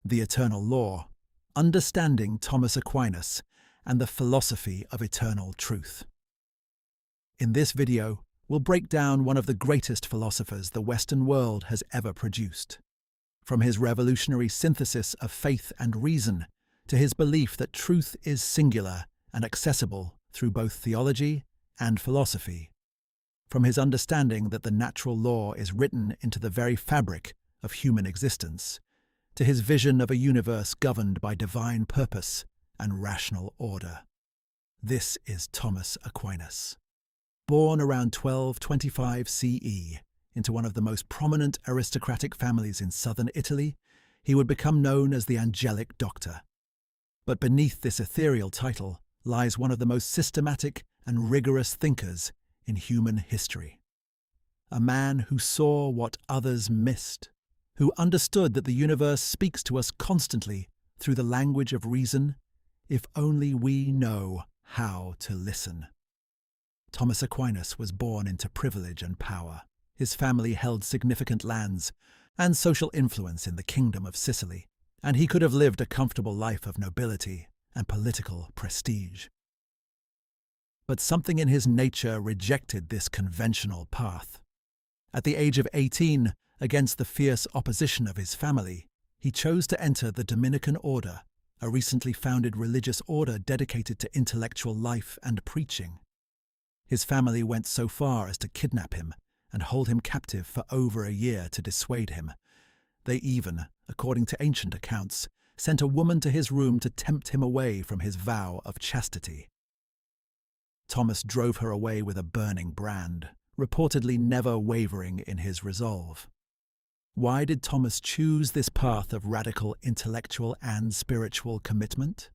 The Eternal Law, Understanding Thomas Aquinas and the Philosophy of Eternal Truth. In this video, we'll break down one of the greatest philosophers the Western world has ever produced. From his revolutionary synthesis of faith and reason to his belief that truth is singular and accessible through both theology and philosophy. From his understanding that the natural law is written into the very fabric of human existence, to his vision of a universe governed by divine purpose and rational order. This is Thomas Aquinas. Born around 1225 CE into one of the most prominent aristocratic families in southern Italy, he would become known as the Angelic Doctor. But beneath this ethereal title lies one of the most systematic and rigorous thinkers in human history. A man who saw what others missed, who understood that the universe speaks to us constantly through the language of reason, if only we know how to listen. Thomas Aquinas was born into privilege and power. His family held significant lands and social influence in the Kingdom of Sicily, and he could have lived a comfortable life of nobility and political prestige. But something in his nature rejected this conventional path. At the age of 18, against the fierce opposition of his family, he chose to enter the Dominican Order, a recently founded religious order dedicated to intellectual life and preaching. His family went so far as to kidnap him and hold him captive for over a year to dissuade him. They even, according to ancient accounts, sent a woman to his room to tempt him away from his vow of chastity. Thomas drove her away with a burning brand, reportedly never wavering in his resolve. Why did Thomas choose this path of radical intellectual and spiritual commitment?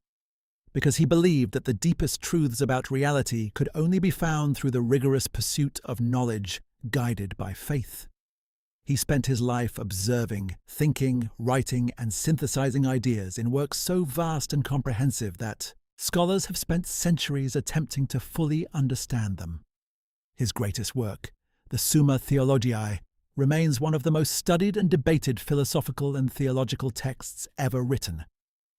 Because he believed that the deepest truths about reality could only be found through the rigorous pursuit of knowledge guided by faith. He spent his life observing, thinking, writing, and synthesizing ideas in works so vast and comprehensive that scholars have spent centuries attempting to fully understand them. His greatest work, the Summa Theologiae, remains one of the most studied and debated philosophical and theological texts ever written,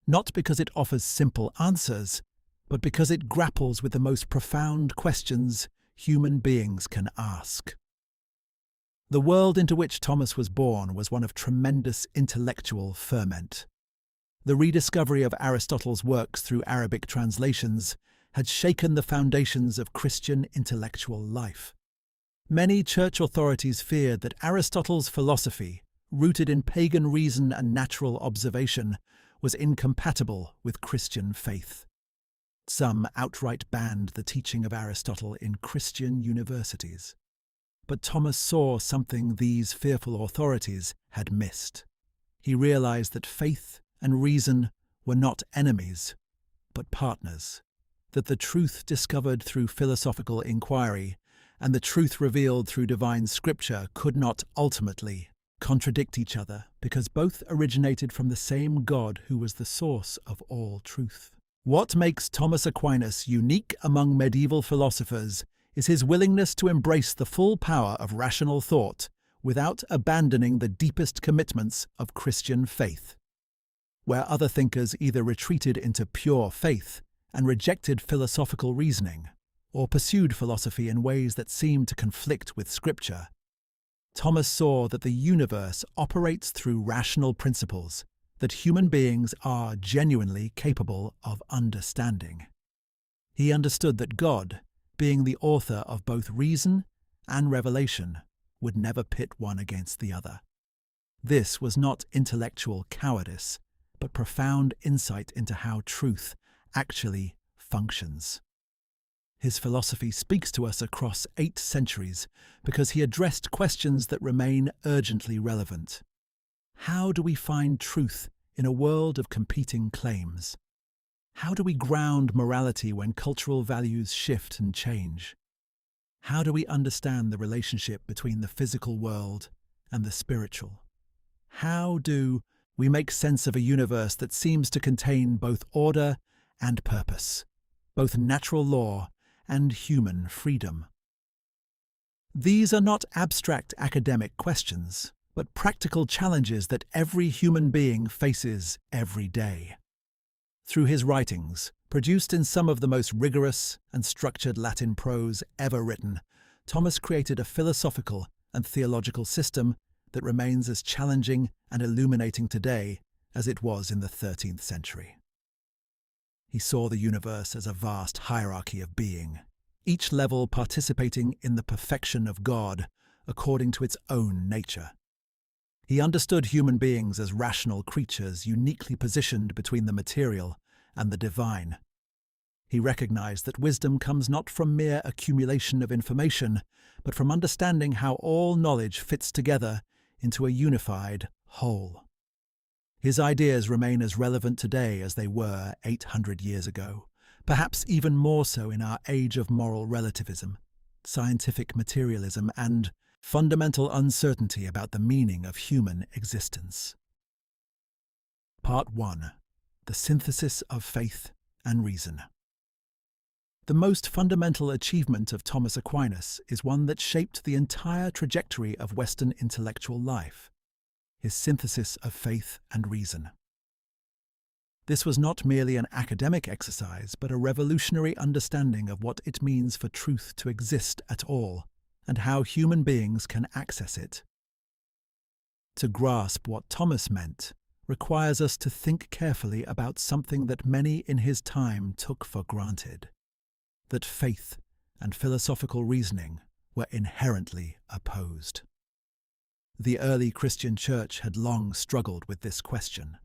not because it offers simple answers, but because it grapples with the most profound questions human beings can ask. The world into which Thomas was born was one of tremendous intellectual ferment. The rediscovery of Aristotle's works through Arabic translations had shaken the foundations of Christian intellectual life. Many church authorities feared that Aristotle's philosophy, rooted in pagan reason and natural observation, was incompatible with Christian faith. Some outright banned the teaching of Aristotle in Christian universities. But Thomas saw something these fearful authorities had missed. He realized that faith and reason were not enemies, but partners, that the truth discovered through philosophical inquiry and the truth revealed through divine scripture could not ultimately contradict each other because both originated from the same God who was the source of all truth. What makes Thomas Aquinas unique among medieval philosophers is his willingness to embrace the full power of rational thought without abandoning the deepest commitments of Christian faith. Where other thinkers either retreated into pure faith and rejected philosophical reasoning, or pursued philosophy in ways that seemed to conflict with Scripture, Thomas saw that the universe operates through rational principles that human beings are genuinely capable of understanding. He understood that God, being the author of both reason and revelation, would never pit one against the other. This was not intellectual cowardice, but profound insight into how truth actually functions. His philosophy speaks to us across 8 centuries because he addressed questions that remain urgently relevant. How do we find truth in a world of competing claims? How do we ground morality when cultural values shift and change? How do we understand the relationship between the physical world and the spiritual? How do we make sense of a universe that seems to contain both order and purpose, both natural law and human freedom? These are not abstract academic questions, but practical challenges that every human being faces every day. Through his writings, produced in some of the most rigorous and structured Latin prose ever written, Thomas created a philosophical and theological system that remains as challenging and illuminating today as it was in the 13th century. He saw the universe as a vast hierarchy of being, each level participating in the perfection of God according to its own nature. He understood human beings as rational creatures uniquely positioned between the material and the divine. He recognized that wisdom comes not from mere accumulation of information, but from understanding how all knowledge fits together into a unified whole. His ideas remain as relevant today as they were 800 years ago, perhaps even more so in our age of moral relativism, scientific materialism, and fundamental uncertainty about the meaning of human existence. Part 1. The synthesis of faith and reason. The most fundamental achievement of Thomas Aquinas is one that shaped the entire trajectory of Western intellectual life: his synthesis of faith and reason. This was not merely an academic exercise, but a revolutionary understanding of what it means for truth to exist at all, and how human beings can access it. To grasp what Thomas meant requires us to think carefully about something that many in his time took for granted: that faith and philosophical reasoning were inherently opposed. The early Christian Church had long struggled with this question.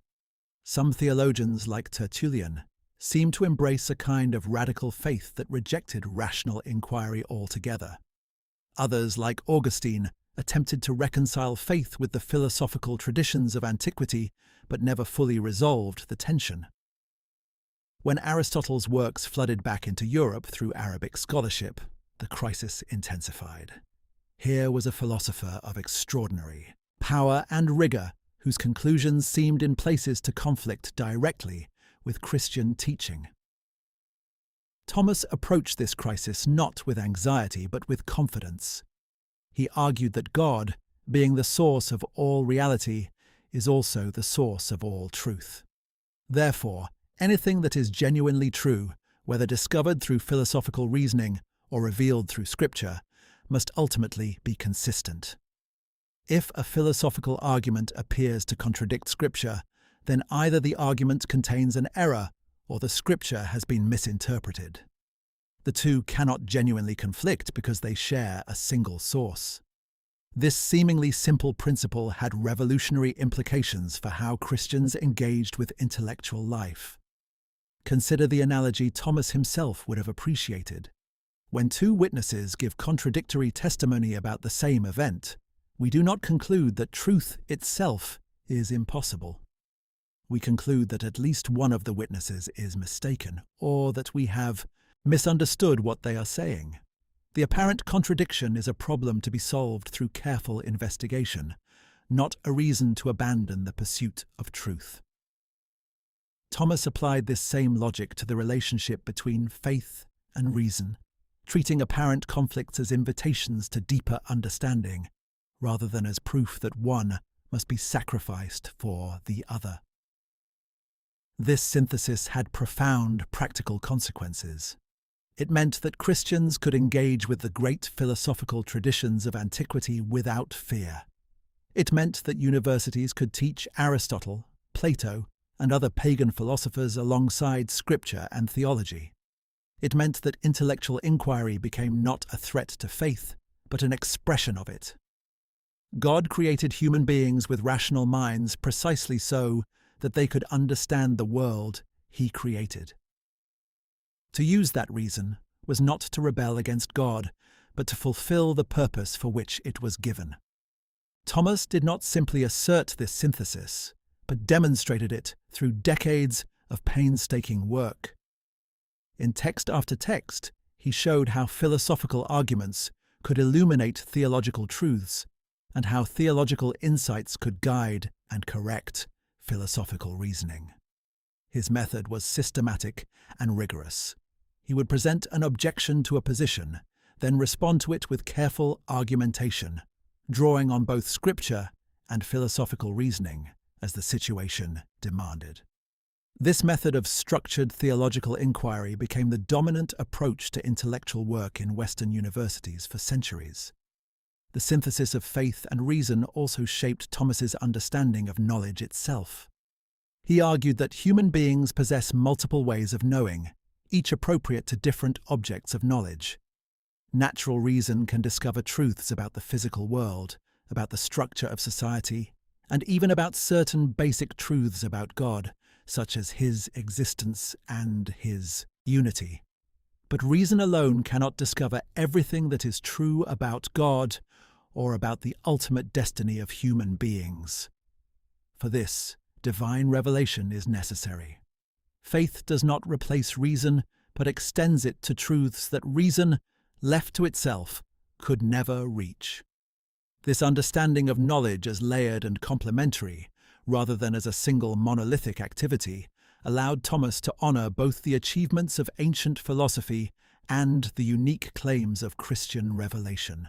Some theologians, like Tertullian, seemed to embrace a kind of radical faith that rejected rational inquiry altogether. Others, like Augustine, attempted to reconcile faith with the philosophical traditions of antiquity, but never fully resolved the tension. When Aristotle's works flooded back into Europe through Arabic scholarship, the crisis intensified. Here was a philosopher of extraordinary power and rigor, whose conclusions seemed in places to conflict directly with Christian teaching. Thomas approached this crisis not with anxiety but with confidence. He argued that God, being the source of all reality, is also the source of all truth. Therefore, anything that is genuinely true, whether discovered through philosophical reasoning or revealed through Scripture, must ultimately be consistent. If a philosophical argument appears to contradict Scripture, then either the argument contains an error or the Scripture has been misinterpreted. The two cannot genuinely conflict because they share a single source. This seemingly simple principle had revolutionary implications for how Christians engaged with intellectual life. Consider the analogy Thomas himself would have appreciated. When two witnesses give contradictory testimony about the same event, we do not conclude that truth itself is impossible. We conclude that at least one of the witnesses is mistaken, or that we have misunderstood what they are saying. The apparent contradiction is a problem to be solved through careful investigation, not a reason to abandon the pursuit of truth. Thomas applied this same logic to the relationship between faith and reason, treating apparent conflicts as invitations to deeper understanding, rather than as proof that one must be sacrificed for the other. This synthesis had profound practical consequences. It meant that Christians could engage with the great philosophical traditions of antiquity without fear. It meant that universities could teach Aristotle, Plato, and other pagan philosophers alongside Scripture and theology. It meant that intellectual inquiry became not a threat to faith, but an expression of it. God created human beings with rational minds precisely so that they could understand the world He created. To use that reason was not to rebel against God, but to fulfill the purpose for which it was given. Thomas did not simply assert this synthesis, but demonstrated it through decades of painstaking work. In text after text, he showed how philosophical arguments could illuminate theological truths, and how theological insights could guide and correct philosophical reasoning. His method was systematic and rigorous. He would present an objection to a position, then respond to it with careful argumentation, drawing on both Scripture and philosophical reasoning as the situation demanded. This method of structured theological inquiry became the dominant approach to intellectual work in Western universities for centuries. The synthesis of faith and reason also shaped Thomas's understanding of knowledge itself. He argued that human beings possess multiple ways of knowing, each appropriate to different objects of knowledge. Natural reason can discover truths about the physical world, about the structure of society, and even about certain basic truths about God, such as His existence and His unity. But reason alone cannot discover everything that is true about God or about the ultimate destiny of human beings. For this, divine revelation is necessary. Faith does not replace reason, but extends it to truths that reason, left to itself, could never reach. This understanding of knowledge as layered and complementary, rather than as a single monolithic activity, allowed Thomas to honor both the achievements of ancient philosophy and the unique claims of Christian revelation.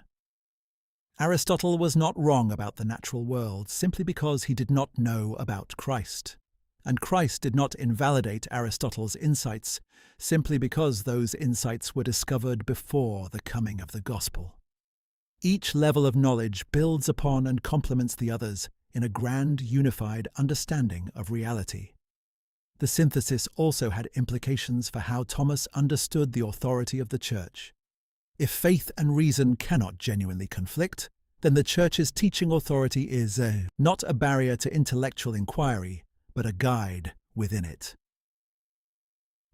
Aristotle was not wrong about the natural world simply because he did not know about Christ, and Christ did not invalidate Aristotle's insights simply because those insights were discovered before the coming of the gospel. Each level of knowledge builds upon and complements the others in a grand unified understanding of reality. The synthesis also had implications for how Thomas understood the authority of the Church. If faith and reason cannot genuinely conflict, then the Church's teaching authority is not a barrier to intellectual inquiry, but a guide within it.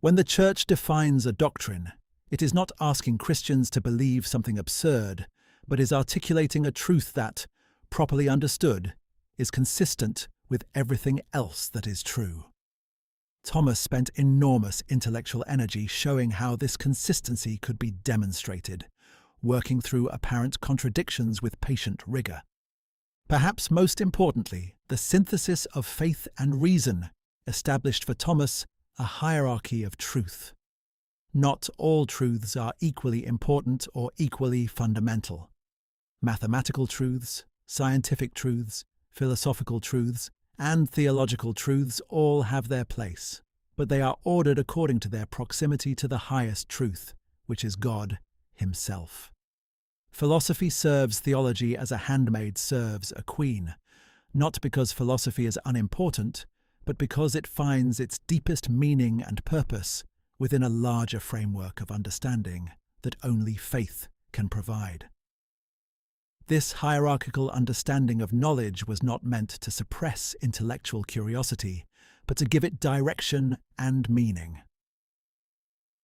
When the Church defines a doctrine, it is not asking Christians to believe something absurd, but is articulating a truth that, properly understood, is consistent with everything else that is true. Thomas spent enormous intellectual energy showing how this consistency could be demonstrated, working through apparent contradictions with patient rigor. Perhaps most importantly, the synthesis of faith and reason established for Thomas a hierarchy of truth. Not all truths are equally important or equally fundamental. Mathematical truths, scientific truths, philosophical truths, and theological truths all have their place, but they are ordered according to their proximity to the highest truth, which is God Himself. Philosophy serves theology as a handmaid serves a queen, not because philosophy is unimportant, but because it finds its deepest meaning and purpose within a larger framework of understanding that only faith can provide. This hierarchical understanding of knowledge was not meant to suppress intellectual curiosity, but to give it direction and meaning.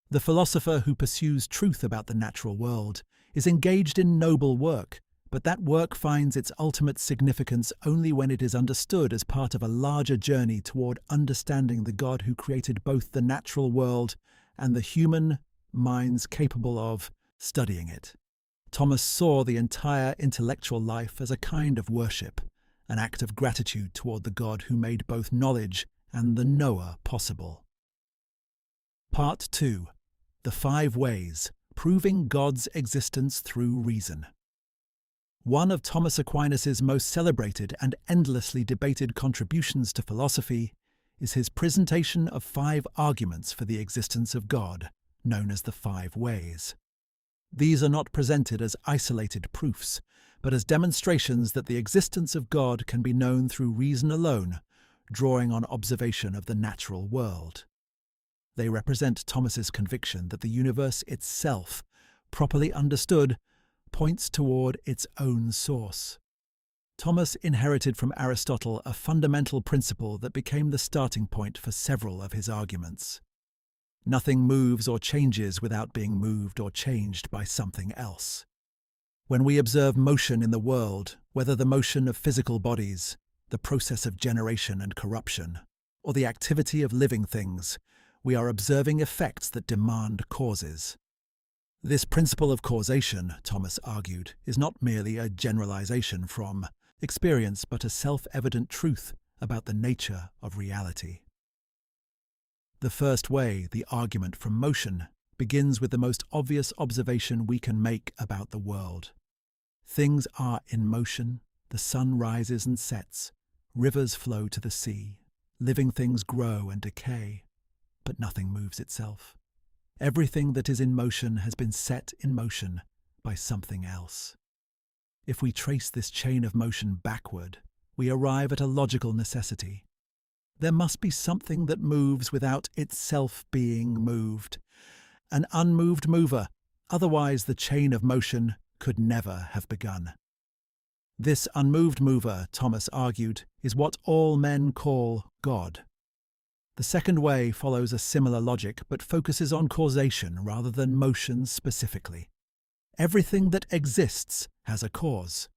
The philosopher who pursues truth about the natural world is engaged in noble work, but that work finds its ultimate significance only when it is understood as part of a larger journey toward understanding the God who created both the natural world and the human minds capable of studying it. Thomas saw the entire intellectual life as a kind of worship, an act of gratitude toward the God who made both knowledge and the knower possible. Part 2. The 5 Ways, Proving God's Existence Through Reason. One of Thomas Aquinas' most celebrated and endlessly debated contributions to philosophy is his presentation of 5 arguments for the existence of God, known as the 5 Ways. These are not presented as isolated proofs, but as demonstrations that the existence of God can be known through reason alone, drawing on observation of the natural world. They represent Thomas's conviction that the universe itself, properly understood, points toward its own source. Thomas inherited from Aristotle a fundamental principle that became the starting point for several of his arguments. Nothing moves or changes without being moved or changed by something else. When we observe motion in the world, whether the motion of physical bodies, the process of generation and corruption, or the activity of living things, we are observing effects that demand causes. This principle of causation, Thomas argued, is not merely a generalization from experience but a self-evident truth about the nature of reality. The first way, the argument from motion, begins with the most obvious observation we can make about the world. Things are in motion, The sun rises and sets, rivers flow to the sea, living things grow and decay, but nothing moves itself. Everything that is in motion has been set in motion by something else. If we trace this chain of motion backward, we arrive at a logical necessity. There must be something that moves without itself being moved, an unmoved mover, otherwise the chain of motion could never have begun. This unmoved mover, Thomas argued, is what all men call God. The second way follows a similar logic but focuses on causation rather than motion specifically. Everything that exists has a cause.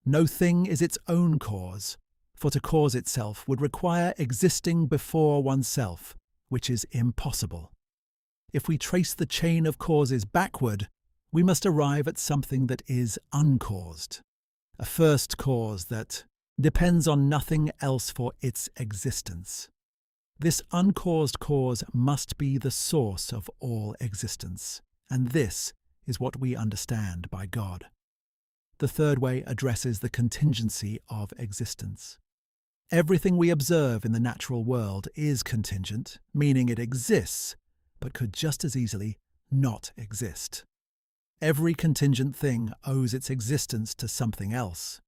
No thing is its own cause, for to cause itself would require existing before oneself, which is impossible. If we trace the chain of causes backward, we must arrive at something that is uncaused, a first cause that depends on nothing else for its existence. This uncaused cause must be the source of all existence, and this is what we understand by God. The third way addresses the contingency of existence. Everything we observe in the natural world is contingent, meaning it exists, but could just as easily not exist. Every contingent thing owes its existence to something else.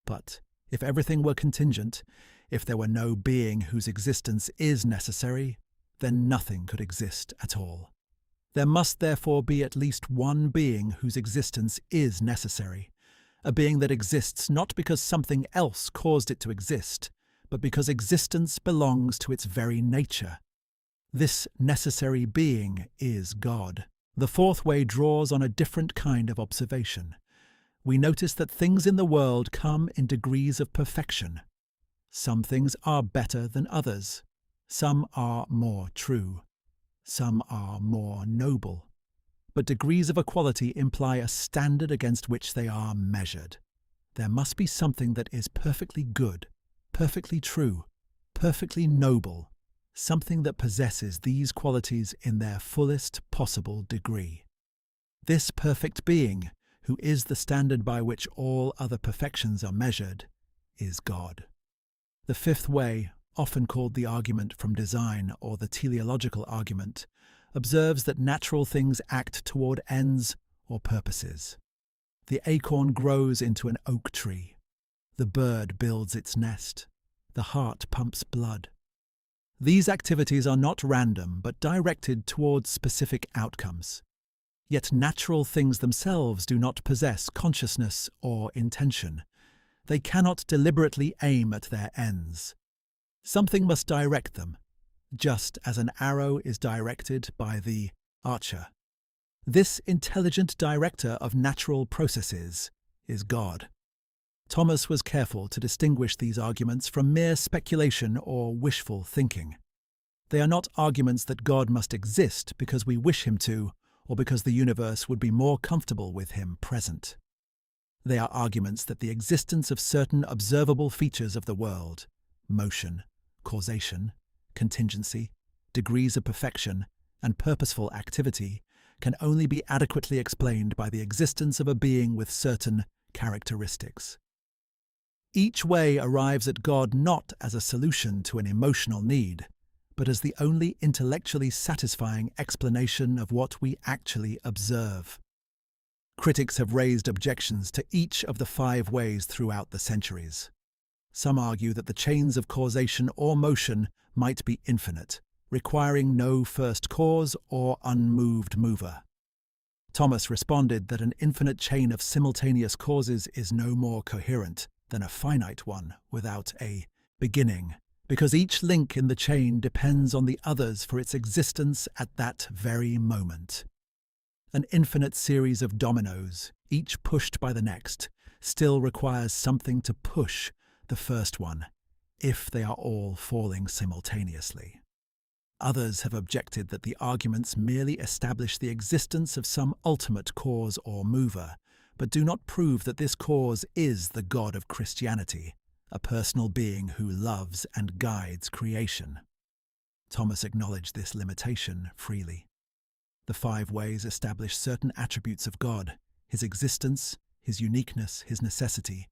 But if everything were contingent, if there were no being whose existence is necessary, then nothing could exist at all. There must therefore be at least one being whose existence is necessary, a being that exists not because something else caused it to exist, but because existence belongs to its very nature. This necessary being is God. The fourth way draws on a different kind of observation. We notice that things in the world come in degrees of perfection. Some things are better than others. Some are more true. Some are more noble. But degrees of equality imply a standard against which they are measured. There must be something that is perfectly good, perfectly true, perfectly noble, something that possesses these qualities in their fullest possible degree. This perfect being, who is the standard by which all other perfections are measured, is God. The fifth way, often called the argument from design or the teleological argument, observes that natural things act toward ends or purposes. The acorn grows into an oak tree. The bird builds its nest. The heart pumps blood. These activities are not random but directed towards specific outcomes. Yet natural things themselves do not possess consciousness or intention. They cannot deliberately aim at their ends. Something must direct them, just as an arrow is directed by the archer. This intelligent director of natural processes is God. Thomas was careful to distinguish these arguments from mere speculation or wishful thinking. They are not arguments that God must exist because we wish him to, or because the universe would be more comfortable with him present. They are arguments that the existence of certain observable features of the world, motion, causation, contingency, degrees of perfection, and purposeful activity, can only be adequately explained by the existence of a being with certain characteristics. Each way arrives at God not as a solution to an emotional need, but as the only intellectually satisfying explanation of what we actually observe. Critics have raised objections to each of the 5 ways throughout the centuries. Some argue that the chains of causation or motion might be infinite, requiring no first cause or unmoved mover. Thomas responded that an infinite chain of simultaneous causes is no more coherent than a finite one without a beginning, because each link in the chain depends on the others for its existence at that very moment. An infinite series of dominoes, each pushed by the next, still requires something to push the first one, if they are all falling simultaneously. Others have objected that the arguments merely establish the existence of some ultimate cause or mover, but do not prove that this cause is the God of Christianity, a personal being who loves and guides creation. Thomas acknowledged this limitation freely. The 5 ways establish certain attributes of God, his existence, his uniqueness, his necessity,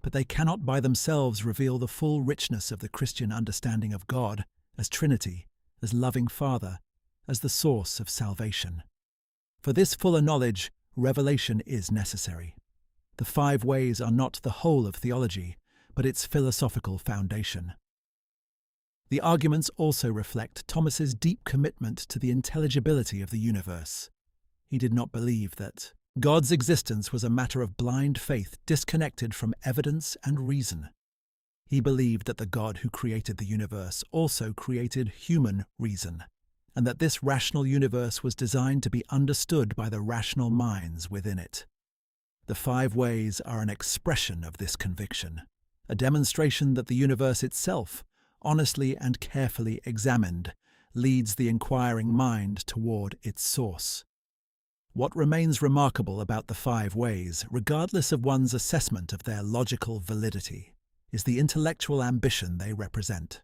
but they cannot by themselves reveal the full richness of the Christian understanding of God as Trinity, as loving Father, as the source of salvation. For this fuller knowledge, revelation is necessary. The 5 ways are not the whole of theology, but its philosophical foundation. The arguments also reflect Thomas's deep commitment to the intelligibility of the universe. He did not believe that God's existence was a matter of blind faith disconnected from evidence and reason. He believed that the God who created the universe also created human reason, and that this rational universe was designed to be understood by the rational minds within it. The 5 ways are an expression of this conviction, a demonstration that the universe itself, honestly and carefully examined, leads the inquiring mind toward its source. What remains remarkable about the 5 ways, regardless of one's assessment of their logical validity, is the intellectual ambition they represent.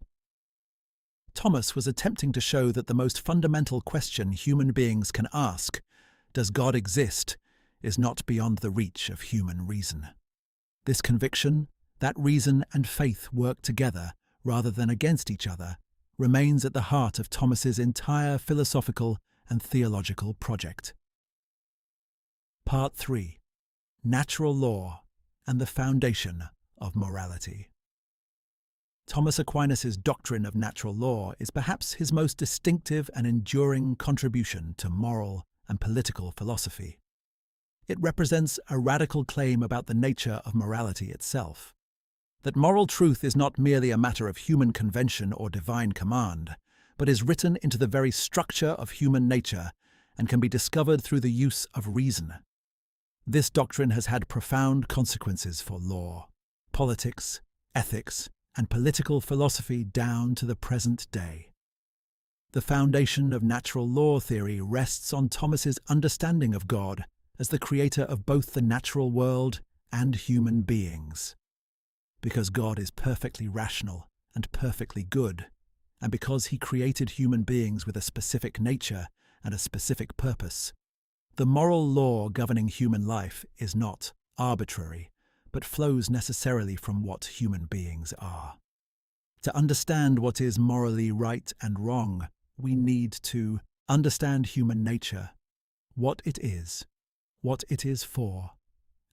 Thomas was attempting to show that the most fundamental question human beings can ask, does God exist, is not beyond the reach of human reason. This conviction, that reason and faith work together rather than against each other, remains at the heart of Thomas's entire philosophical and theological project. Part 3. Natural Law and the Foundation of Morality. Thomas Aquinas' doctrine of natural law is perhaps his most distinctive and enduring contribution to moral and political philosophy. It represents a radical claim about the nature of morality itself, that moral truth is not merely a matter of human convention or divine command, but is written into the very structure of human nature and can be discovered through the use of reason. This doctrine has had profound consequences for law, politics, ethics, and political philosophy down to the present day. The foundation of natural law theory rests on Thomas's understanding of God as the creator of both the natural world and human beings. Because God is perfectly rational and perfectly good, and because he created human beings with a specific nature and a specific purpose, the moral law governing human life is not arbitrary, but flows necessarily from what human beings are. To understand what is morally right and wrong, we need to understand human nature, what it is for,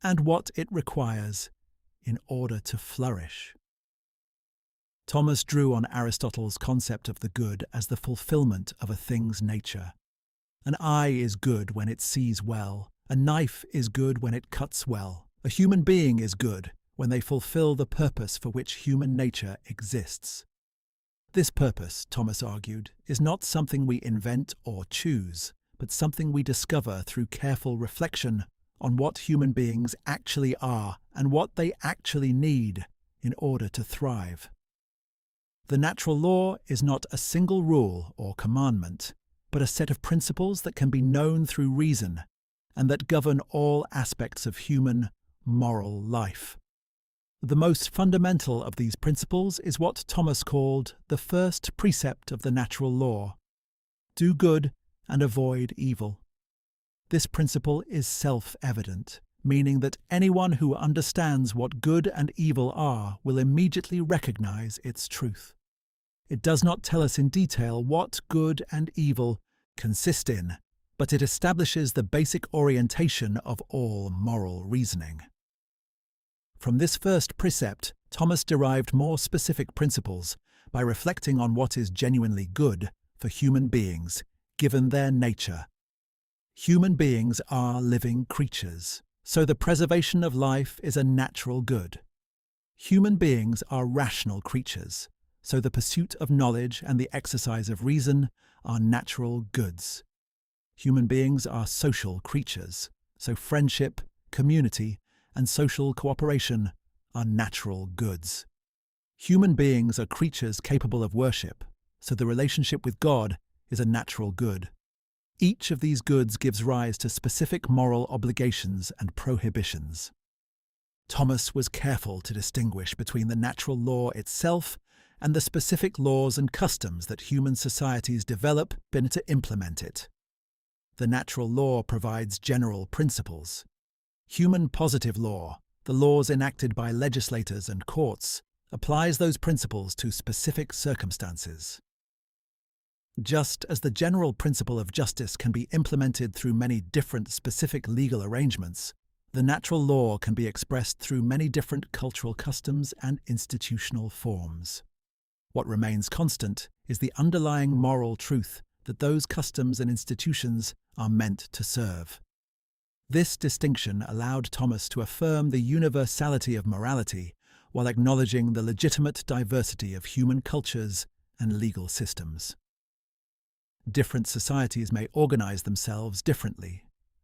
and what it requires in order to flourish. Thomas drew on Aristotle's concept of the good as the fulfillment of a thing's nature. An eye is good when it sees well, a knife is good when it cuts well, a human being is good when they fulfill the purpose for which human nature exists. This purpose, Thomas argued, is not something we invent or choose, but something we discover through careful reflection on what human beings actually are and what they actually need in order to thrive. The natural law is not a single rule or commandment, but a set of principles that can be known through reason and that govern all aspects of human moral life. The most fundamental of these principles is what Thomas called the first precept of the natural law: do good and avoid evil. This principle is self-evident, meaning that anyone who understands what good and evil are will immediately recognize its truth. It does not tell us in detail what good and evil consist in, but it establishes the basic orientation of all moral reasoning. From this first precept, Thomas derived more specific principles by reflecting on what is genuinely good for human beings, given their nature. Human beings are living creatures, so the preservation of life is a natural good. Human beings are rational creatures, so the pursuit of knowledge and the exercise of reason are natural goods. Human beings are social creatures, so friendship, community, and social cooperation are natural goods. Human beings are creatures capable of worship, so the relationship with God is a natural good. Each of these goods gives rise to specific moral obligations and prohibitions. Thomas was careful to distinguish between the natural law itself and the specific laws and customs that human societies develop to implement it. The natural law provides general principles. Human positive law, the laws enacted by legislators and courts, applies those principles to specific circumstances. Just as the general principle of justice can be implemented through many different specific legal arrangements, the natural law can be expressed through many different cultural customs and institutional forms. What remains constant is the underlying moral truth that those customs and institutions are meant to serve. This distinction allowed Thomas to affirm the universality of morality while acknowledging the legitimate diversity of human cultures and legal systems. Different societies may organize themselves differently,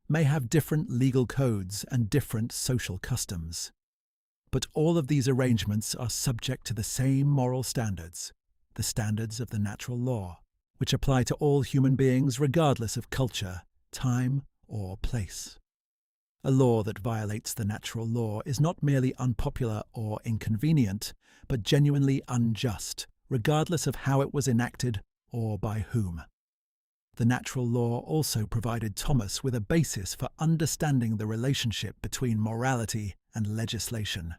may have different legal codes and different social customs. But all of these arrangements are subject to the same moral standards, the standards of the natural law, which apply to all human beings regardless of culture, time, or place. A law that violates the natural law is not merely unpopular or inconvenient, but genuinely unjust, regardless of how it was enacted or by whom. The natural law also provided Thomas with a basis for understanding the relationship between morality and legislation.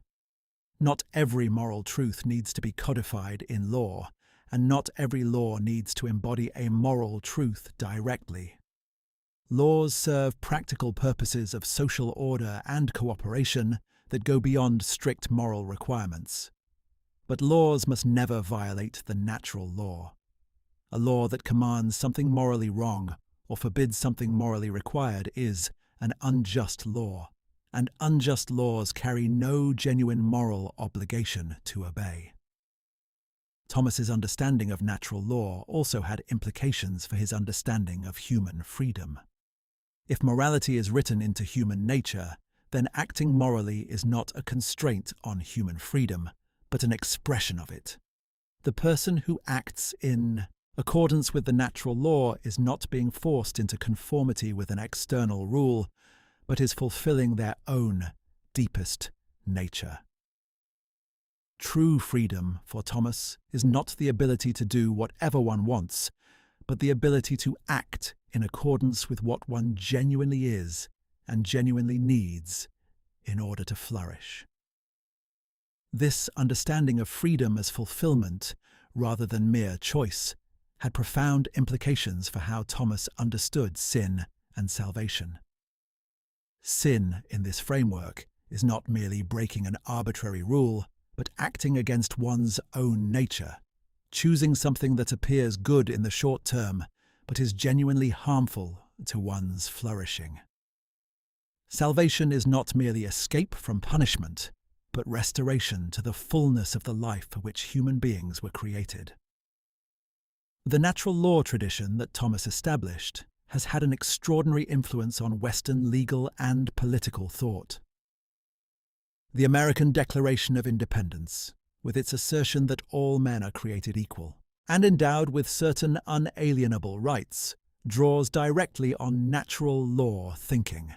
Not every moral truth needs to be codified in law, and not every law needs to embody a moral truth directly. Laws serve practical purposes of social order and cooperation that go beyond strict moral requirements. But laws must never violate the natural law. A law that commands something morally wrong or forbids something morally required is an unjust law, and unjust laws carry no genuine moral obligation to obey. Thomas's understanding of natural law also had implications for his understanding of human freedom. If morality is written into human nature, then acting morally is not a constraint on human freedom, but an expression of it. The person who acts in accordance with the natural law is not being forced into conformity with an external rule, but is fulfilling their own deepest nature. True freedom, for Thomas, is not the ability to do whatever one wants, but the ability to act in accordance with what one genuinely is and genuinely needs in order to flourish. This understanding of freedom as fulfillment, rather than mere choice, had profound implications for how Thomas understood sin and salvation. Sin, in this framework, is not merely breaking an arbitrary rule, but acting against one's own nature, choosing something that appears good in the short term, but is genuinely harmful to one's flourishing. Salvation is not merely escape from punishment, but restoration to the fullness of the life for which human beings were created. The natural law tradition that Thomas established has had an extraordinary influence on Western legal and political thought. The American Declaration of Independence, with its assertion that all men are created equal and endowed with certain unalienable rights, draws directly on natural law thinking.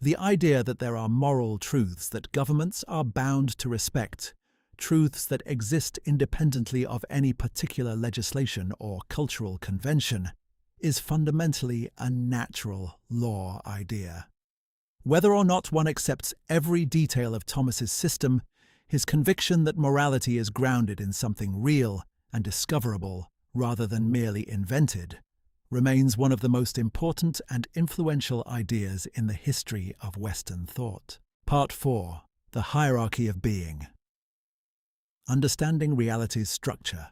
The idea that there are moral truths that governments are bound to respect, truths that exist independently of any particular legislation or cultural convention, is fundamentally a natural law idea. Whether or not one accepts every detail of Thomas's system, his conviction that morality is grounded in something real and discoverable rather than merely invented remains one of the most important and influential ideas in the history of Western thought. Part 4. The Hierarchy of Being. Understanding reality's structure.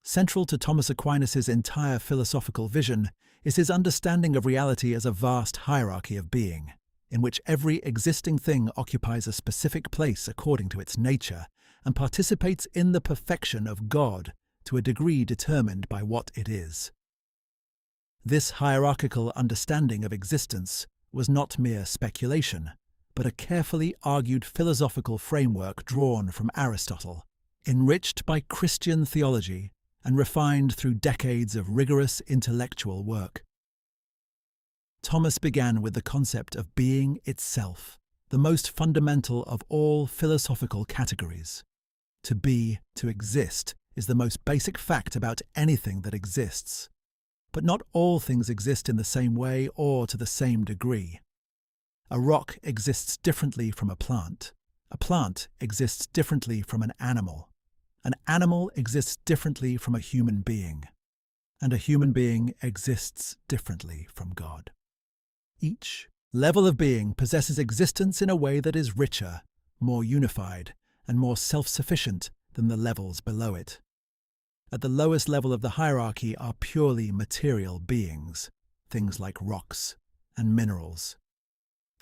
Central to Thomas Aquinas' entire philosophical vision is his understanding of reality as a vast hierarchy of being, in which every existing thing occupies a specific place according to its nature and participates in the perfection of God to a degree determined by what it is. This hierarchical understanding of existence was not mere speculation, but a carefully argued philosophical framework drawn from Aristotle, enriched by Christian theology and refined through decades of rigorous intellectual work. Thomas began with the concept of being itself, the most fundamental of all philosophical categories. To be, to exist, is the most basic fact about anything that exists. But not all things exist in the same way or to the same degree. A rock exists differently from a plant. A plant exists differently from an animal. An animal exists differently from a human being. And a human being exists differently from God. Each level of being possesses existence in a way that is richer, more unified, and more self-sufficient than the levels below it. At the lowest level of the hierarchy are purely material beings, things like rocks and minerals.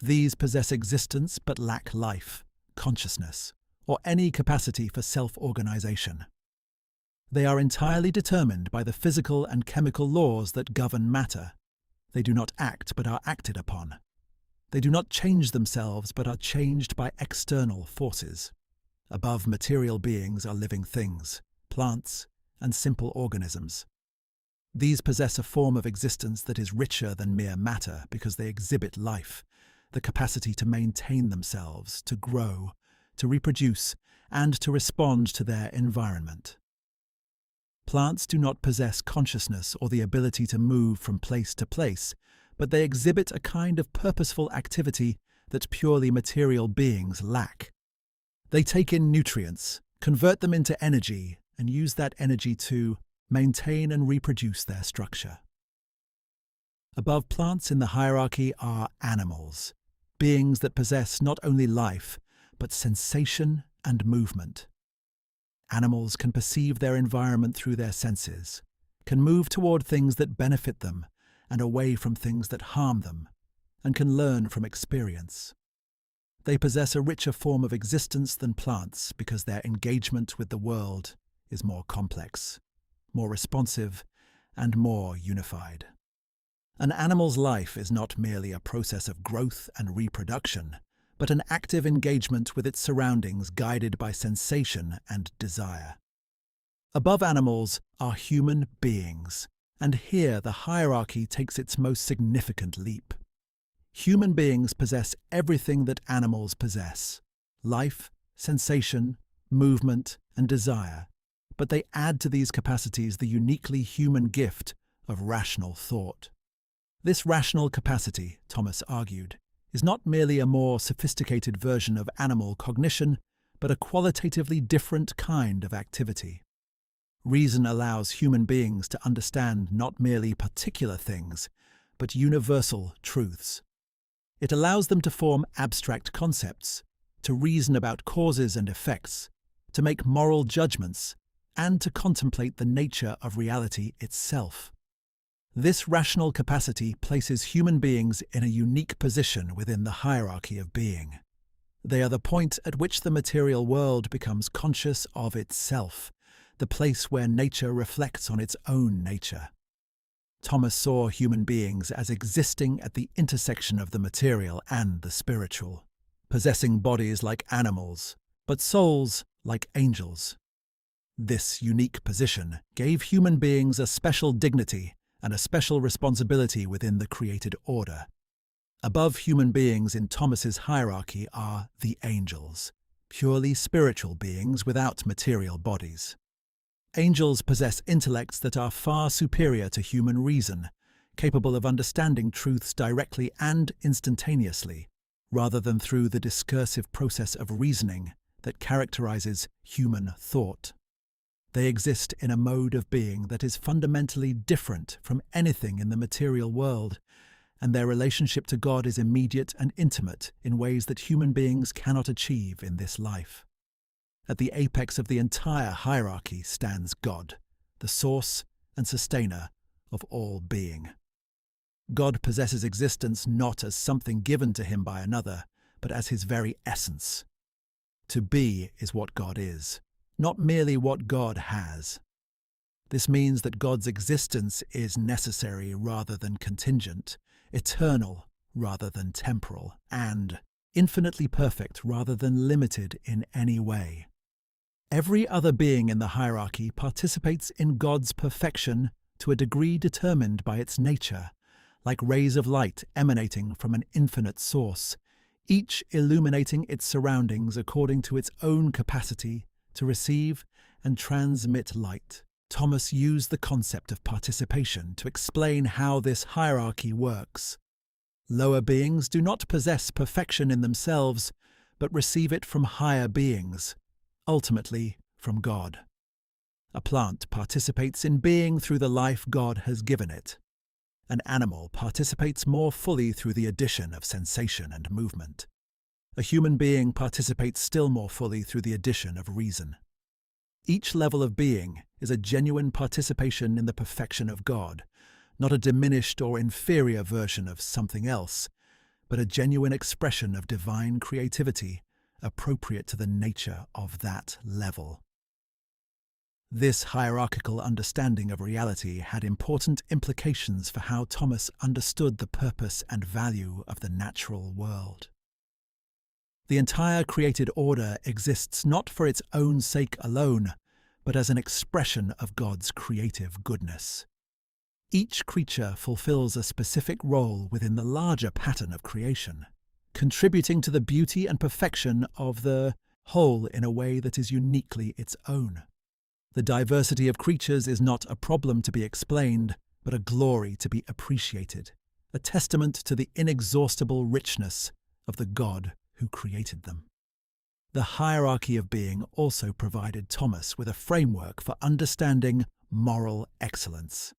These possess existence but lack life, consciousness, or any capacity for self-organization. They are entirely determined by the physical and chemical laws that govern matter. They do not act but are acted upon. They do not change themselves but are changed by external forces. Above material beings are living things, plants, and simple organisms. These possess a form of existence that is richer than mere matter because they exhibit life, the capacity to maintain themselves, to grow, to reproduce, and to respond to their environment. Plants do not possess consciousness or the ability to move from place to place, but they exhibit a kind of purposeful activity that purely material beings lack. They take in nutrients, convert them into energy, and use that energy to maintain and reproduce their structure. Above plants in the hierarchy are animals, beings that possess not only life, but sensation and movement. Animals can perceive their environment through their senses, can move toward things that benefit them and away from things that harm them, and can learn from experience. They possess a richer form of existence than plants because their engagement with the world is more complex, more responsive, and more unified. An animal's life is not merely a process of growth and reproduction, but an active engagement with its surroundings guided by sensation and desire. Above animals are human beings, and here the hierarchy takes its most significant leap. Human beings possess everything that animals possess: life, sensation, movement, and desire, but they add to these capacities the uniquely human gift of rational thought. This rational capacity, Thomas argued, is not merely a more sophisticated version of animal cognition, but a qualitatively different kind of activity. Reason allows human beings to understand not merely particular things, but universal truths. It allows them to form abstract concepts, to reason about causes and effects, to make moral judgments, and to contemplate the nature of reality itself. This rational capacity places human beings in a unique position within the hierarchy of being. They are the point at which the material world becomes conscious of itself, the place where nature reflects on its own nature. Thomas saw human beings as existing at the intersection of the material and the spiritual, possessing bodies like animals, but souls like angels. This unique position gave human beings a special dignity and a special responsibility within the created order. Above human beings in Thomas's hierarchy are the angels, purely spiritual beings without material bodies. Angels possess intellects that are far superior to human reason, capable of understanding truths directly and instantaneously, rather than through the discursive process of reasoning that characterizes human thought. They exist in a mode of being that is fundamentally different from anything in the material world, and their relationship to God is immediate and intimate in ways that human beings cannot achieve in this life. At the apex of the entire hierarchy stands God, the source and sustainer of all being. God possesses existence not as something given to him by another, but as his very essence. To be is what God is, not merely what God has. This means that God's existence is necessary rather than contingent, eternal rather than temporal, and infinitely perfect rather than limited in any way. Every other being in the hierarchy participates in God's perfection to a degree determined by its nature, like rays of light emanating from an infinite source, each illuminating its surroundings according to its own capacity to receive and transmit light. Thomas used the concept of participation to explain how this hierarchy works. Lower beings do not possess perfection in themselves, but receive it from higher beings, ultimately from God. A plant participates in being through the life God has given it. An animal participates more fully through the addition of sensation and movement. A human being participates still more fully through the addition of reason. Each level of being is a genuine participation in the perfection of God, not a diminished or inferior version of something else, but a genuine expression of divine creativity appropriate to the nature of that level. This hierarchical understanding of reality had important implications for how Thomas understood the purpose and value of the natural world. The entire created order exists not for its own sake alone, but as an expression of God's creative goodness. Each creature fulfills a specific role within the larger pattern of creation, contributing to the beauty and perfection of the whole in a way that is uniquely its own. The diversity of creatures is not a problem to be explained, but a glory to be appreciated, a testament to the inexhaustible richness of the God who created them. The hierarchy of being also provided Thomas with a framework for understanding moral excellence.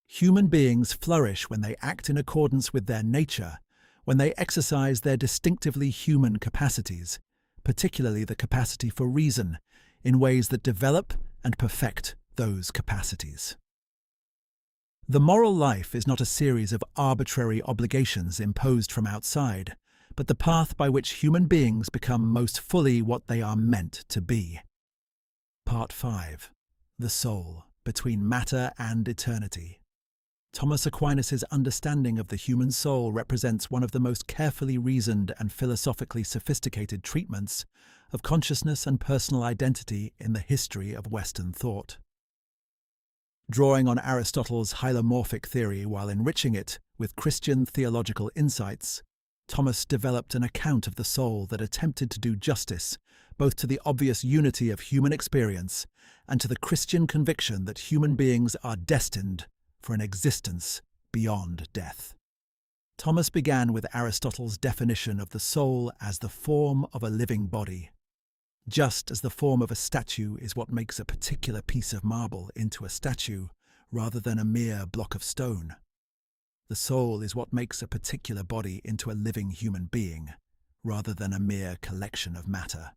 Human beings flourish when they act in accordance with their nature, when they exercise their distinctively human capacities, particularly the capacity for reason, in ways that develop and perfect those capacities. The moral life is not a series of arbitrary obligations imposed from outside, but the path by which human beings become most fully what they are meant to be. Part 5. The Soul, Between Matter and Eternity. Thomas Aquinas' understanding of the human soul represents one of the most carefully reasoned and philosophically sophisticated treatments of consciousness and personal identity in the history of Western thought. Drawing on Aristotle's hylomorphic theory while enriching it with Christian theological insights, Thomas developed an account of the soul that attempted to do justice both to the obvious unity of human experience and to the Christian conviction that human beings are destined for an existence beyond death. Thomas began with Aristotle's definition of the soul as the form of a living body. Just as the form of a statue is what makes a particular piece of marble into a statue rather than a mere block of stone, the soul is what makes a particular body into a living human being, rather than a mere collection of matter.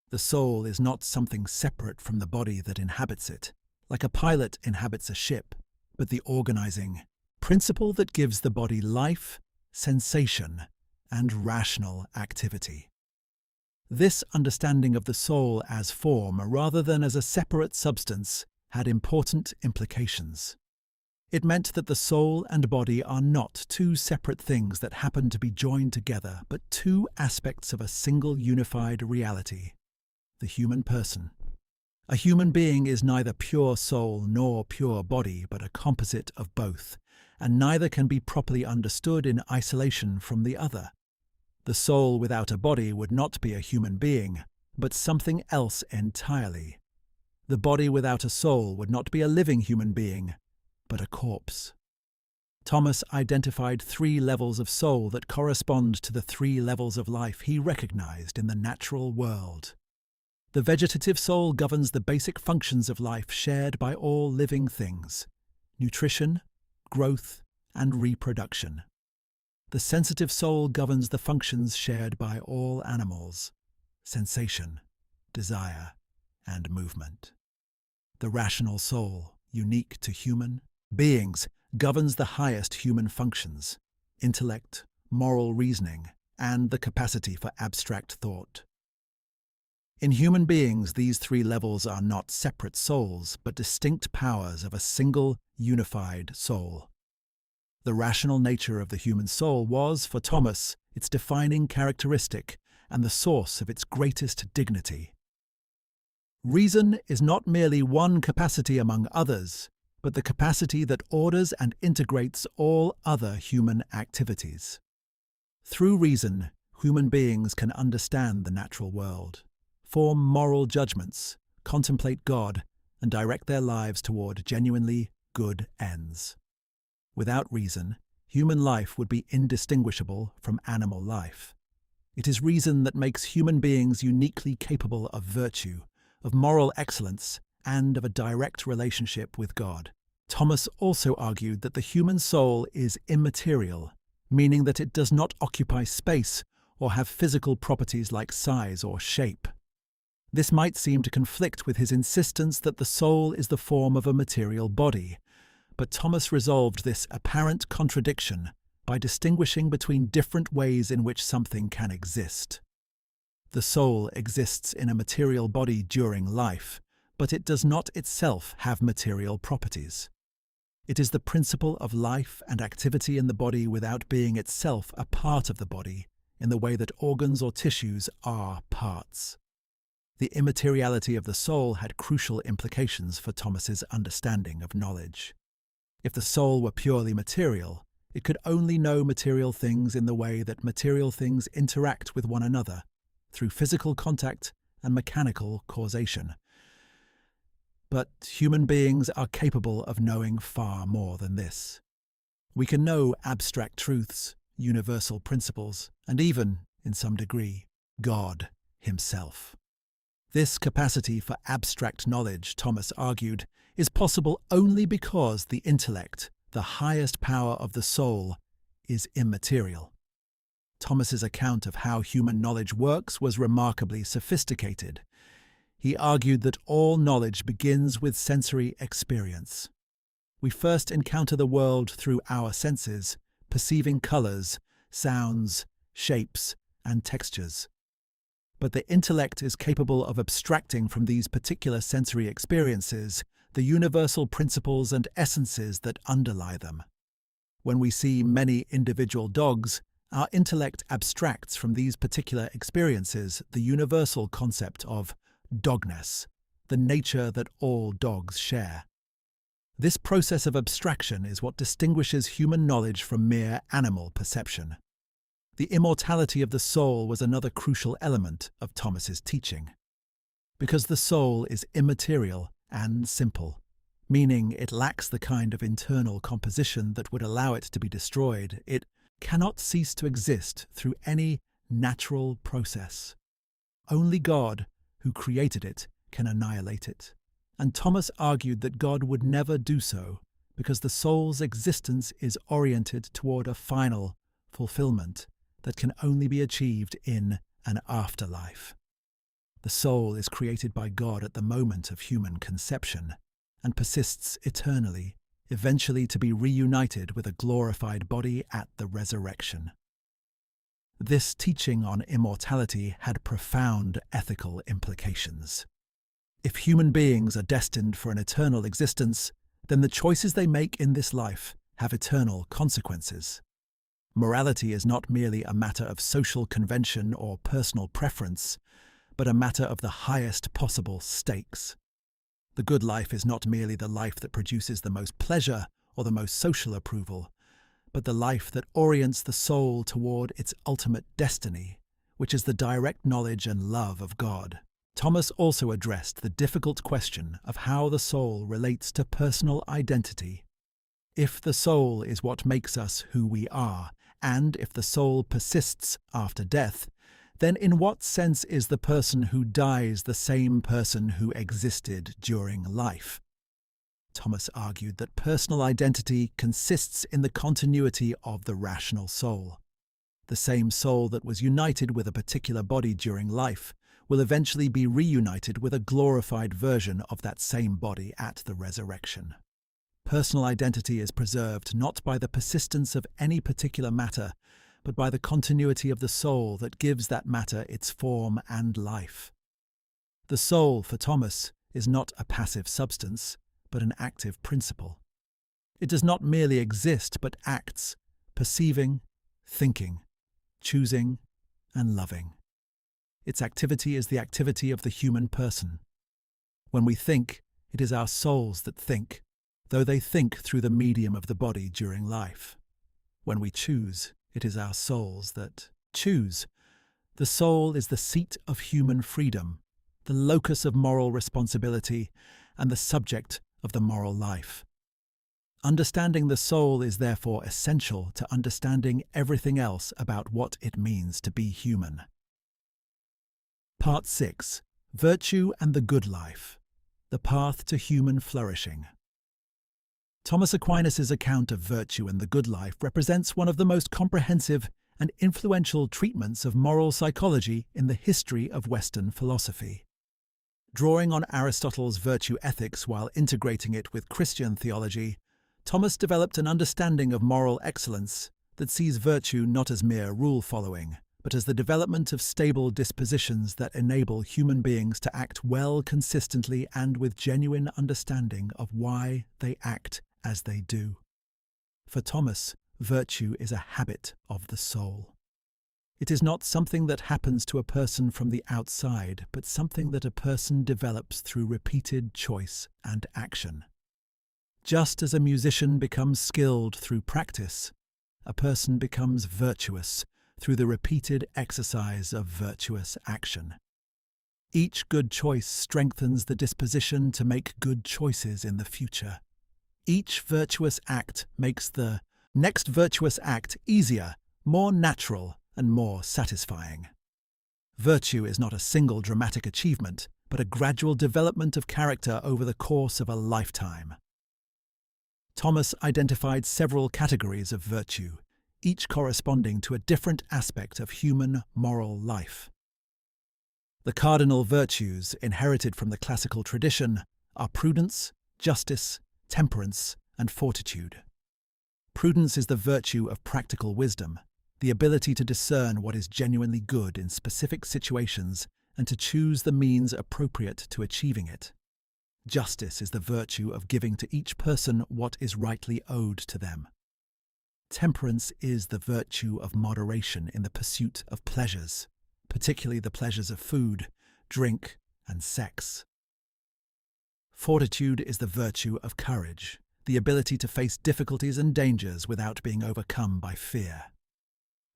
The soul is not something separate from the body that inhabits it, like a pilot inhabits a ship, but the organizing principle that gives the body life, sensation, and rational activity. This understanding of the soul as form rather than as a separate substance had important implications. It meant that the soul and body are not two separate things that happen to be joined together, but two aspects of a single unified reality, the human person. A human being is neither pure soul nor pure body, but a composite of both, and neither can be properly understood in isolation from the other. The soul without a body would not be a human being, but something else entirely. The body without a soul would not be a living human being, but a corpse. Thomas identified 3 levels of soul that correspond to the 3 levels of life he recognized in the natural world. The vegetative soul governs the basic functions of life shared by all living things: nutrition, growth, and reproduction. The sensitive soul governs the functions shared by all animals: sensation, desire, and movement. The rational soul, unique to human beings, governs the highest human functions: intellect, moral reasoning, and the capacity for abstract thought. In human beings, these 3 levels are not separate souls, but distinct powers of a single, unified soul. The rational nature of the human soul was, for Thomas, its defining characteristic and the source of its greatest dignity. Reason is not merely one capacity among others, but the capacity that orders and integrates all other human activities. Through reason, human beings can understand the natural world, form moral judgments, contemplate God, and direct their lives toward genuinely good ends. Without reason, human life would be indistinguishable from animal life. It is reason that makes human beings uniquely capable of virtue, of moral excellence, and of a direct relationship with God. Thomas also argued that the human soul is immaterial, meaning that it does not occupy space or have physical properties like size or shape. This might seem to conflict with his insistence that the soul is the form of a material body, but Thomas resolved this apparent contradiction by distinguishing between different ways in which something can exist. The soul exists in a material body during life, but it does not itself have material properties. It is the principle of life and activity in the body without being itself a part of the body, in the way that organs or tissues are parts. The immateriality of the soul had crucial implications for Thomas's understanding of knowledge. If the soul were purely material, it could only know material things in the way that material things interact with one another, through physical contact and mechanical causation. But human beings are capable of knowing far more than this. We can know abstract truths, universal principles, and even, in some degree, God himself. This capacity for abstract knowledge, Thomas argued, is possible only because the intellect, the highest power of the soul, is immaterial. Thomas's account of how human knowledge works was remarkably sophisticated. He argued that all knowledge begins with sensory experience. We first encounter the world through our senses, perceiving colours, sounds, shapes, and textures. But the intellect is capable of abstracting from these particular sensory experiences the universal principles and essences that underlie them. When we see many individual dogs, our intellect abstracts from these particular experiences the universal concept of dogness, the nature that all dogs share. This process of abstraction is what distinguishes human knowledge from mere animal perception. The immortality of the soul was another crucial element of Thomas's teaching. Because the soul is immaterial and simple, meaning it lacks the kind of internal composition that would allow it to be destroyed, it cannot cease to exist through any natural process. Only God, who created it, can annihilate it. And Thomas argued that God would never do so because the soul's existence is oriented toward a final fulfillment that can only be achieved in an afterlife. The soul is created by God at the moment of human conception and persists eternally, eventually to be reunited with a glorified body at the resurrection. This teaching on immortality had profound ethical implications. If human beings are destined for an eternal existence, then the choices they make in this life have eternal consequences. Morality is not merely a matter of social convention or personal preference, but a matter of the highest possible stakes. The good life is not merely the life that produces the most pleasure or the most social approval, but the life that orients the soul toward its ultimate destiny, which is the direct knowledge and love of God. Thomas also addressed the difficult question of how the soul relates to personal identity. If the soul is what makes us who we are, and if the soul persists after death, then in what sense is the person who dies the same person who existed during life? Thomas argued that personal identity consists in the continuity of the rational soul. The same soul that was united with a particular body during life will eventually be reunited with a glorified version of that same body at the resurrection. Personal identity is preserved not by the persistence of any particular matter, but by the continuity of the soul that gives that matter its form and life. The soul, for Thomas, is not a passive substance, but an active principle. It does not merely exist, but acts, perceiving, thinking, choosing, and loving. Its activity is the activity of the human person. When we think, it is our souls that think, though they think through the medium of the body during life. When we choose, it is our souls that choose. The soul is the seat of human freedom, the locus of moral responsibility, and the subject of the moral life. Understanding the soul is therefore essential to understanding everything else about what it means to be human. Part 6. Virtue and the Good Life. The Path to Human Flourishing. Thomas Aquinas' account of virtue and the good life represents one of the most comprehensive and influential treatments of moral psychology in the history of Western philosophy. Drawing on Aristotle's virtue ethics while integrating it with Christian theology, Thomas developed an understanding of moral excellence that sees virtue not as mere rule-following, but as the development of stable dispositions that enable human beings to act well consistently and with genuine understanding of why they act as they do. For Thomas, virtue is a habit of the soul. It is not something that happens to a person from the outside, but something that a person develops through repeated choice and action. Just as a musician becomes skilled through practice, a person becomes virtuous through the repeated exercise of virtuous action. Each good choice strengthens the disposition to make good choices in the future. Each virtuous act makes the next virtuous act easier, more natural, and more satisfying. Virtue is not a single dramatic achievement, but a gradual development of character over the course of a lifetime. Thomas identified several categories of virtue, each corresponding to a different aspect of human moral life. The cardinal virtues inherited from the classical tradition are prudence, justice, temperance, and fortitude. Prudence is the virtue of practical wisdom, the ability to discern what is genuinely good in specific situations and to choose the means appropriate to achieving it. Justice is the virtue of giving to each person what is rightly owed to them. Temperance is the virtue of moderation in the pursuit of pleasures, particularly the pleasures of food, drink, and sex. Fortitude is the virtue of courage, the ability to face difficulties and dangers without being overcome by fear.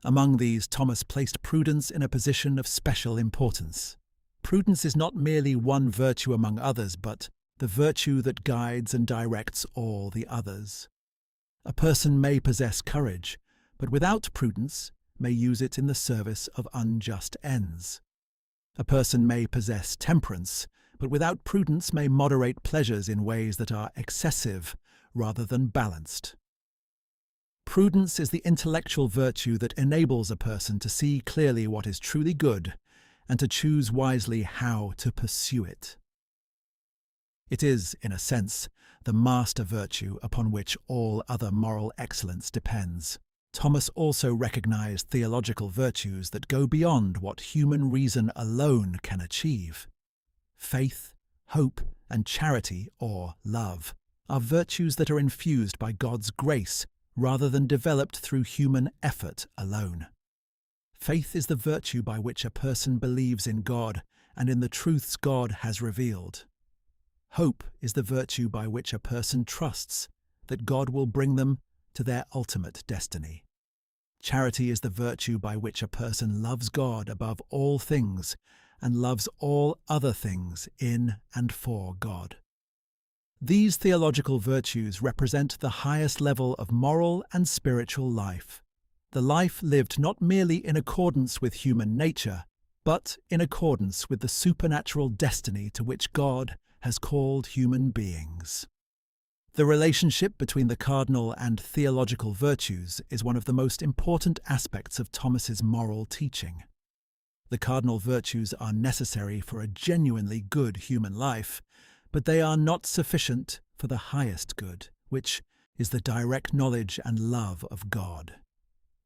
Among these, Thomas placed prudence in a position of special importance. Prudence is not merely one virtue among others, but the virtue that guides and directs all the others. A person may possess courage, but without prudence may use it in the service of unjust ends. A person may possess temperance, but without prudence may moderate pleasures in ways that are excessive rather than balanced. Prudence is the intellectual virtue that enables a person to see clearly what is truly good and to choose wisely how to pursue it. It is, in a sense, the master virtue upon which all other moral excellence depends. Thomas also recognized theological virtues that go beyond what human reason alone can achieve. Faith, hope, and charity, or love, are virtues that are infused by God's grace rather than developed through human effort alone. Faith is the virtue by which a person believes in God and in the truths God has revealed. Hope is the virtue by which a person trusts that God will bring them to their ultimate destiny. Charity is the virtue by which a person loves God above all things and loves all other things in and for God. These theological virtues represent the highest level of moral and spiritual life, the life lived not merely in accordance with human nature, but in accordance with the supernatural destiny to which God has called human beings. The relationship between the cardinal and theological virtues is one of the most important aspects of Thomas's moral teaching. The cardinal virtues are necessary for a genuinely good human life, but they are not sufficient for the highest good, which is the direct knowledge and love of God.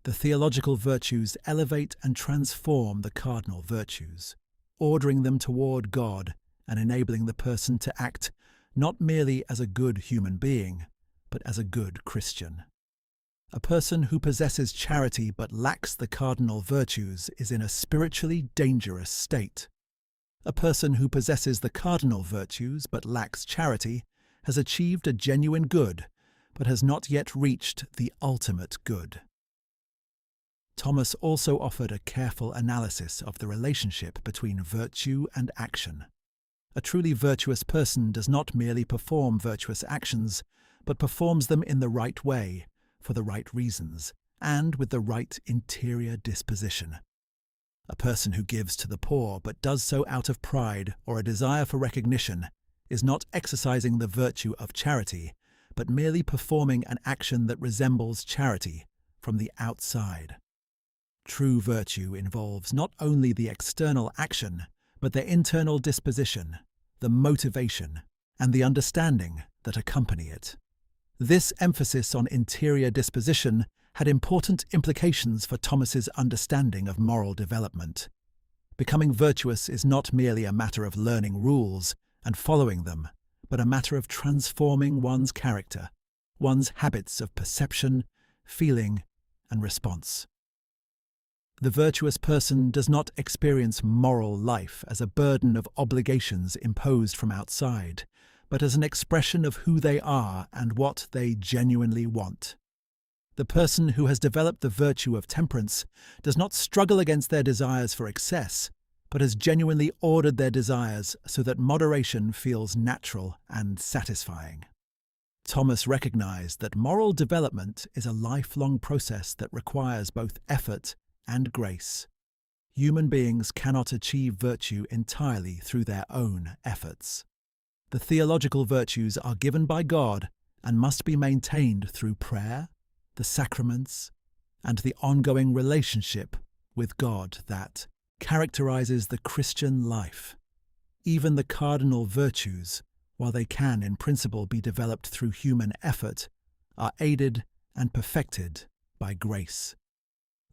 The theological virtues elevate and transform the cardinal virtues, ordering them toward God and enabling the person to act not merely as a good human being, but as a good Christian. A person who possesses charity but lacks the cardinal virtues is in a spiritually dangerous state. A person who possesses the cardinal virtues but lacks charity has achieved a genuine good, but has not yet reached the ultimate good. Thomas also offered a careful analysis of the relationship between virtue and action. A truly virtuous person does not merely perform virtuous actions, but performs them in the right way, for the right reasons, and with the right interior disposition. A person who gives to the poor but does so out of pride or a desire for recognition is not exercising the virtue of charity, but merely performing an action that resembles charity from the outside. True virtue involves not only the external action, but the internal disposition, the motivation, and the understanding that accompany it. This emphasis on interior disposition had important implications for Thomas's understanding of moral development. Becoming virtuous is not merely a matter of learning rules and following them, but a matter of transforming one's character, one's habits of perception, feeling, and response. The virtuous person does not experience moral life as a burden of obligations imposed from outside, but as an expression of who they are and what they genuinely want. The person who has developed the virtue of temperance does not struggle against their desires for excess, but has genuinely ordered their desires so that moderation feels natural and satisfying. Thomas recognized that moral development is a lifelong process that requires both effort and grace. Human beings cannot achieve virtue entirely through their own efforts. The theological virtues are given by God and must be maintained through prayer, the sacraments, and the ongoing relationship with God that characterizes the Christian life. Even the cardinal virtues, while they can in principle be developed through human effort, are aided and perfected by grace.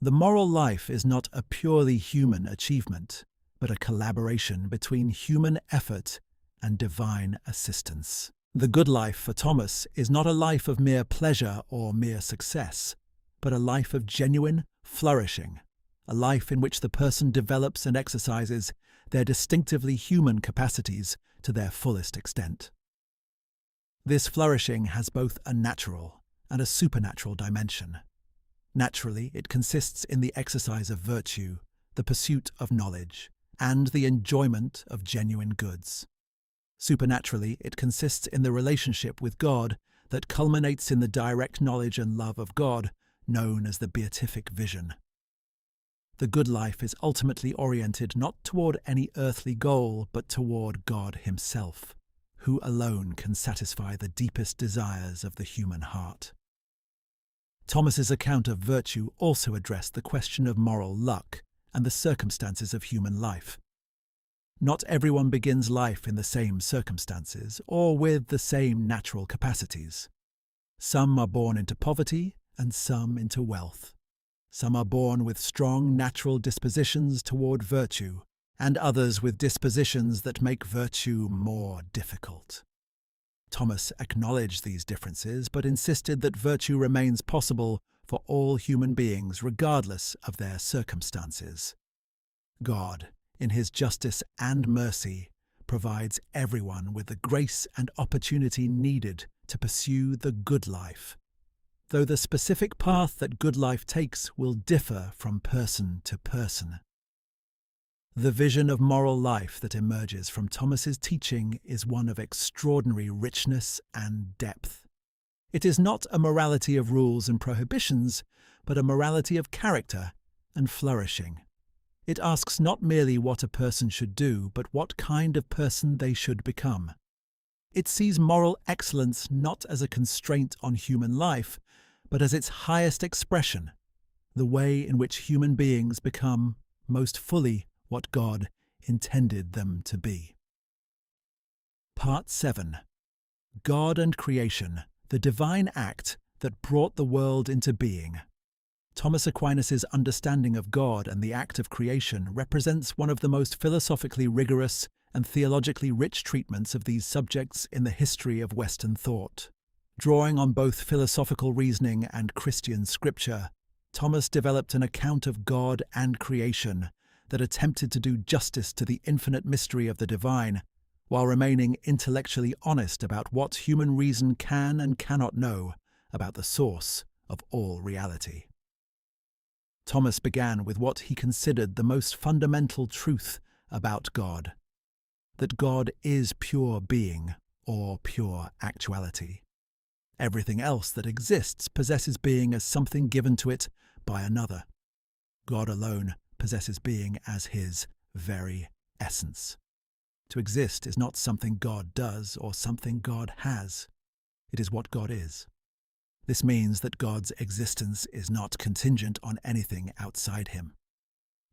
The moral life is not a purely human achievement, but a collaboration between human effort and divine assistance. The good life for Thomas is not a life of mere pleasure or mere success, but a life of genuine flourishing, a life in which the person develops and exercises their distinctively human capacities to their fullest extent. This flourishing has both a natural and a supernatural dimension. Naturally, it consists in the exercise of virtue, the pursuit of knowledge, and the enjoyment of genuine goods. Supernaturally, it consists in the relationship with God that culminates in the direct knowledge and love of God, known as the beatific vision. The good life is ultimately oriented not toward any earthly goal, but toward God Himself, who alone can satisfy the deepest desires of the human heart. Thomas's account of virtue also addressed the question of moral luck and the circumstances of human life. Not everyone begins life in the same circumstances or with the same natural capacities. Some are born into poverty and some into wealth. Some are born with strong natural dispositions toward virtue, and others with dispositions that make virtue more difficult. Thomas acknowledged these differences, but insisted that virtue remains possible for all human beings regardless of their circumstances. God, in His justice and mercy, provides everyone with the grace and opportunity needed to pursue the good life, though the specific path that good life takes will differ from person to person. The vision of moral life that emerges from Thomas's teaching is one of extraordinary richness and depth. It is not a morality of rules and prohibitions, but a morality of character and flourishing. It asks not merely what a person should do, but what kind of person they should become. It sees moral excellence not as a constraint on human life, but as its highest expression, the way in which human beings become most fully what God intended them to be. Part 7. God and Creation, the divine act that brought the world into being. Thomas Aquinas' understanding of God and the act of creation represents one of the most philosophically rigorous and theologically rich treatments of these subjects in the history of Western thought. Drawing on both philosophical reasoning and Christian scripture, Thomas developed an account of God and creation that attempted to do justice to the infinite mystery of the divine, while remaining intellectually honest about what human reason can and cannot know about the source of all reality. Thomas began with what he considered the most fundamental truth about God, that God is pure being or pure actuality. Everything else that exists possesses being as something given to it by another. God alone possesses being as his very essence. To exist is not something God does or something God has. It is what God is. This means that God's existence is not contingent on anything outside him.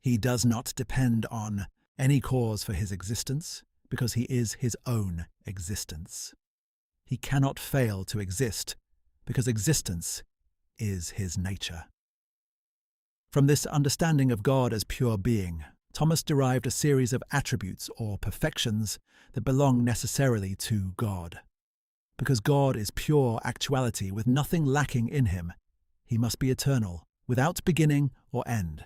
He does not depend on any cause for his existence because he is his own existence. He cannot fail to exist because existence is his nature. From this understanding of God as pure being, Thomas derived a series of attributes or perfections that belong necessarily to God. Because God is pure actuality with nothing lacking in him, he must be eternal, without beginning or end.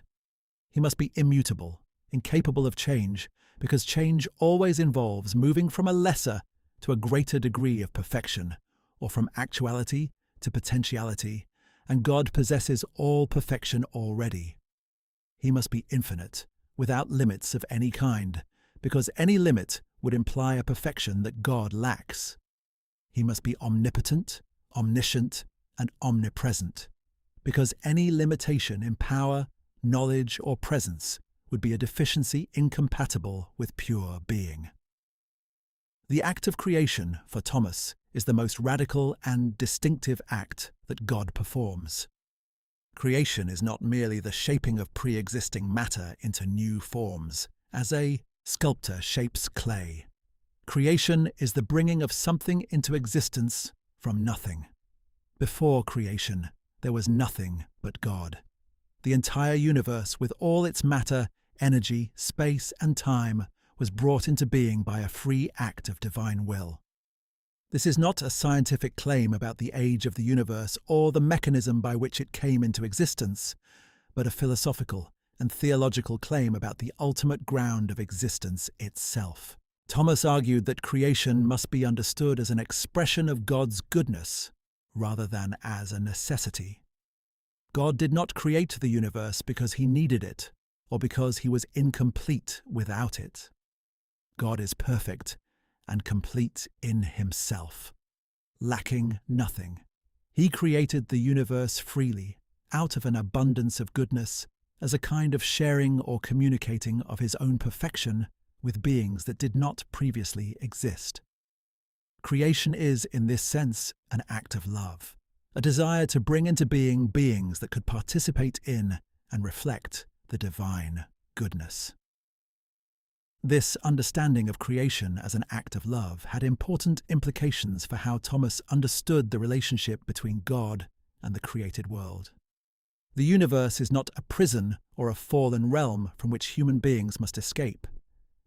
He must be immutable, incapable of change, because change always involves moving from a lesser to a greater degree of perfection, or from actuality to potentiality, and God possesses all perfection already. He must be infinite, without limits of any kind, because any limit would imply a perfection that God lacks. He must be omnipotent, omniscient, and omnipresent, because any limitation in power, knowledge, or presence would be a deficiency incompatible with pure being. The act of creation, for Thomas, is the most radical and distinctive act that God performs. Creation is not merely the shaping of pre-existing matter into new forms, as a sculptor shapes clay. Creation is the bringing of something into existence from nothing. Before creation, there was nothing but God. The entire universe, with all its matter, energy, space, and time, was brought into being by a free act of divine will. This is not a scientific claim about the age of the universe or the mechanism by which it came into existence, but a philosophical and theological claim about the ultimate ground of existence itself. Thomas argued that creation must be understood as an expression of God's goodness rather than as a necessity. God did not create the universe because he needed it or because he was incomplete without it. God is perfect and complete in himself, lacking nothing. He created the universe freely, out of an abundance of goodness, as a kind of sharing or communicating of his own perfection with beings that did not previously exist. Creation is, in this sense, an act of love, a desire to bring into being beings that could participate in and reflect the divine goodness. This understanding of creation as an act of love had important implications for how Thomas understood the relationship between God and the created world. The universe is not a prison or a fallen realm from which human beings must escape.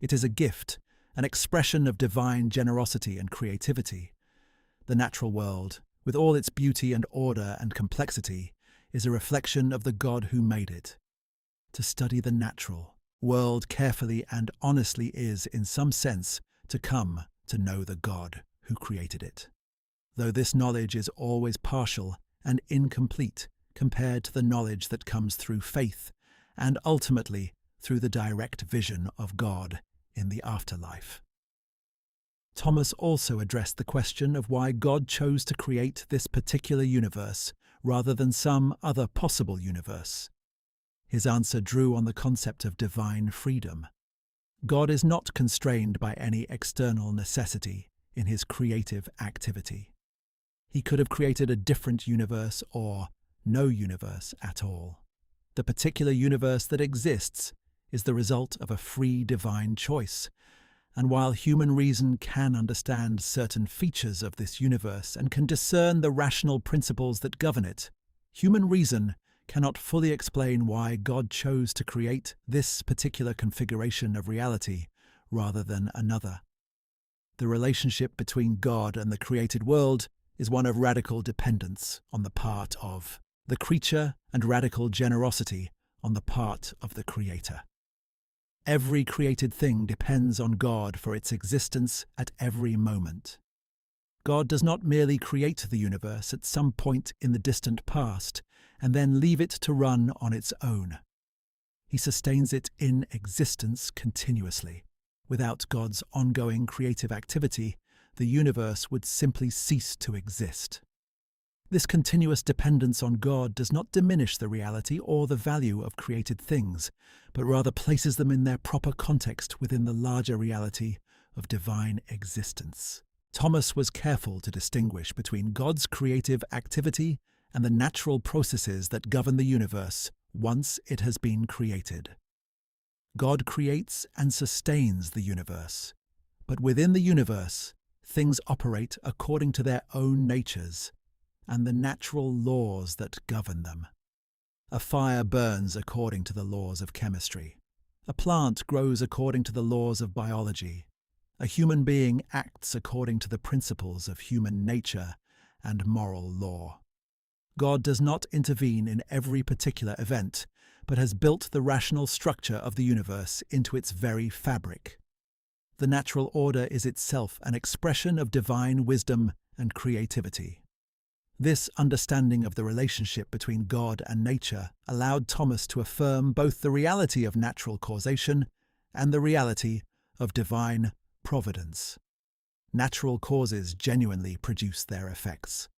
It is a gift, an expression of divine generosity and creativity. The natural world, with all its beauty and order and complexity, is a reflection of the God who made it. To study the natural world carefully and honestly is, in some sense, to come to know the God who created it, though this knowledge is always partial and incomplete compared to the knowledge that comes through faith and ultimately through the direct vision of God in the afterlife. Thomas also addressed the question of why God chose to create this particular universe rather than some other possible universe. His answer drew on the concept of divine freedom. God is not constrained by any external necessity in his creative activity. He could have created a different universe or no universe at all. The particular universe that exists is the result of a free divine choice, and while human reason can understand certain features of this universe and can discern the rational principles that govern it, human reason cannot fully explain why God chose to create this particular configuration of reality rather than another. The relationship between God and the created world is one of radical dependence on the part of the creature and radical generosity on the part of the Creator. Every created thing depends on God for its existence at every moment. God does not merely create the universe at some point in the distant past and then leave it to run on its own. He sustains it in existence continuously. Without God's ongoing creative activity, the universe would simply cease to exist. This continuous dependence on God does not diminish the reality or the value of created things, but rather places them in their proper context within the larger reality of divine existence. Thomas was careful to distinguish between God's creative activity and the natural processes that govern the universe once it has been created. God creates and sustains the universe, but within the universe, things operate according to their own natures and the natural laws that govern them. A fire burns according to the laws of chemistry. A plant grows according to the laws of biology. A human being acts according to the principles of human nature and moral law. God does not intervene in every particular event, but has built the rational structure of the universe into its very fabric. The natural order is itself an expression of divine wisdom and creativity. This understanding of the relationship between God and nature allowed Thomas to affirm both the reality of natural causation and the reality of divine providence. Natural causes genuinely produce their effects.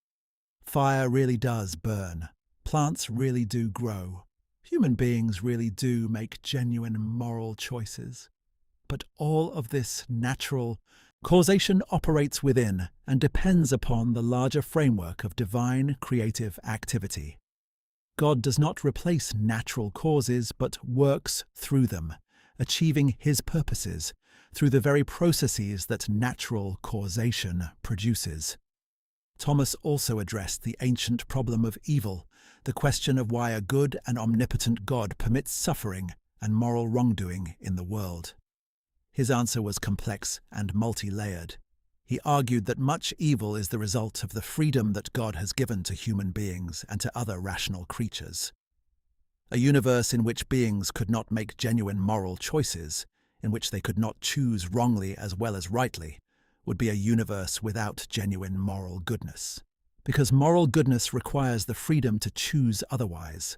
Fire really does burn. Plants really do grow. Human beings really do make genuine moral choices. But all of this natural causation operates within and depends upon the larger framework of divine creative activity. God does not replace natural causes but works through them, achieving his purposes through the very processes that natural causation produces. Thomas also addressed the ancient problem of evil, the question of why a good and omnipotent God permits suffering and moral wrongdoing in the world. His answer was complex and multi-layered. He argued that much evil is the result of the freedom that God has given to human beings and to other rational creatures. A universe in which beings could not make genuine moral choices, in which they could not choose wrongly as well as rightly, would be a universe without genuine moral goodness. Because moral goodness requires the freedom to choose otherwise.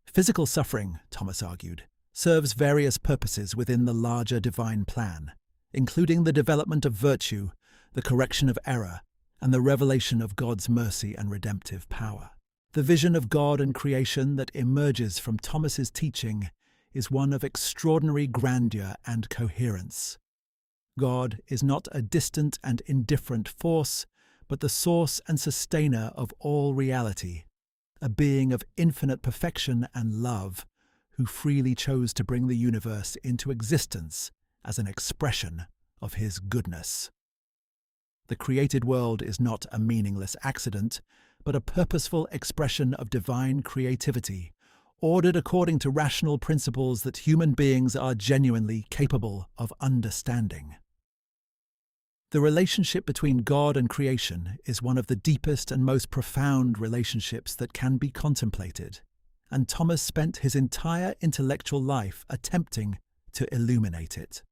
Physical suffering, Thomas argued, serves various purposes within the larger divine plan, including the development of virtue, the correction of error, and the revelation of God's mercy and redemptive power. The vision of God and creation that emerges from Thomas's teaching is one of extraordinary grandeur and coherence. God is not a distant and indifferent force, but the source and sustainer of all reality, a being of infinite perfection and love, who freely chose to bring the universe into existence as an expression of his goodness. The created world is not a meaningless accident, but a purposeful expression of divine creativity, ordered according to rational principles that human beings are genuinely capable of understanding. The relationship between God and creation is one of the deepest and most profound relationships that can be contemplated, and Thomas spent his entire intellectual life attempting to illuminate it.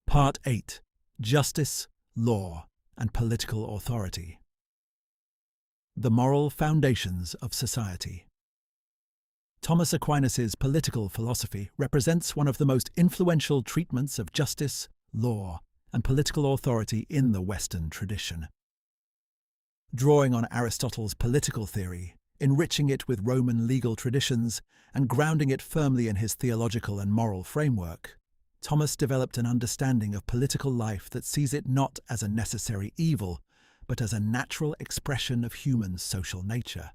Part 8. Justice, Law, and Political Authority. The Moral Foundations of Society. Thomas Aquinas' political philosophy represents one of the most influential treatments of justice, law, and political authority in the Western tradition. Drawing on Aristotle's political theory, enriching it with Roman legal traditions, and grounding it firmly in his theological and moral framework, Thomas developed an understanding of political life that sees it not as a necessary evil, but as a natural expression of human social nature,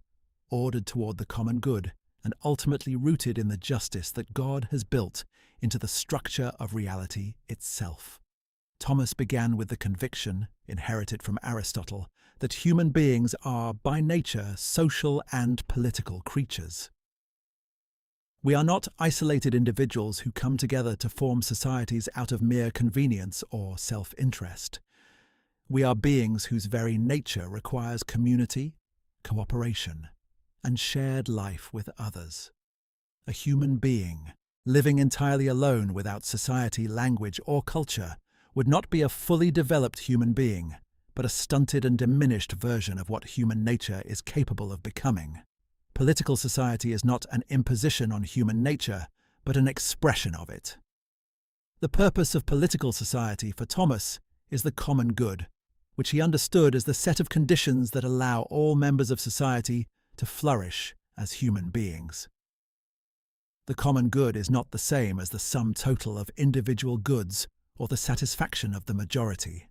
ordered toward the common good and ultimately rooted in the justice that God has built into the structure of reality itself. Thomas began with the conviction, inherited from Aristotle, that human beings are, by nature, social and political creatures. We are not isolated individuals who come together to form societies out of mere convenience or self-interest. We are beings whose very nature requires community, cooperation, and shared life with others. A human being, living entirely alone without society, language, or culture, would not be a fully developed human being, but a stunted and diminished version of what human nature is capable of becoming. Political society is not an imposition on human nature, but an expression of it. The purpose of political society for Thomas is the common good, which he understood as the set of conditions that allow all members of society to flourish as human beings. The common good is not the same as the sum total of individual goods or the satisfaction of the majority.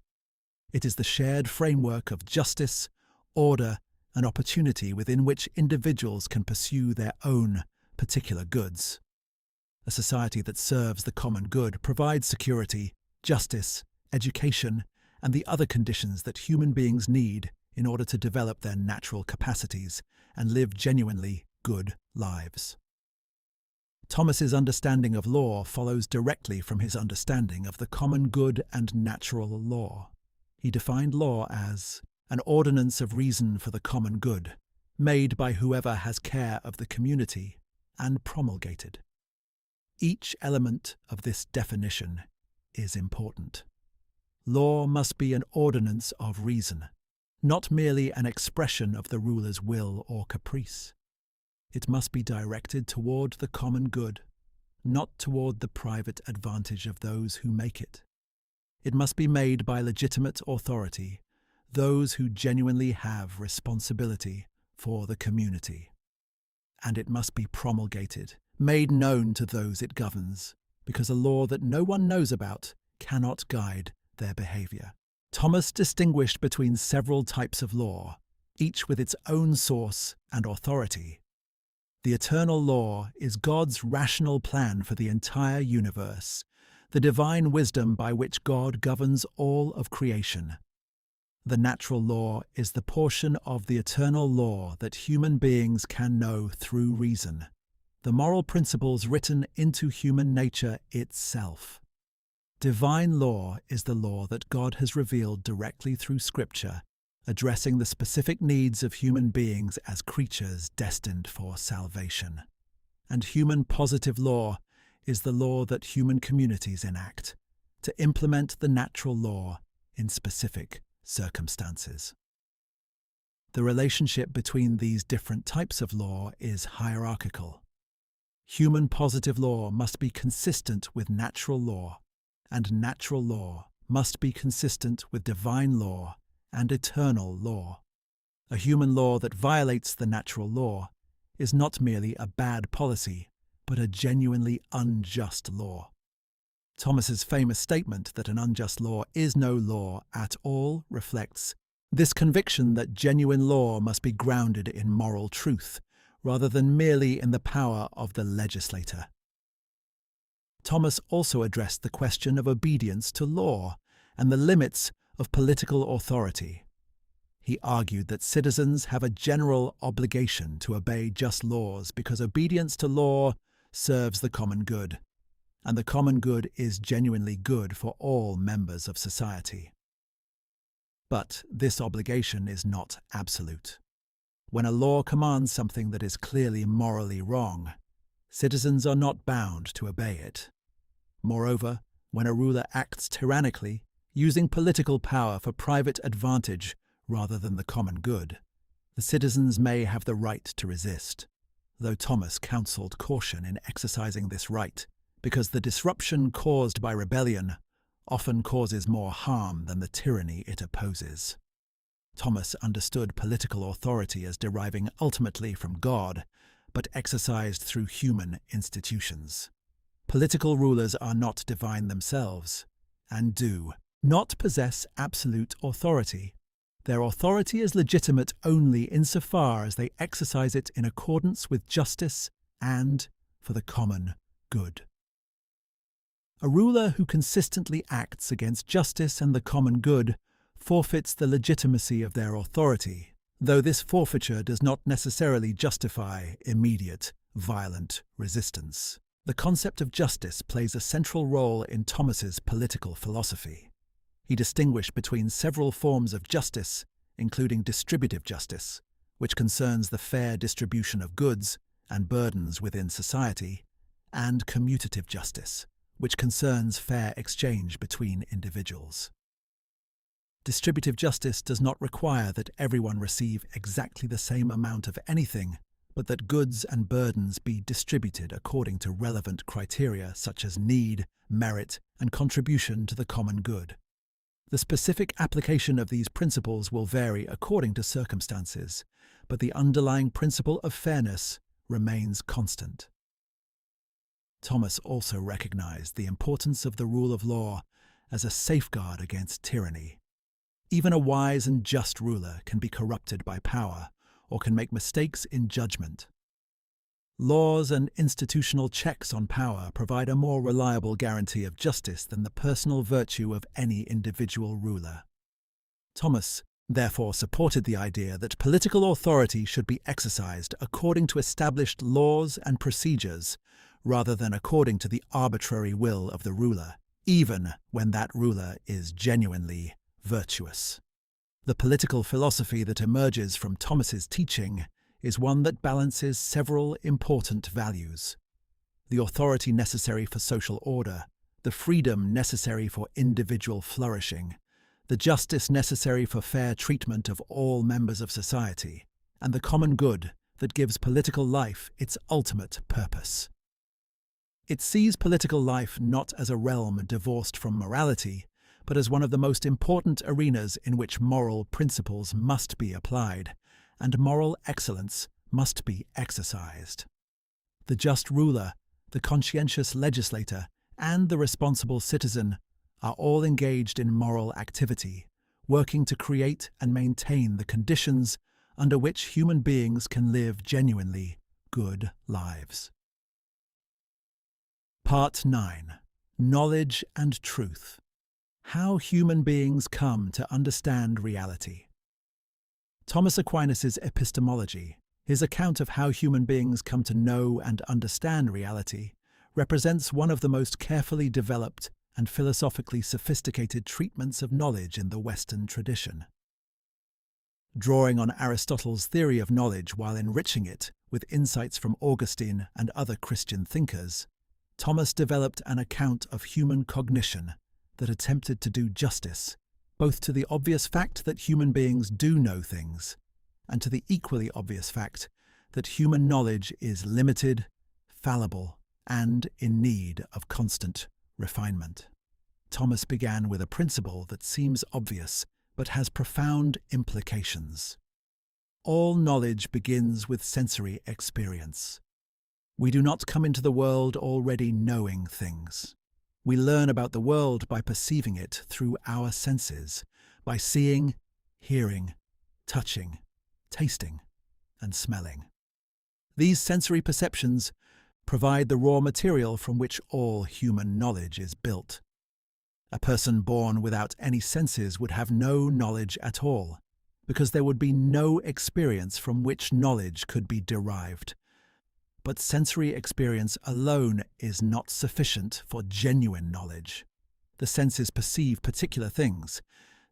It is the shared framework of justice, order, and opportunity within which individuals can pursue their own particular goods. A society that serves the common good provides security, justice, education, and the other conditions that human beings need in order to develop their natural capacities and live genuinely good lives. Thomas's understanding of law follows directly from his understanding of the common good and natural law. He defined law as an ordinance of reason for the common good, made by whoever has care of the community and promulgated. Each element of this definition is important. Law must be an ordinance of reason, not merely an expression of the ruler's will or caprice. It must be directed toward the common good, not toward the private advantage of those who make it. It must be made by legitimate authority, those who genuinely have responsibility for the community. And it must be promulgated, made known to those it governs, because a law that no one knows about cannot guide their behavior. Thomas distinguished between several types of law, each with its own source and authority. The eternal law is God's rational plan for the entire universe, the divine wisdom by which God governs all of creation. The natural law is the portion of the eternal law that human beings can know through reason, the moral principles written into human nature itself. Divine law is the law that God has revealed directly through Scripture, addressing the specific needs of human beings as creatures destined for salvation. And human positive law is the law that human communities enact to implement the natural law in specific circumstances. The relationship between these different types of law is hierarchical. Human positive law must be consistent with natural law, and natural law must be consistent with divine law and eternal law. A human law that violates the natural law is not merely a bad policy, but a genuinely unjust law. Thomas's famous statement that an unjust law is no law at all reflects this conviction that genuine law must be grounded in moral truth, rather than merely in the power of the legislator. Thomas also addressed the question of obedience to law and the limits of political authority. He argued that citizens have a general obligation to obey just laws because obedience to law serves the common good, and the common good is genuinely good for all members of society. But this obligation is not absolute. When a law commands something that is clearly morally wrong, citizens are not bound to obey it. Moreover, when a ruler acts tyrannically, using political power for private advantage rather than the common good, the citizens may have the right to resist, though Thomas counseled caution in exercising this right, because the disruption caused by rebellion often causes more harm than the tyranny it opposes. Thomas understood political authority as deriving ultimately from God, but exercised through human institutions. Political rulers are not divine themselves, and do not possess absolute authority. Their authority is legitimate only insofar as they exercise it in accordance with justice and for the common good. A ruler who consistently acts against justice and the common good forfeits the legitimacy of their authority, though this forfeiture does not necessarily justify immediate, violent resistance. The concept of justice plays a central role in Thomas's political philosophy. He distinguished between several forms of justice, including distributive justice, which concerns the fair distribution of goods and burdens within society, and commutative justice, which concerns fair exchange between individuals. Distributive justice does not require that everyone receive exactly the same amount of anything, but that goods and burdens be distributed according to relevant criteria such as need, merit, and contribution to the common good. The specific application of these principles will vary according to circumstances, but the underlying principle of fairness remains constant. Thomas also recognized the importance of the rule of law as a safeguard against tyranny. Even a wise and just ruler can be corrupted by power or can make mistakes in judgment. Laws and institutional checks on power provide a more reliable guarantee of justice than the personal virtue of any individual ruler. Thomas therefore supported the idea that political authority should be exercised according to established laws and procedures rather than according to the arbitrary will of the ruler, even when that ruler is genuinely virtuous. The political philosophy that emerges from Thomas's teaching is one that balances several important values: the authority necessary for social order, the freedom necessary for individual flourishing, the justice necessary for fair treatment of all members of society, and the common good that gives political life its ultimate purpose. It sees political life not as a realm divorced from morality, but as one of the most important arenas in which moral principles must be applied, and moral excellence must be exercised. The just ruler, the conscientious legislator, and the responsible citizen are all engaged in moral activity, working to create and maintain the conditions under which human beings can live genuinely good lives. Part 9. Knowledge and Truth. How human beings come to understand reality. Thomas Aquinas' epistemology, his account of how human beings come to know and understand reality, represents one of the most carefully developed and philosophically sophisticated treatments of knowledge in the Western tradition. Drawing on Aristotle's theory of knowledge while enriching it with insights from Augustine and other Christian thinkers, Thomas developed an account of human cognition that attempted to do justice both to the obvious fact that human beings do know things, and to the equally obvious fact that human knowledge is limited, fallible, and in need of constant refinement. Thomas began with a principle that seems obvious but has profound implications. All knowledge begins with sensory experience. We do not come into the world already knowing things. We learn about the world by perceiving it through our senses, by seeing, hearing, touching, tasting, and smelling. These sensory perceptions provide the raw material from which all human knowledge is built. A person born without any senses would have no knowledge at all, because there would be no experience from which knowledge could be derived. But sensory experience alone is not sufficient for genuine knowledge. The senses perceive particular things: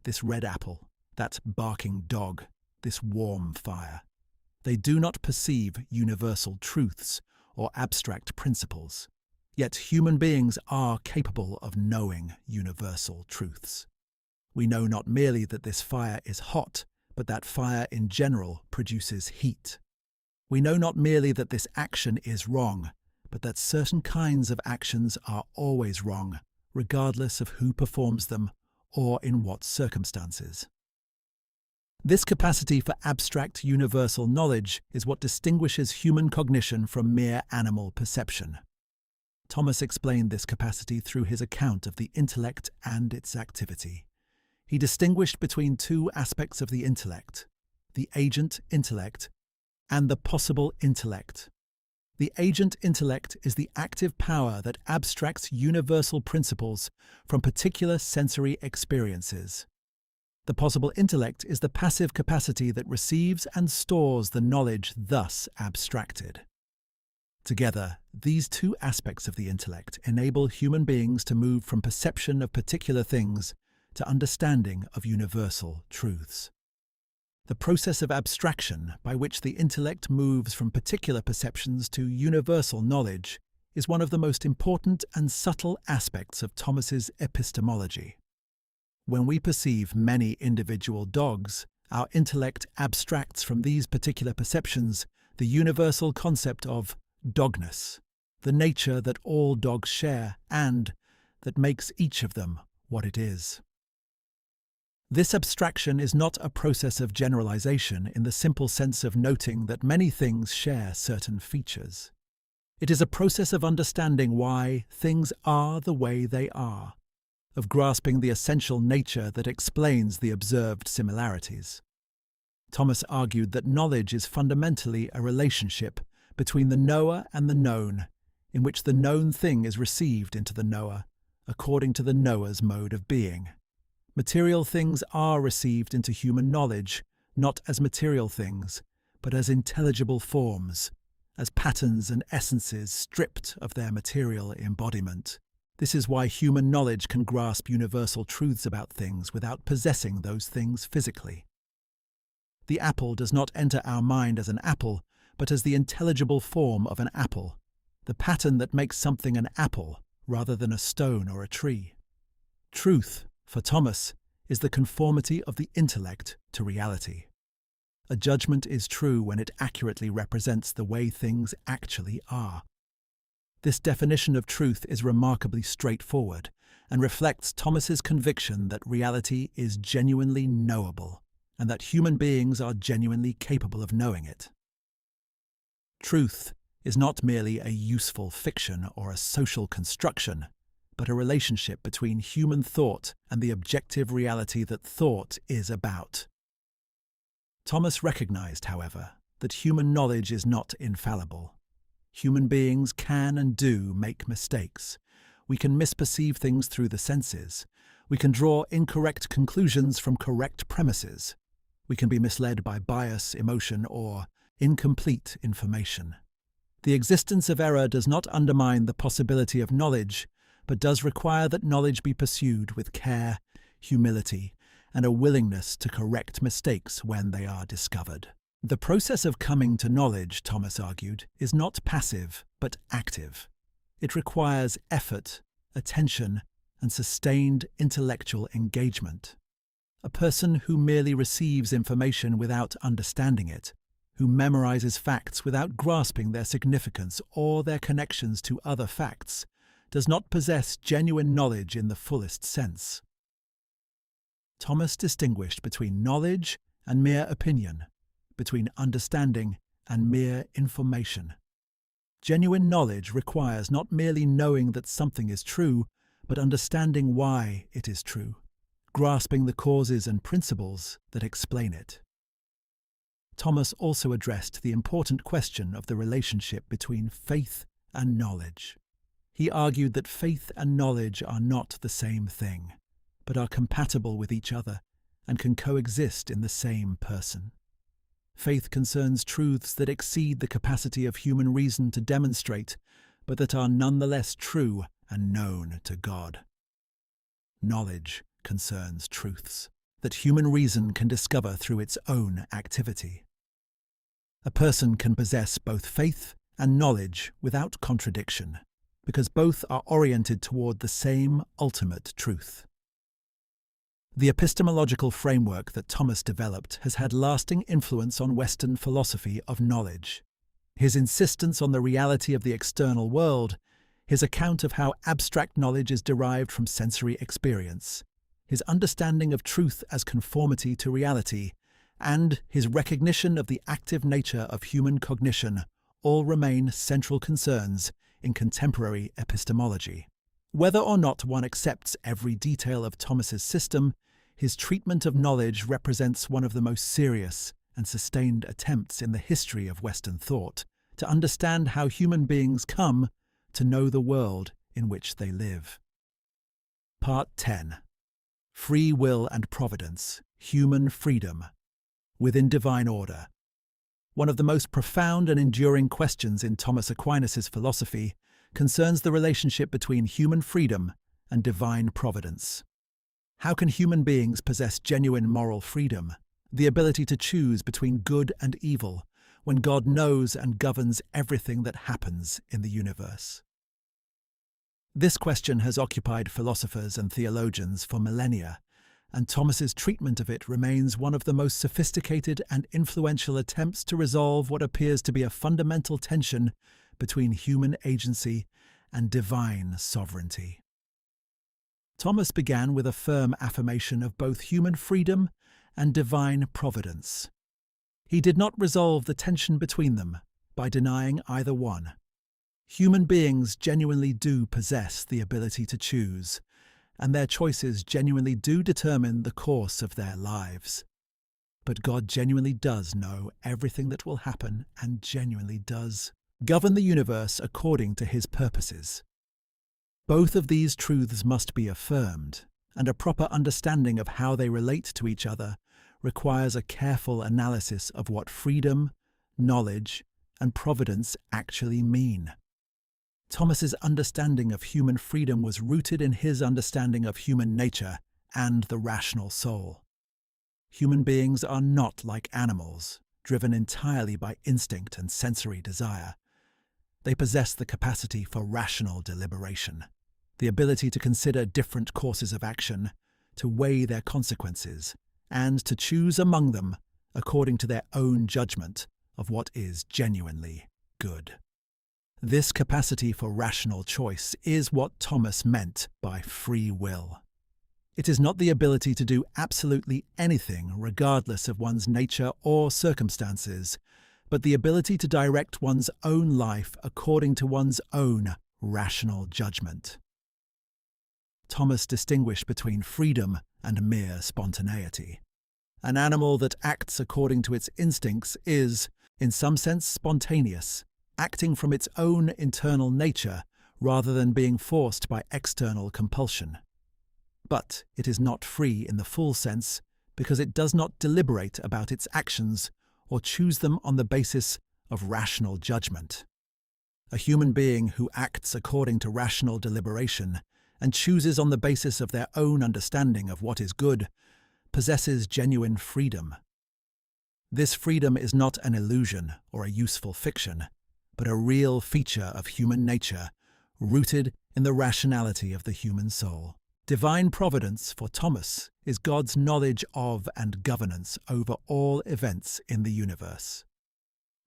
this red apple, that barking dog, this warm fire. They do not perceive universal truths or abstract principles. Yet human beings are capable of knowing universal truths. We know not merely that this fire is hot, but that fire in general produces heat. We know not merely that this action is wrong, but that certain kinds of actions are always wrong, regardless of who performs them or in what circumstances. This capacity for abstract universal knowledge is what distinguishes human cognition from mere animal perception. Thomas explained this capacity through his account of the intellect and its activity. He distinguished between two aspects of the intellect: the agent intellect and the possible intellect. The agent intellect is the active power that abstracts universal principles from particular sensory experiences. The possible intellect is the passive capacity that receives and stores the knowledge thus abstracted. Together, these two aspects of the intellect enable human beings to move from perception of particular things to understanding of universal truths. The process of abstraction, by which the intellect moves from particular perceptions to universal knowledge, is one of the most important and subtle aspects of Thomas's epistemology. When we perceive many individual dogs, our intellect abstracts from these particular perceptions the universal concept of dogness, the nature that all dogs share and that makes each of them what it is. This abstraction is not a process of generalization in the simple sense of noting that many things share certain features. It is a process of understanding why things are the way they are, of grasping the essential nature that explains the observed similarities. Thomas argued that knowledge is fundamentally a relationship between the knower and the known, in which the known thing is received into the knower, according to the knower's mode of being. Material things are received into human knowledge, not as material things, but as intelligible forms, as patterns and essences stripped of their material embodiment. This is why human knowledge can grasp universal truths about things without possessing those things physically. The apple does not enter our mind as an apple, but as the intelligible form of an apple, the pattern that makes something an apple rather than a stone or a tree. Truth, for Thomas, is the conformity of the intellect to reality. A judgment is true when it accurately represents the way things actually are. This definition of truth is remarkably straightforward and reflects Thomas's conviction that reality is genuinely knowable and that human beings are genuinely capable of knowing it. Truth is not merely a useful fiction or a social construction, but a relationship between human thought and the objective reality that thought is about. Thomas recognized, however, that human knowledge is not infallible. Human beings can and do make mistakes. We can misperceive things through the senses. We can draw incorrect conclusions from correct premises. We can be misled by bias, emotion, or incomplete information. The existence of error does not undermine the possibility of knowledge, but does require that knowledge be pursued with care, humility, and a willingness to correct mistakes when they are discovered. The process of coming to knowledge, Thomas argued, is not passive, but active. It requires effort, attention, and sustained intellectual engagement. A person who merely receives information without understanding it, who memorizes facts without grasping their significance or their connections to other facts, does not possess genuine knowledge in the fullest sense. Thomas distinguished between knowledge and mere opinion, between understanding and mere information. Genuine knowledge requires not merely knowing that something is true, but understanding why it is true, grasping the causes and principles that explain it. Thomas also addressed the important question of the relationship between faith and knowledge. He argued that faith and knowledge are not the same thing, but are compatible with each other and can coexist in the same person. Faith concerns truths that exceed the capacity of human reason to demonstrate, but that are nonetheless true and known to God. Knowledge concerns truths that human reason can discover through its own activity. A person can possess both faith and knowledge without contradiction, because both are oriented toward the same ultimate truth. The epistemological framework that Thomas developed has had lasting influence on Western philosophy of knowledge. His insistence on the reality of the external world, his account of how abstract knowledge is derived from sensory experience, his understanding of truth as conformity to reality, and his recognition of the active nature of human cognition all remain central concerns in contemporary epistemology. Whether or not one accepts every detail of Thomas's system, his treatment of knowledge represents one of the most serious and sustained attempts in the history of Western thought to understand how human beings come to know the world in which they live. Part 10. Free Will and Providence, Human Freedom, Within Divine Order. One of the most profound and enduring questions in Thomas Aquinas' philosophy concerns the relationship between human freedom and divine providence. How can human beings possess genuine moral freedom, the ability to choose between good and evil, when God knows and governs everything that happens in the universe? This question has occupied philosophers and theologians for millennia, and Thomas's treatment of it remains one of the most sophisticated and influential attempts to resolve what appears to be a fundamental tension between human agency and divine sovereignty. Thomas began with a firm affirmation of both human freedom and divine providence. He did not resolve the tension between them by denying either one. Human beings genuinely do possess the ability to choose, and their choices genuinely do determine the course of their lives. But God genuinely does know everything that will happen and genuinely does govern the universe according to his purposes. Both of these truths must be affirmed, and a proper understanding of how they relate to each other requires a careful analysis of what freedom, knowledge, and providence actually mean. Thomas's understanding of human freedom was rooted in his understanding of human nature and the rational soul. Human beings are not like animals, driven entirely by instinct and sensory desire. They possess the capacity for rational deliberation, the ability to consider different courses of action, to weigh their consequences, and to choose among them according to their own judgment of what is genuinely good. This capacity for rational choice is what Thomas meant by free will. It is not the ability to do absolutely anything regardless of one's nature or circumstances, but the ability to direct one's own life according to one's own rational judgment. Thomas distinguished between freedom and mere spontaneity. An animal that acts according to its instincts is, in some sense, spontaneous, acting from its own internal nature rather than being forced by external compulsion. But it is not free in the full sense because it does not deliberate about its actions or choose them on the basis of rational judgment. A human being who acts according to rational deliberation and chooses on the basis of their own understanding of what is good possesses genuine freedom. This freedom is not an illusion or a useful fiction, but a real feature of human nature, rooted in the rationality of the human soul. Divine providence, for Thomas, is God's knowledge of and governance over all events in the universe.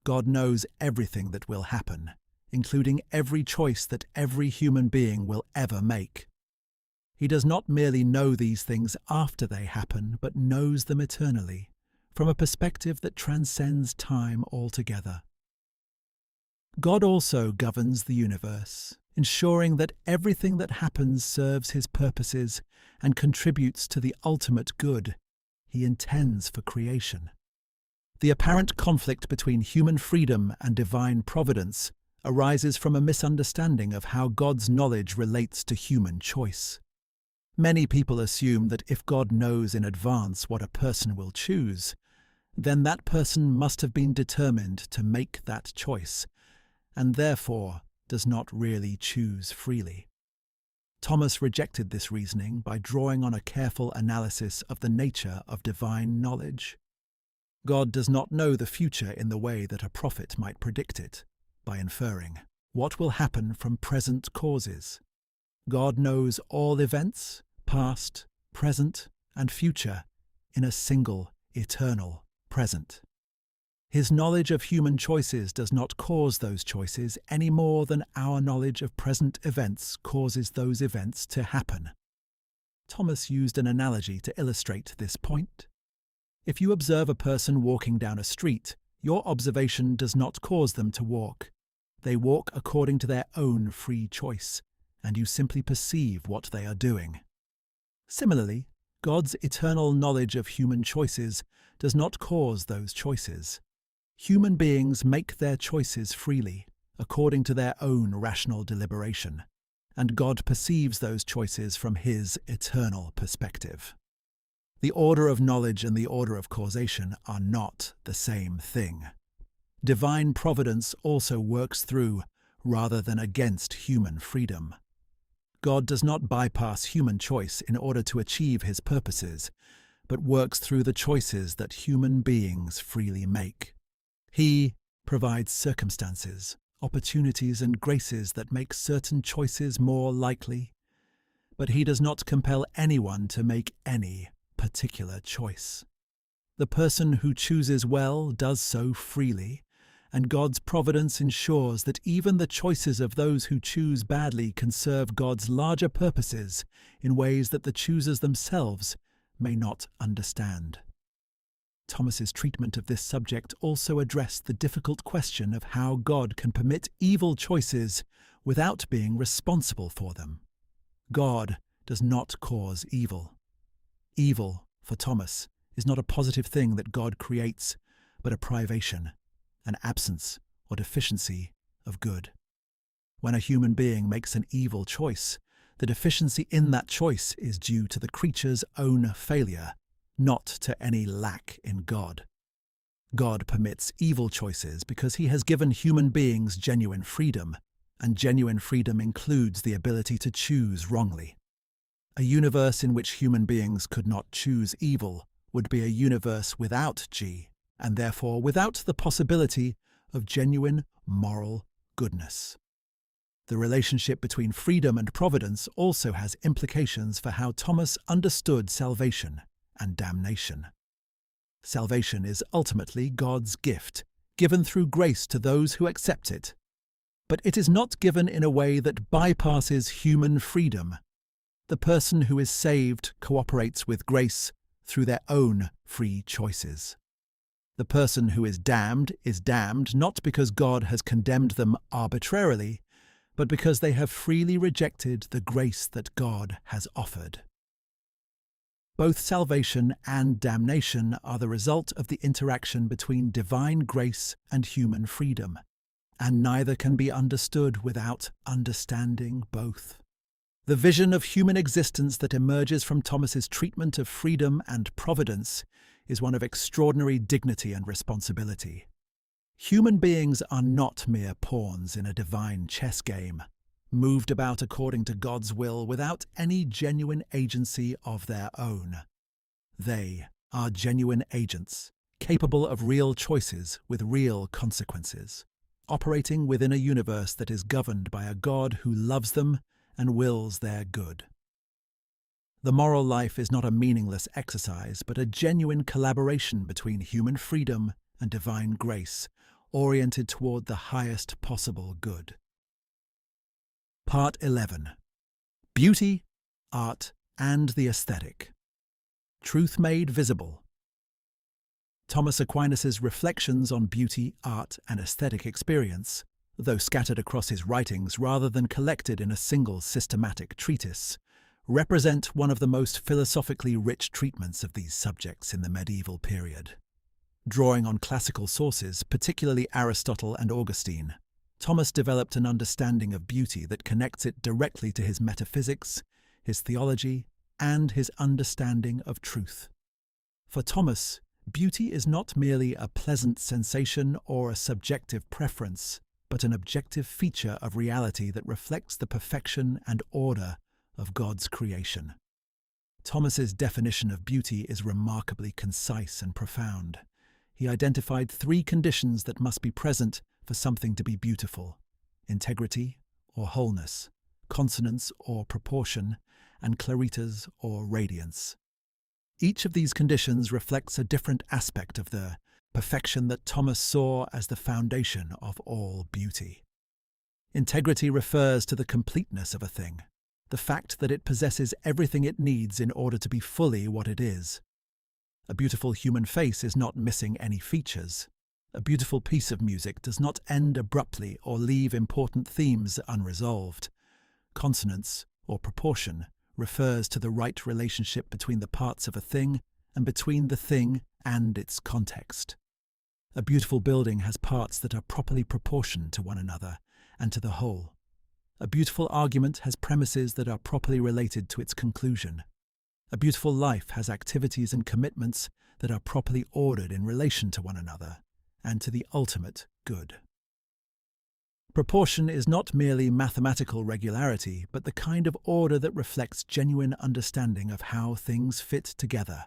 God knows everything that will happen, including every choice that every human being will ever make. He does not merely know these things after they happen, but knows them eternally, from a perspective that transcends time altogether. God also governs the universe, ensuring that everything that happens serves his purposes and contributes to the ultimate good he intends for creation. The apparent conflict between human freedom and divine providence arises from a misunderstanding of how God's knowledge relates to human choice. Many people assume that if God knows in advance what a person will choose, then that person must have been determined to make that choice, and therefore does not really choose freely. Thomas rejected this reasoning by drawing on a careful analysis of the nature of divine knowledge. God does not know the future in the way that a prophet might predict it, by inferring what will happen from present causes. God knows all events, past, present, and future, in a single, eternal present. His knowledge of human choices does not cause those choices any more than our knowledge of present events causes those events to happen. Thomas used an analogy to illustrate this point. If you observe a person walking down a street, your observation does not cause them to walk. They walk according to their own free choice, and you simply perceive what they are doing. Similarly, God's eternal knowledge of human choices does not cause those choices. Human beings make their choices freely, according to their own rational deliberation, and God perceives those choices from his eternal perspective. The order of knowledge and the order of causation are not the same thing. Divine providence also works through, rather than against, human freedom. God does not bypass human choice in order to achieve his purposes, but works through the choices that human beings freely make. He provides circumstances, opportunities and graces that make certain choices more likely, but he does not compel anyone to make any particular choice. The person who chooses well does so freely, and God's providence ensures that even the choices of those who choose badly can serve God's larger purposes in ways that the choosers themselves may not understand. Thomas's treatment of this subject also addressed the difficult question of how God can permit evil choices without being responsible for them. God does not cause evil. Evil, for Thomas, is not a positive thing that God creates, but a privation, an absence or deficiency of good. When a human being makes an evil choice, the deficiency in that choice is due to the creature's own failure, not to any lack in God. God permits evil choices because he has given human beings genuine freedom, and genuine freedom includes the ability to choose wrongly. A universe in which human beings could not choose evil would be a universe without G, and therefore without the possibility of genuine moral goodness. The relationship between freedom and providence also has implications for how Thomas understood salvation and damnation. Salvation is ultimately God's gift, given through grace to those who accept it. But it is not given in a way that bypasses human freedom. The person who is saved cooperates with grace through their own free choices. The person who is damned not because God has condemned them arbitrarily, but because they have freely rejected the grace that God has offered. Both salvation and damnation are the result of the interaction between divine grace and human freedom, and neither can be understood without understanding both. The vision of human existence that emerges from Thomas's treatment of freedom and providence is one of extraordinary dignity and responsibility. Human beings are not mere pawns in a divine chess game, moved about according to God's will without any genuine agency of their own. They are genuine agents, capable of real choices with real consequences, operating within a universe that is governed by a God who loves them and wills their good. The moral life is not a meaningless exercise, but a genuine collaboration between human freedom and divine grace, oriented toward the highest possible good. Part 11. Beauty, Art, and the Aesthetic. Truth Made Visible. Thomas Aquinas' reflections on beauty, art, and aesthetic experience, though scattered across his writings rather than collected in a single systematic treatise, represent one of the most philosophically rich treatments of these subjects in the medieval period. Drawing on classical sources, particularly Aristotle and Augustine, Thomas developed an understanding of beauty that connects it directly to his metaphysics, his theology, and his understanding of truth. For Thomas, beauty is not merely a pleasant sensation or a subjective preference, but an objective feature of reality that reflects the perfection and order of God's creation. Thomas's definition of beauty is remarkably concise and profound. He identified 3 conditions that must be present for something to be beautiful: integrity or wholeness, consonance or proportion, and claritas or radiance. Each of these conditions reflects a different aspect of the perfection that Thomas saw as the foundation of all beauty. Integrity refers to the completeness of a thing, the fact that it possesses everything it needs in order to be fully what it is. A beautiful human face is not missing any features. A beautiful piece of music does not end abruptly or leave important themes unresolved. Consonance, or proportion, refers to the right relationship between the parts of a thing and between the thing and its context. A beautiful building has parts that are properly proportioned to one another and to the whole. A beautiful argument has premises that are properly related to its conclusion. A beautiful life has activities and commitments that are properly ordered in relation to one another and to the ultimate good. Proportion is not merely mathematical regularity, but the kind of order that reflects genuine understanding of how things fit together.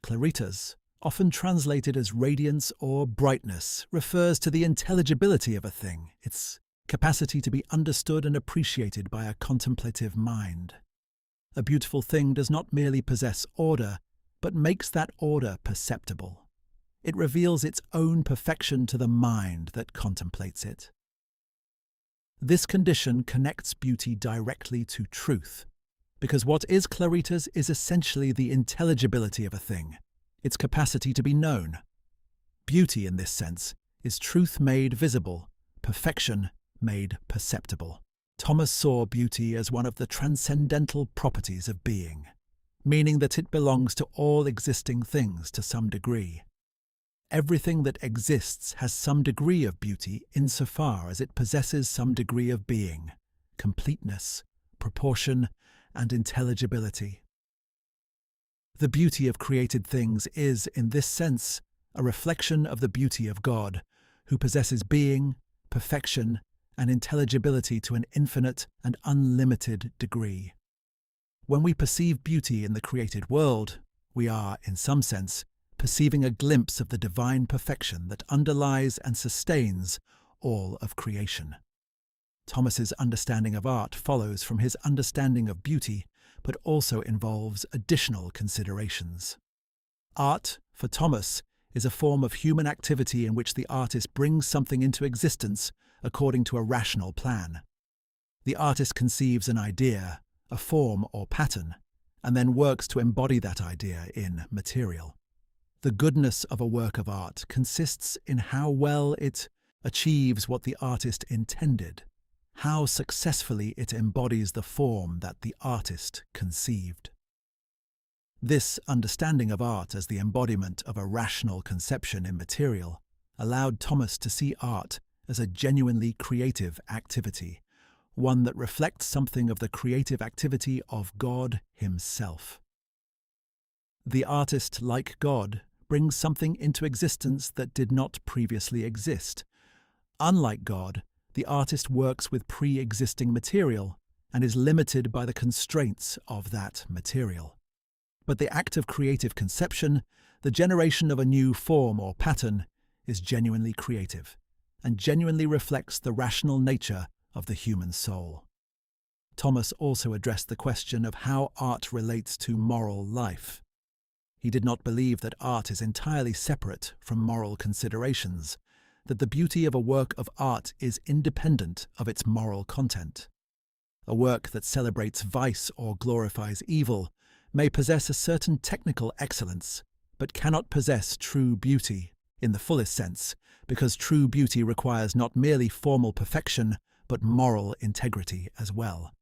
Claritas, often translated as radiance or brightness, refers to the intelligibility of a thing, its capacity to be understood and appreciated by a contemplative mind. A beautiful thing does not merely possess order, but makes that order perceptible. It reveals its own perfection to the mind that contemplates it. This condition connects beauty directly to truth, because what is claritas is essentially the intelligibility of a thing, its capacity to be known. Beauty, in this sense, is truth made visible, perfection made perceptible. Thomas saw beauty as one of the transcendental properties of being, meaning that it belongs to all existing things to some degree. Everything that exists has some degree of beauty insofar as it possesses some degree of being, completeness, proportion, and intelligibility. The beauty of created things is, in this sense, a reflection of the beauty of God, who possesses being, perfection, and intelligibility to an infinite and unlimited degree. When we perceive beauty in the created world, we are, in some sense, perceiving a glimpse of the divine perfection that underlies and sustains all of creation. Thomas's understanding of art follows from his understanding of beauty, but also involves additional considerations. Art, for Thomas, is a form of human activity in which the artist brings something into existence according to a rational plan. The artist conceives an idea, a form or pattern, and then works to embody that idea in material. The goodness of a work of art consists in how well it achieves what the artist intended, how successfully it embodies the form that the artist conceived. This understanding of art as the embodiment of a rational conception in material allowed Thomas to see art as a genuinely creative activity, one that reflects something of the creative activity of God himself. The artist, like God, brings something into existence that did not previously exist. Unlike God, the artist works with pre-existing material and is limited by the constraints of that material. But the act of creative conception, the generation of a new form or pattern, is genuinely creative and genuinely reflects the rational nature of the human soul. Thomas also addressed the question of how art relates to moral life. He did not believe that art is entirely separate from moral considerations, that the beauty of a work of art is independent of its moral content. A work that celebrates vice or glorifies evil may possess a certain technical excellence, but cannot possess true beauty in the fullest sense, because true beauty requires not merely formal perfection, but moral integrity as well.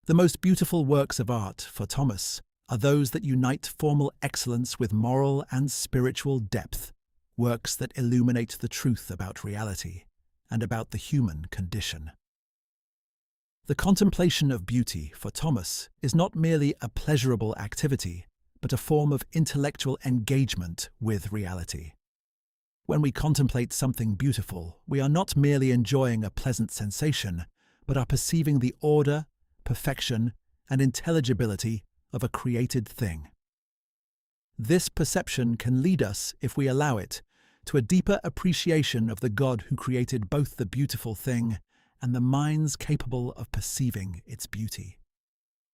The most beautiful works of art, for Thomas, are those that unite formal excellence with moral and spiritual depth, works that illuminate the truth about reality and about the human condition. The contemplation of beauty, for Thomas, is not merely a pleasurable activity, but a form of intellectual engagement with reality. When we contemplate something beautiful, we are not merely enjoying a pleasant sensation, but are perceiving the order, perfection, and intelligibility of a created thing. This perception can lead us, if we allow it, to a deeper appreciation of the God who created both the beautiful thing and the minds capable of perceiving its beauty.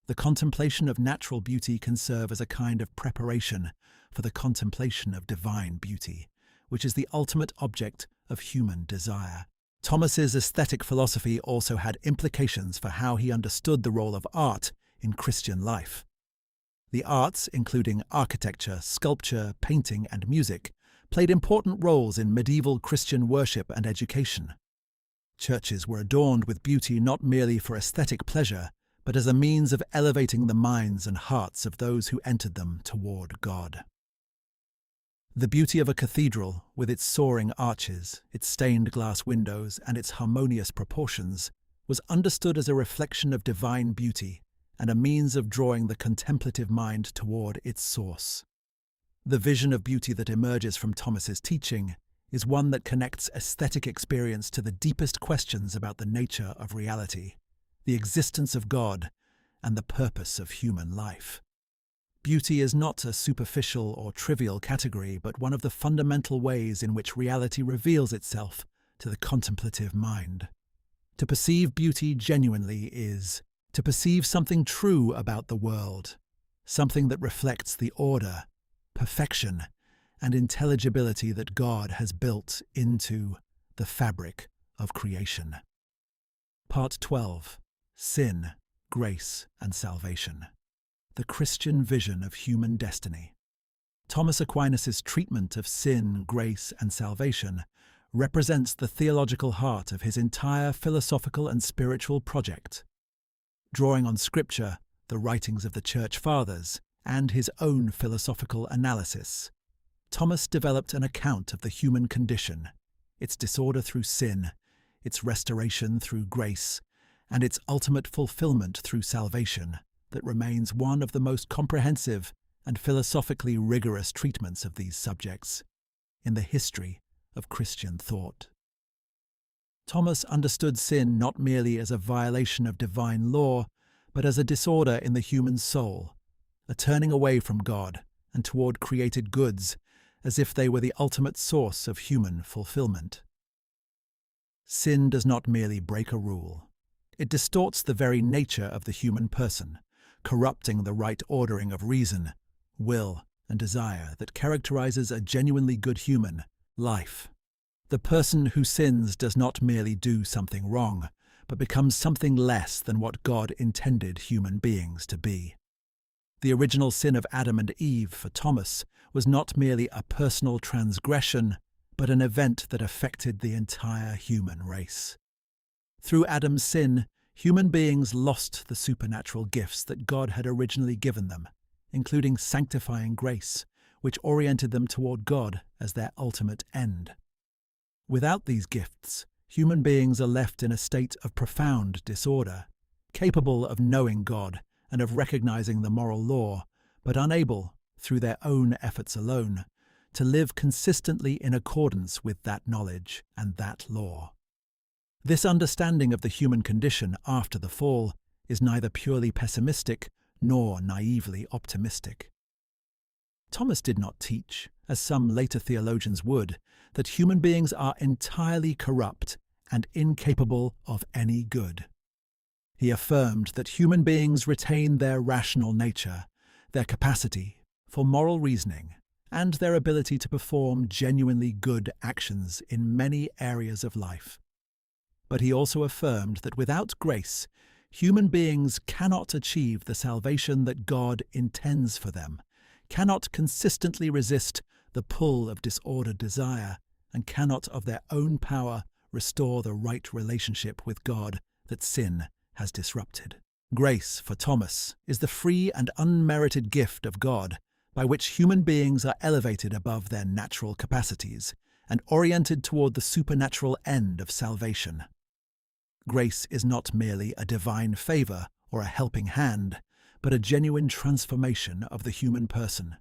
The contemplation of natural beauty can serve as a kind of preparation for the contemplation of divine beauty, which is the ultimate object of human desire. Thomas's aesthetic philosophy also had implications for how he understood the role of art in Christian life. The arts, including architecture, sculpture, painting, and music, played important roles in medieval Christian worship and education. Churches were adorned with beauty not merely for aesthetic pleasure, but as a means of elevating the minds and hearts of those who entered them toward God. The beauty of a cathedral, with its soaring arches, its stained glass windows, and its harmonious proportions, was understood as a reflection of divine beauty and a means of drawing the contemplative mind toward its source. The vision of beauty that emerges from Thomas's teaching is one that connects aesthetic experience to the deepest questions about the nature of reality, the existence of God, and the purpose of human life. Beauty is not a superficial or trivial category, but one of the fundamental ways in which reality reveals itself to the contemplative mind. To perceive beauty genuinely is to perceive something true about the world, something that reflects the order, perfection, and intelligibility that God has built into the fabric of creation. Part 12. Sin, Grace, and Salvation. The Christian Vision of Human Destiny. Thomas Aquinas' treatment of sin, grace, and salvation represents the theological heart of his entire philosophical and spiritual project. Drawing on Scripture, the writings of the Church Fathers, and his own philosophical analysis, Thomas developed an account of the human condition, its disorder through sin, its restoration through grace, and its ultimate fulfillment through salvation that remains one of the most comprehensive and philosophically rigorous treatments of these subjects in the history of Christian thought. Thomas understood sin not merely as a violation of divine law, but as a disorder in the human soul, a turning away from God and toward created goods, as if they were the ultimate source of human fulfillment. Sin does not merely break a rule. It distorts the very nature of the human person, corrupting the right ordering of reason, will, and desire that characterizes a genuinely good human life. The person who sins does not merely do something wrong, but becomes something less than what God intended human beings to be. The original sin of Adam and Eve, for Thomas, was not merely a personal transgression, but an event that affected the entire human race. Through Adam's sin, human beings lost the supernatural gifts that God had originally given them, including sanctifying grace, which oriented them toward God as their ultimate end. Without these gifts, human beings are left in a state of profound disorder, capable of knowing God and of recognizing the moral law, but unable, through their own efforts alone, to live consistently in accordance with that knowledge and that law. This understanding of the human condition after the fall is neither purely pessimistic nor naively optimistic. Thomas did not teach, as some later theologians would, that human beings are entirely corrupt and incapable of any good. He affirmed that human beings retain their rational nature, their capacity for moral reasoning, and their ability to perform genuinely good actions in many areas of life. But he also affirmed that without grace, human beings cannot achieve the salvation that God intends for them, cannot consistently resist the pull of disordered desire, and cannot of their own power restore the right relationship with God that sin has disrupted. Grace, for Thomas, is the free and unmerited gift of God by which human beings are elevated above their natural capacities and oriented toward the supernatural end of salvation. Grace is not merely a divine favor or a helping hand, but a genuine transformation of the human person,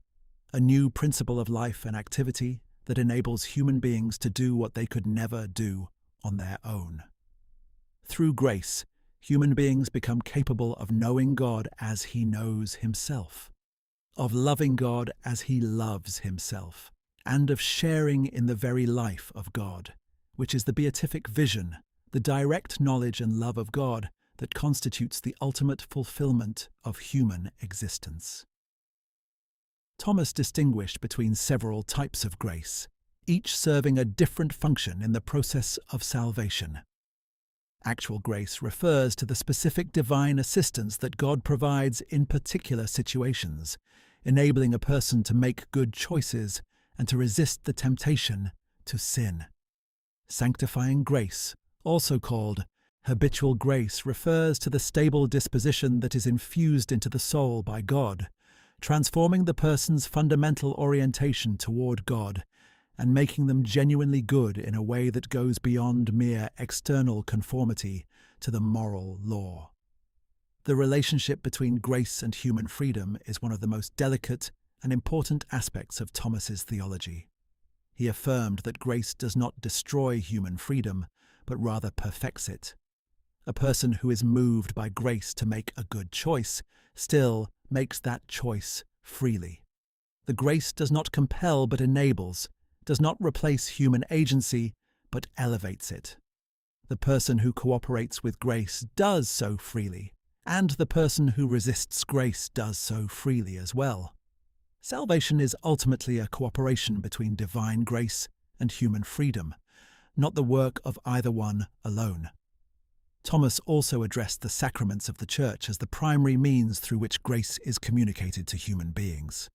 a new principle of life and activity that enables human beings to do what they could never do on their own. Through grace, human beings become capable of knowing God as He knows Himself, of loving God as He loves Himself, and of sharing in the very life of God, which is the beatific vision, the direct knowledge and love of God that constitutes the ultimate fulfillment of human existence. Thomas distinguished between several types of grace, each serving a different function in the process of salvation. Actual grace refers to the specific divine assistance that God provides in particular situations, enabling a person to make good choices and to resist the temptation to sin. Sanctifying grace, also called habitual grace, refers to the stable disposition that is infused into the soul by God, transforming the person's fundamental orientation toward God and making them genuinely good in a way that goes beyond mere external conformity to the moral law. The relationship between grace and human freedom is one of the most delicate and important aspects of Thomas's theology. He affirmed that grace does not destroy human freedom, but rather perfects it. A person who is moved by grace to make a good choice still makes that choice freely. The grace does not compel but enables, does not replace human agency but elevates it. The person who cooperates with grace does so freely, and the person who resists grace does so freely as well. Salvation is ultimately a cooperation between divine grace and human freedom, not the work of either one alone. Thomas also addressed the sacraments of the Church as the primary means through which grace is communicated to human beings.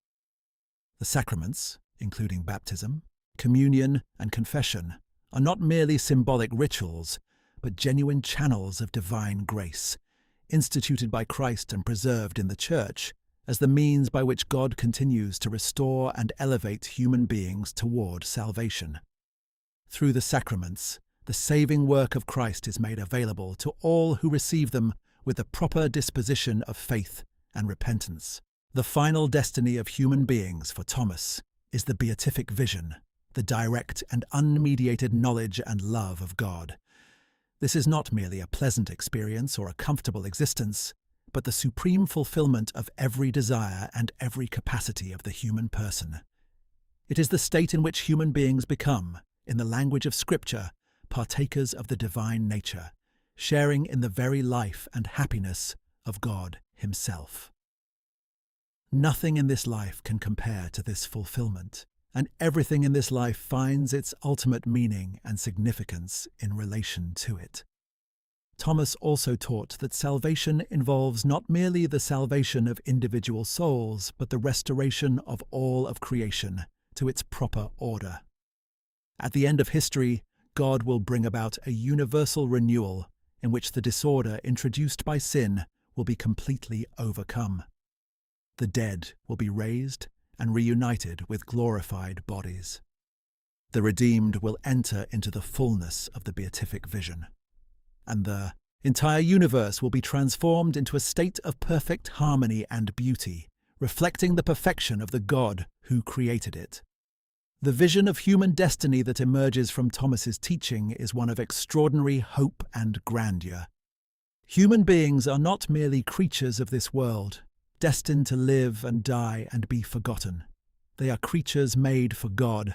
The sacraments, including baptism, communion, and confession, are not merely symbolic rituals, but genuine channels of divine grace, instituted by Christ and preserved in the Church as the means by which God continues to restore and elevate human beings toward salvation. Through the sacraments, the saving work of Christ is made available to all who receive them with the proper disposition of faith and repentance. The final destiny of human beings for Thomas is the beatific vision, the direct and unmediated knowledge and love of God. This is not merely a pleasant experience or a comfortable existence, but the supreme fulfillment of every desire and every capacity of the human person. It is the state in which human beings become, in the language of Scripture, partakers of the divine nature, sharing in the very life and happiness of God Himself. Nothing in this life can compare to this fulfillment, and everything in this life finds its ultimate meaning and significance in relation to it. Thomas also taught that salvation involves not merely the salvation of individual souls, but the restoration of all of creation to its proper order. At the end of history, God will bring about a universal renewal in which the disorder introduced by sin will be completely overcome. The dead will be raised and reunited with glorified bodies. The redeemed will enter into the fullness of the beatific vision, and the entire universe will be transformed into a state of perfect harmony and beauty, reflecting the perfection of the God who created it. The vision of human destiny that emerges from Thomas's teaching is one of extraordinary hope and grandeur. Human beings are not merely creatures of this world, destined to live and die and be forgotten. They are creatures made for God,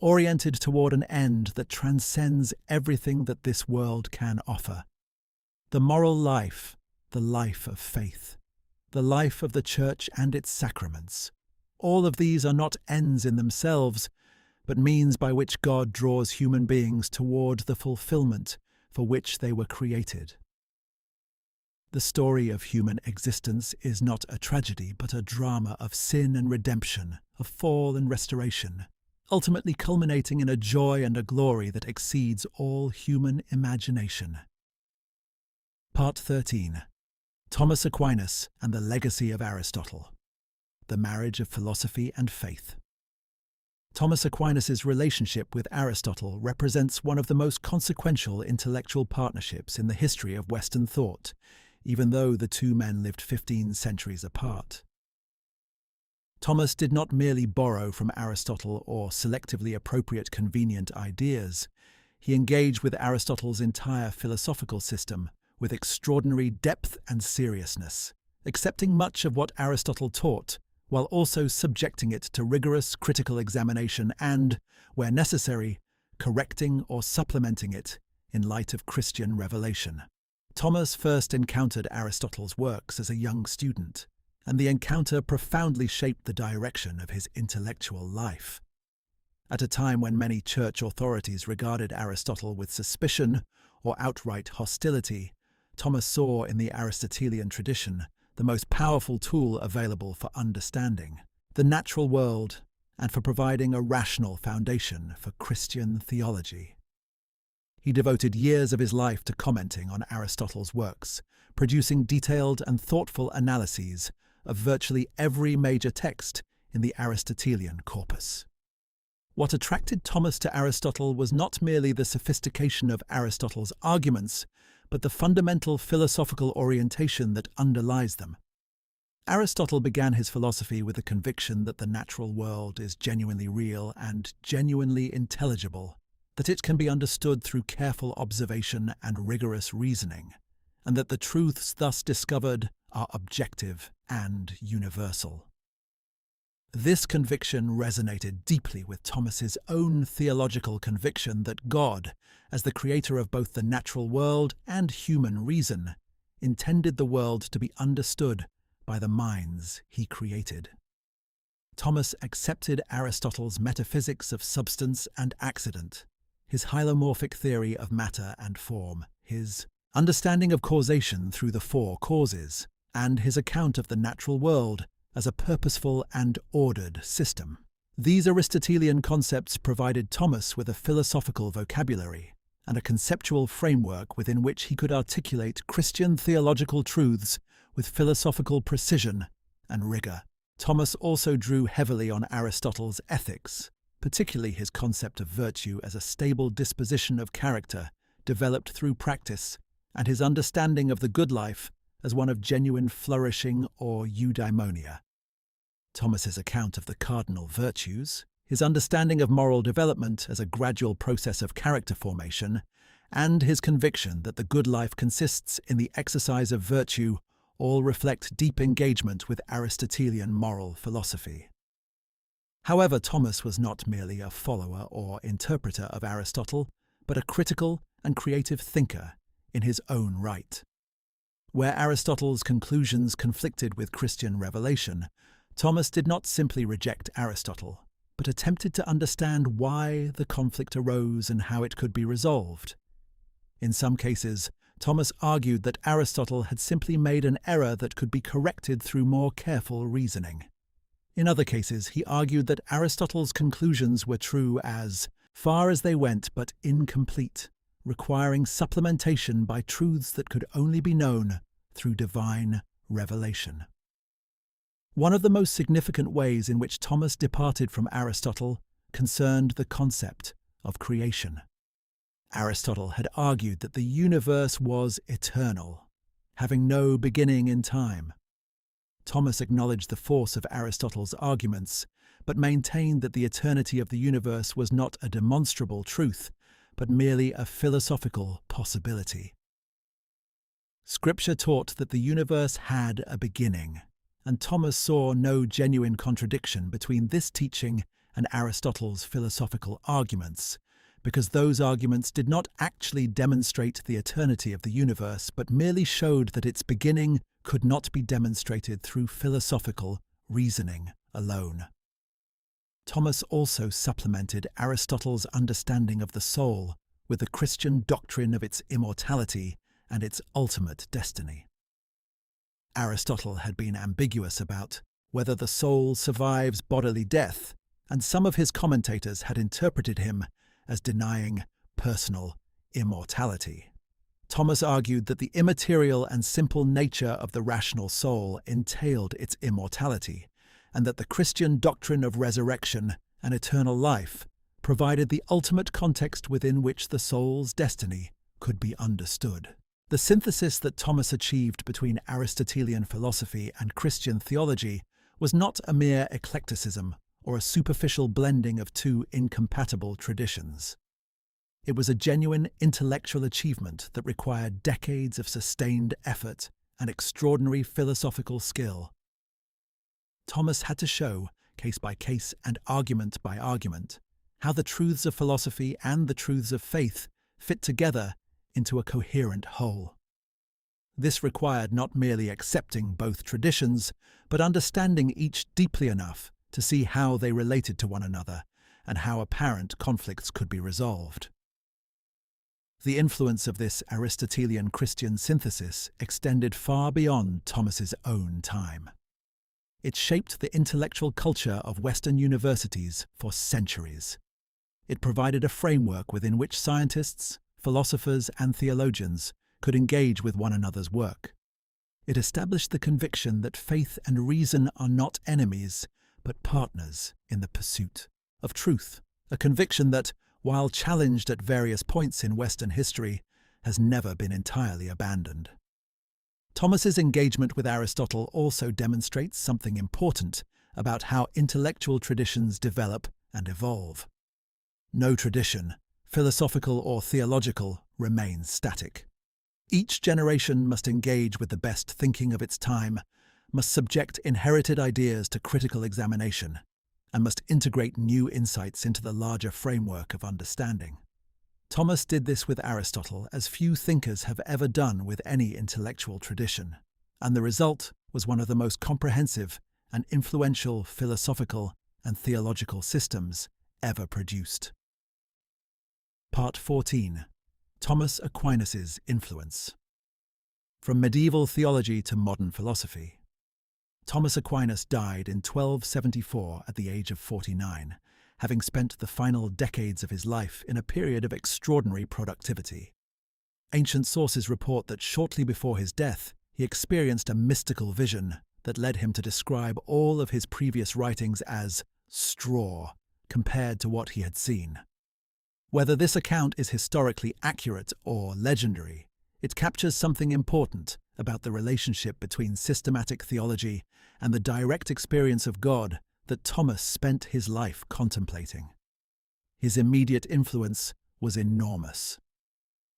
oriented toward an end that transcends everything that this world can offer. The moral life, the life of faith, the life of the Church and its sacraments, all of these are not ends in themselves, but means by which God draws human beings toward the fulfillment for which they were created. The story of human existence is not a tragedy, but a drama of sin and redemption, of fall and restoration, ultimately culminating in a joy and a glory that exceeds all human imagination. Part 13. Thomas Aquinas and the Legacy of Aristotle. The Marriage of Philosophy and Faith. Thomas Aquinas' relationship with Aristotle represents one of the most consequential intellectual partnerships in the history of Western thought, even though the two men lived 15 centuries apart. Thomas did not merely borrow from Aristotle or selectively appropriate convenient ideas. He engaged with Aristotle's entire philosophical system with extraordinary depth and seriousness, accepting much of what Aristotle taught, while also subjecting it to rigorous critical examination and, where necessary, correcting or supplementing it in light of Christian revelation. Thomas first encountered Aristotle's works as a young student, and the encounter profoundly shaped the direction of his intellectual life. At a time when many church authorities regarded Aristotle with suspicion or outright hostility, Thomas saw in the Aristotelian tradition the most powerful tool available for understanding the natural world and for providing a rational foundation for Christian theology. He devoted years of his life to commenting on Aristotle's works, producing detailed and thoughtful analyses of virtually every major text in the Aristotelian corpus. What attracted Thomas to Aristotle was not merely the sophistication of Aristotle's arguments, but the fundamental philosophical orientation that underlies them. Aristotle began his philosophy with the conviction that the natural world is genuinely real and genuinely intelligible, that it can be understood through careful observation and rigorous reasoning, and that the truths thus discovered are objective and universal. This conviction resonated deeply with Thomas's own theological conviction that God, as the creator of both the natural world and human reason, intended the world to be understood by the minds he created. Thomas accepted Aristotle's metaphysics of substance and accident, his hylomorphic theory of matter and form, his understanding of causation through the four causes, and his account of the natural world as a purposeful and ordered system. These Aristotelian concepts provided Thomas with a philosophical vocabulary and a conceptual framework within which he could articulate Christian theological truths with philosophical precision and rigor. Thomas also drew heavily on Aristotle's ethics, particularly his concept of virtue as a stable disposition of character developed through practice, and his understanding of the good life as one of genuine flourishing or eudaimonia. Thomas's account of the cardinal virtues, his understanding of moral development as a gradual process of character formation, and his conviction that the good life consists in the exercise of virtue all reflect deep engagement with Aristotelian moral philosophy. However, Thomas was not merely a follower or interpreter of Aristotle, but a critical and creative thinker in his own right. Where Aristotle's conclusions conflicted with Christian revelation, Thomas did not simply reject Aristotle, but attempted to understand why the conflict arose and how it could be resolved. In some cases, Thomas argued that Aristotle had simply made an error that could be corrected through more careful reasoning. In other cases, he argued that Aristotle's conclusions were true as far as they went but incomplete, requiring supplementation by truths that could only be known through divine revelation. One of the most significant ways in which Thomas departed from Aristotle concerned the concept of creation. Aristotle had argued that the universe was eternal, having no beginning in time. Thomas acknowledged the force of Aristotle's arguments, but maintained that the eternity of the universe was not a demonstrable truth, but merely a philosophical possibility. Scripture taught that the universe had a beginning, and Thomas saw no genuine contradiction between this teaching and Aristotle's philosophical arguments, because those arguments did not actually demonstrate the eternity of the universe, but merely showed that its beginning could not be demonstrated through philosophical reasoning alone. Thomas also supplemented Aristotle's understanding of the soul with the Christian doctrine of its immortality and its ultimate destiny. Aristotle had been ambiguous about whether the soul survives bodily death, and some of his commentators had interpreted him as denying personal immortality. Thomas argued that the immaterial and simple nature of the rational soul entailed its immortality, and that the Christian doctrine of resurrection and eternal life provided the ultimate context within which the soul's destiny could be understood. The synthesis that Thomas achieved between Aristotelian philosophy and Christian theology was not a mere eclecticism or a superficial blending of two incompatible traditions. It was a genuine intellectual achievement that required decades of sustained effort and extraordinary philosophical skill. Thomas had to show, case by case and argument by argument, how the truths of philosophy and the truths of faith fit together into a coherent whole. This required not merely accepting both traditions, but understanding each deeply enough to see how they related to one another and how apparent conflicts could be resolved. The influence of this Aristotelian Christian synthesis extended far beyond Thomas's own time. It shaped the intellectual culture of Western universities for centuries. It provided a framework within which scientists, philosophers, and theologians could engage with one another's work. It established the conviction that faith and reason are not enemies, but partners in the pursuit of truth, a conviction that, while challenged at various points in Western history, has never been entirely abandoned. Thomas's engagement with Aristotle also demonstrates something important about how intellectual traditions develop and evolve. No tradition, philosophical or theological, remains static. Each generation must engage with the best thinking of its time, must subject inherited ideas to critical examination, and must integrate new insights into the larger framework of understanding. Thomas did this with Aristotle as few thinkers have ever done with any intellectual tradition, and the result was one of the most comprehensive and influential philosophical and theological systems ever produced. Part 14. Thomas Aquinas' influence. From medieval theology to modern philosophy. Thomas Aquinas died in 1274 at the age of 49, having spent the final decades of his life in a period of extraordinary productivity. Ancient sources report that shortly before his death, he experienced a mystical vision that led him to describe all of his previous writings as straw compared to what he had seen. Whether this account is historically accurate or legendary, it captures something important about the relationship between systematic theology and the direct experience of God that Thomas spent his life contemplating. His immediate influence was enormous.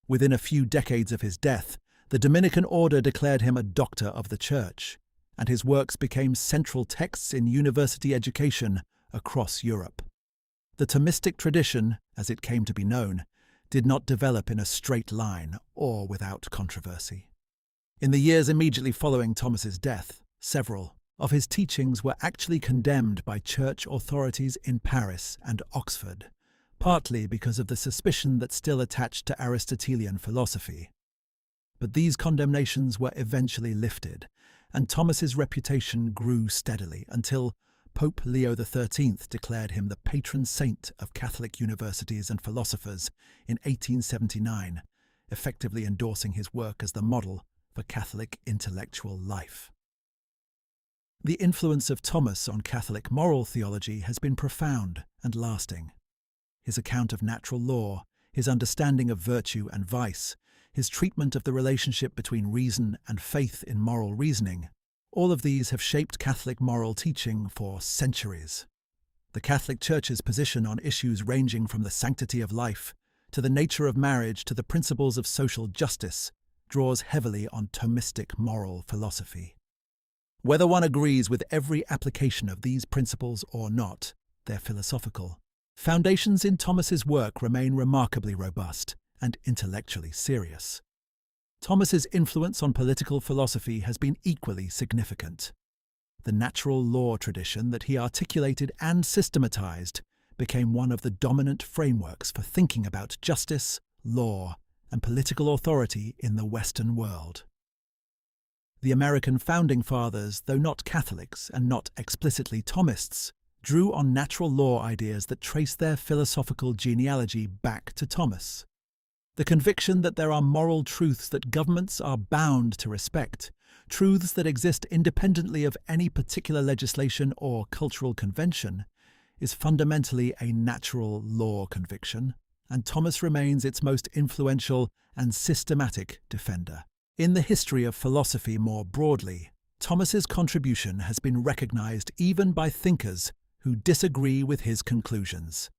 Within a few decades of his death, the Dominican order declared him a doctor of the Church, and his works became central texts in university education across Europe. The Thomistic tradition, as it came to be known, did not develop in a straight line or without controversy. In the years immediately following Thomas's death, several of his teachings were actually condemned by church authorities in Paris and Oxford, partly because of the suspicion that still attached to Aristotelian philosophy. But these condemnations were eventually lifted, and Thomas's reputation grew steadily until Pope Leo XIII declared him the patron saint of Catholic universities and philosophers in 1879, effectively endorsing his work as the model for Catholic intellectual life. The influence of Thomas on Catholic moral theology has been profound and lasting. His account of natural law, his understanding of virtue and vice, his treatment of the relationship between reason and faith in moral reasoning, all of these have shaped Catholic moral teaching for centuries. The Catholic Church's position on issues ranging from the sanctity of life to the nature of marriage to the principles of social justice draws heavily on Thomistic moral philosophy. Whether one agrees with every application of these principles or not, their philosophical foundations in Thomas's work remain remarkably robust and intellectually serious. Thomas's influence on political philosophy has been equally significant. The natural law tradition that he articulated and systematized became one of the dominant frameworks for thinking about justice, law, and political authority in the Western world. The American founding fathers, though not Catholics and not explicitly Thomists, drew on natural law ideas that trace their philosophical genealogy back to Thomas. The conviction that there are moral truths that governments are bound to respect, truths that exist independently of any particular legislation or cultural convention, is fundamentally a natural law conviction, and Thomas remains its most influential and systematic defender. In the history of philosophy more broadly, Thomas's contribution has been recognized even by thinkers who disagree with his conclusions.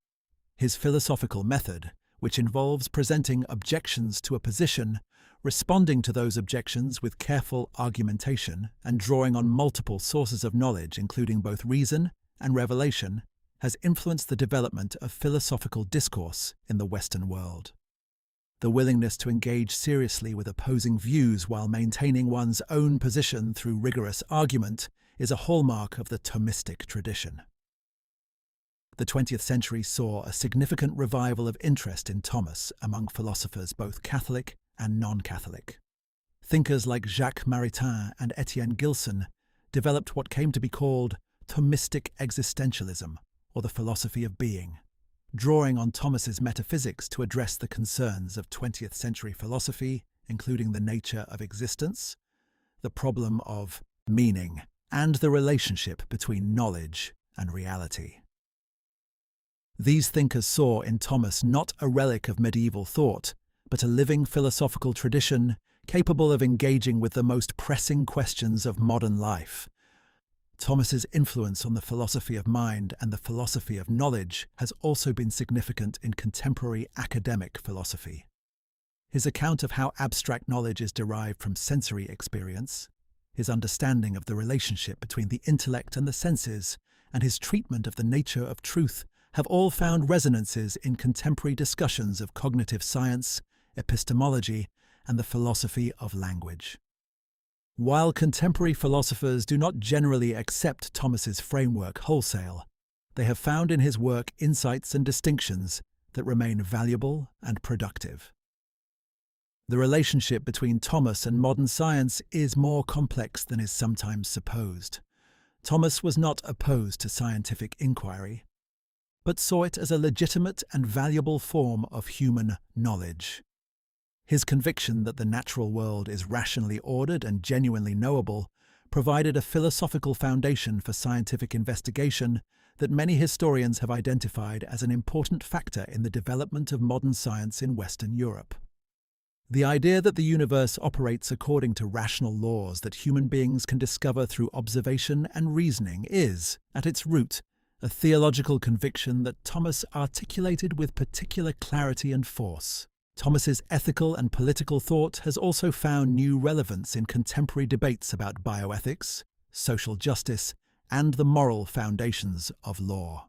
His philosophical method, which involves presenting objections to a position, responding to those objections with careful argumentation, and drawing on multiple sources of knowledge, including both reason and revelation, has influenced the development of philosophical discourse in the Western world. The willingness to engage seriously with opposing views while maintaining one's own position through rigorous argument is a hallmark of the Thomistic tradition. The 20th century saw a significant revival of interest in Thomas among philosophers both Catholic and non-Catholic. Thinkers like Jacques Maritain and Etienne Gilson developed what came to be called Thomistic existentialism, or the philosophy of being, drawing on Thomas's metaphysics to address the concerns of 20th century philosophy, including the nature of existence, the problem of meaning, and the relationship between knowledge and reality. These thinkers saw in Thomas not a relic of medieval thought, but a living philosophical tradition capable of engaging with the most pressing questions of modern life. Thomas's influence on the philosophy of mind and the philosophy of knowledge has also been significant in contemporary academic philosophy. His account of how abstract knowledge is derived from sensory experience, his understanding of the relationship between the intellect and the senses, and his treatment of the nature of truth have all found resonances in contemporary discussions of cognitive science, epistemology, and the philosophy of language. While contemporary philosophers do not generally accept Thomas's framework wholesale, they have found in his work insights and distinctions that remain valuable and productive. The relationship between Thomas and modern science is more complex than is sometimes supposed. Thomas was not opposed to scientific inquiry, but saw it as a legitimate and valuable form of human knowledge. His conviction that the natural world is rationally ordered and genuinely knowable provided a philosophical foundation for scientific investigation that many historians have identified as an important factor in the development of modern science in Western Europe. The idea that the universe operates according to rational laws that human beings can discover through observation and reasoning is, at its root, a theological conviction that Thomas articulated with particular clarity and force. Thomas's ethical and political thought has also found new relevance in contemporary debates about bioethics, social justice, and the moral foundations of law.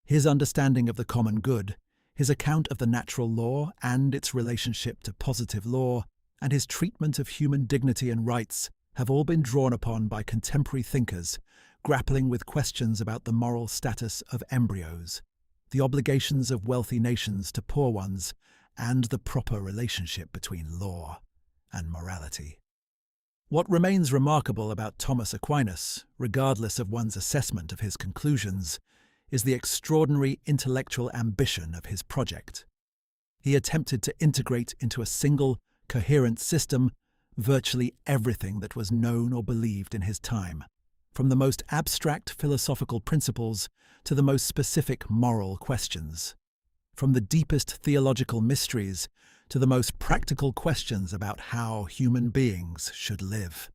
His understanding of the common good, his account of the natural law and its relationship to positive law, and his treatment of human dignity and rights have all been drawn upon by contemporary thinkers grappling with questions about the moral status of embryos, the obligations of wealthy nations to poor ones, and the proper relationship between law and morality. What remains remarkable about Thomas Aquinas, regardless of one's assessment of his conclusions, is the extraordinary intellectual ambition of his project. He attempted to integrate into a single, coherent system virtually everything that was known or believed in his time, from the most abstract philosophical principles to the most specific moral questions, from the deepest theological mysteries to the most practical questions about how human beings should live.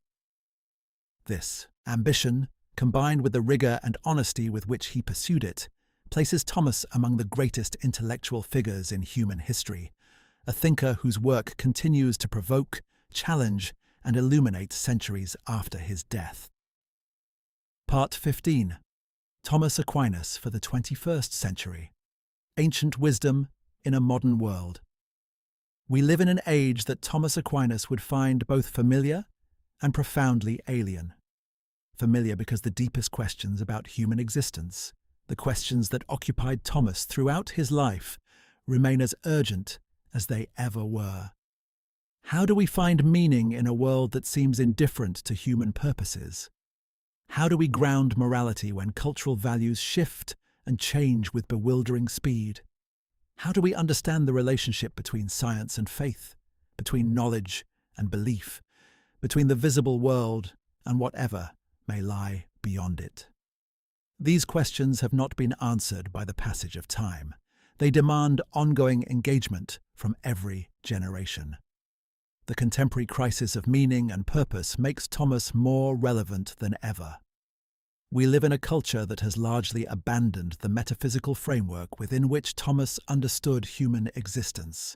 This ambition, combined with the rigor and honesty with which he pursued it, places Thomas among the greatest intellectual figures in human history, a thinker whose work continues to provoke, challenge, and illuminate centuries after his death. Part 15. Thomas Aquinas for the 21st century. Ancient wisdom in a modern world. We live in an age that Thomas Aquinas would find both familiar and profoundly alien. Familiar because the deepest questions about human existence, the questions that occupied Thomas throughout his life, remain as urgent as they ever were. How do we find meaning in a world that seems indifferent to human purposes? How do we ground morality when cultural values shift and change with bewildering speed? How do we understand the relationship between science and faith, between knowledge and belief, between the visible world and whatever may lie beyond it? These questions have not been answered by the passage of time. They demand ongoing engagement from every generation. The contemporary crisis of meaning and purpose makes Thomas more relevant than ever. We live in a culture that has largely abandoned the metaphysical framework within which Thomas understood human existence,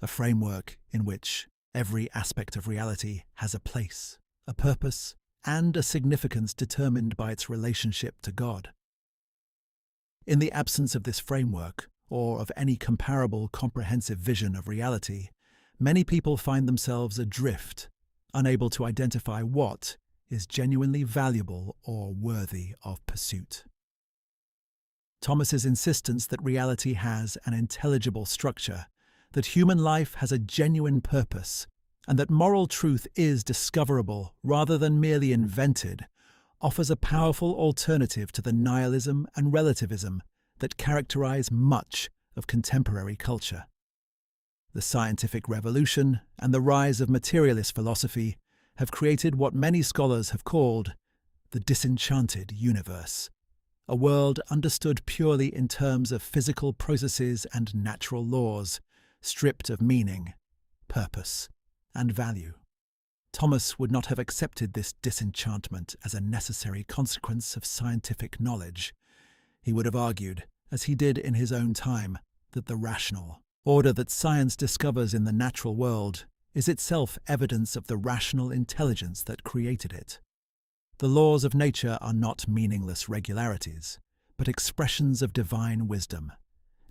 a framework in which every aspect of reality has a place, a purpose, and a significance determined by its relationship to God. In the absence of this framework, or of any comparable comprehensive vision of reality, many people find themselves adrift, unable to identify what is genuinely valuable or worthy of pursuit. Thomas's insistence that reality has an intelligible structure, that human life has a genuine purpose, and that moral truth is discoverable rather than merely invented, offers a powerful alternative to the nihilism and relativism that characterize much of contemporary culture. The scientific revolution and the rise of materialist philosophy have created what many scholars have called the disenchanted universe, a world understood purely in terms of physical processes and natural laws, stripped of meaning, purpose, and value. Thomas would not have accepted this disenchantment as a necessary consequence of scientific knowledge. He would have argued, as he did in his own time, that the rational order that science discovers in the natural world is itself evidence of the rational intelligence that created it. The laws of nature are not meaningless regularities, but expressions of divine wisdom,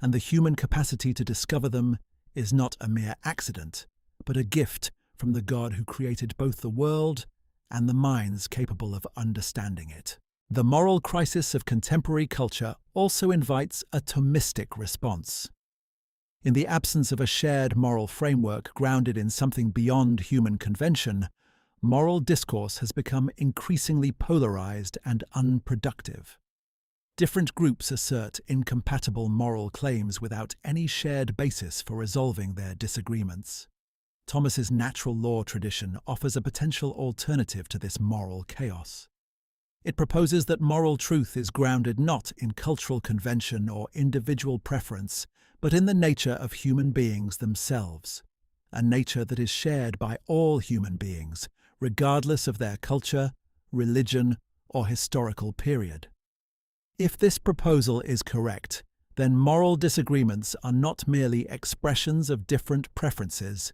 and the human capacity to discover them is not a mere accident, but a gift from the God who created both the world and the minds capable of understanding it. The moral crisis of contemporary culture also invites a Thomistic response. In the absence of a shared moral framework grounded in something beyond human convention, moral discourse has become increasingly polarized and unproductive. Different groups assert incompatible moral claims without any shared basis for resolving their disagreements. Thomas's natural law tradition offers a potential alternative to this moral chaos. It proposes that moral truth is grounded not in cultural convention or individual preference, but in the nature of human beings themselves, a nature that is shared by all human beings, regardless of their culture, religion, or historical period. If this proposal is correct, then moral disagreements are not merely expressions of different preferences,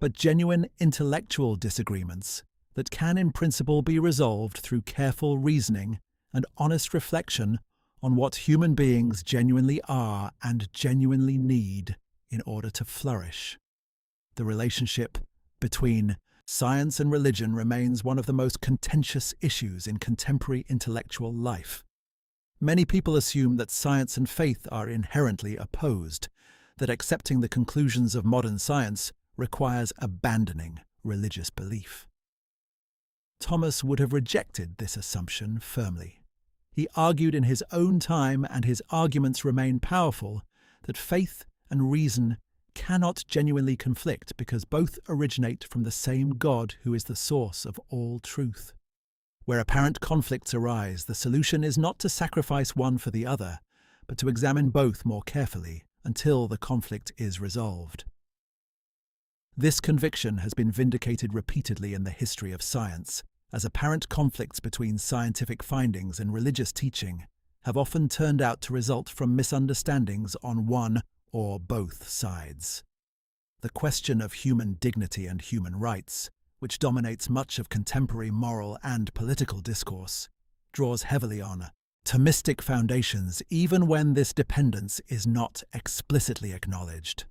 but genuine intellectual disagreements that can in principle be resolved through careful reasoning and honest reflection on what human beings genuinely are and genuinely need in order to flourish. The relationship between science and religion remains one of the most contentious issues in contemporary intellectual life. Many people assume that science and faith are inherently opposed, that accepting the conclusions of modern science requires abandoning religious belief. Thomas would have rejected this assumption firmly. He argued in his own time, and his arguments remain powerful, that faith and reason cannot genuinely conflict because both originate from the same God who is the source of all truth. Where apparent conflicts arise, the solution is not to sacrifice one for the other, but to examine both more carefully until the conflict is resolved. This conviction has been vindicated repeatedly in the history of science, as apparent conflicts between scientific findings and religious teaching have often turned out to result from misunderstandings on one or both sides. The question of human dignity and human rights, which dominates much of contemporary moral and political discourse, draws heavily on Thomistic foundations even when this dependence is not explicitly acknowledged.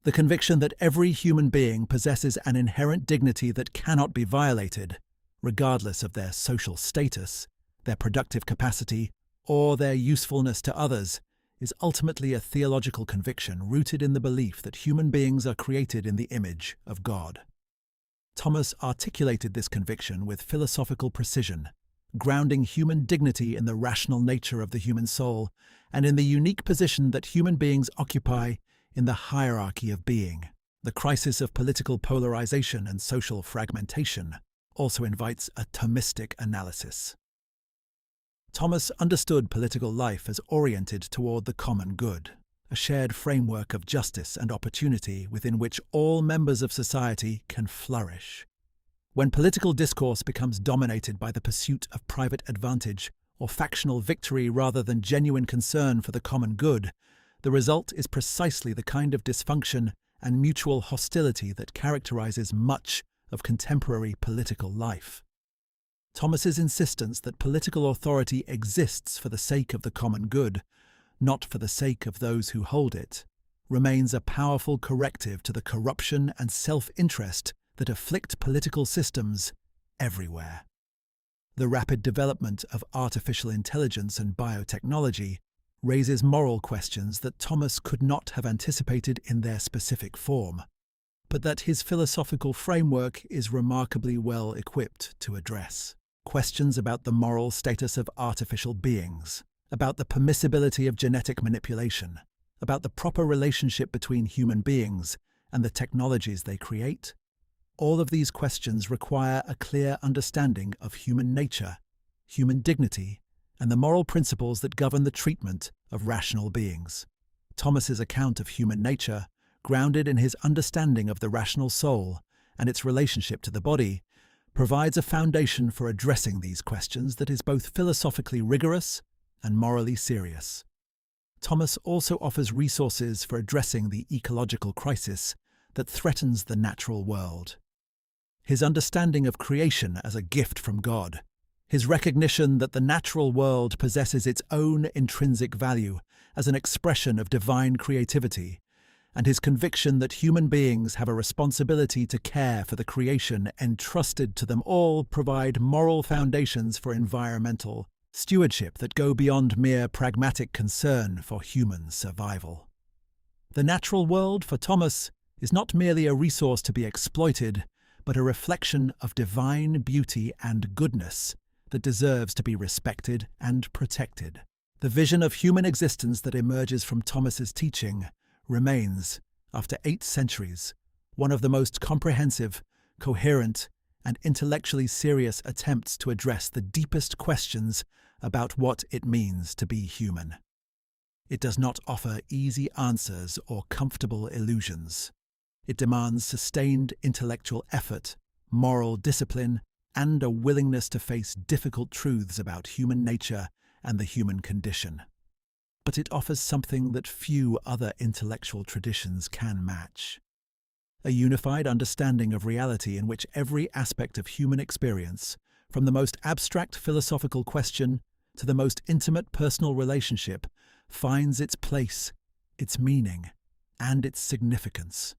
The conviction that every human being possesses an inherent dignity that cannot be violated, regardless of their social status, their productive capacity, or their usefulness to others, is ultimately a theological conviction rooted in the belief that human beings are created in the image of God. Thomas articulated this conviction with philosophical precision, grounding human dignity in the rational nature of the human soul and in the unique position that human beings occupy in the hierarchy of being. The crisis of political polarization and social fragmentation also invites a Thomistic analysis. Thomas understood political life as oriented toward the common good, a shared framework of justice and opportunity within which all members of society can flourish. When political discourse becomes dominated by the pursuit of private advantage or factional victory rather than genuine concern for the common good, the result is precisely the kind of dysfunction and mutual hostility that characterizes much of contemporary political life. Thomas's insistence that political authority exists for the sake of the common good, not for the sake of those who hold it, remains a powerful corrective to the corruption and self-interest that afflict political systems everywhere. The rapid development of artificial intelligence and biotechnology raises moral questions that Thomas could not have anticipated in their specific form, but that his philosophical framework is remarkably well equipped to address. Questions about the moral status of artificial beings, about the permissibility of genetic manipulation, about the proper relationship between human beings and the technologies they create. All of these questions require a clear understanding of human nature, human dignity, and the moral principles that govern the treatment of rational beings. Thomas's account of human nature, grounded in his understanding of the rational soul and its relationship to the body, provides a foundation for addressing these questions that is both philosophically rigorous and morally serious. Thomas also offers resources for addressing the ecological crisis that threatens the natural world. His understanding of creation as a gift from God, his recognition that the natural world possesses its own intrinsic value as an expression of divine creativity, and his conviction that human beings have a responsibility to care for the creation entrusted to them all provide moral foundations for environmental stewardship that go beyond mere pragmatic concern for human survival. The natural world, for Thomas, is not merely a resource to be exploited, but a reflection of divine beauty and goodness that deserves to be respected and protected. The vision of human existence that emerges from Thomas's teaching remains, after 8 centuries, one of the most comprehensive, coherent, and intellectually serious attempts to address the deepest questions about what it means to be human. It does not offer easy answers or comfortable illusions. It demands sustained intellectual effort, moral discipline, and a willingness to face difficult truths about human nature and the human condition. But it offers something that few other intellectual traditions can match: a unified understanding of reality in which every aspect of human experience, from the most abstract philosophical question to the most intimate personal relationship, finds its place, its meaning, and its significance.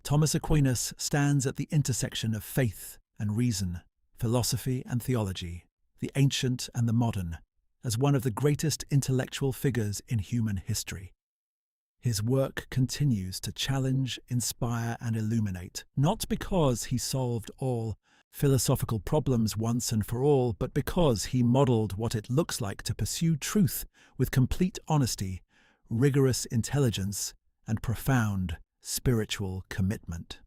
Thomas Aquinas stands at the intersection of faith and reason, philosophy and theology, the ancient and the modern, as one of the greatest intellectual figures in human history. His work continues to challenge, inspire, and illuminate, not because he solved all philosophical problems once and for all, but because he modeled what it looks like to pursue truth with complete honesty, rigorous intelligence, and profound spiritual commitment.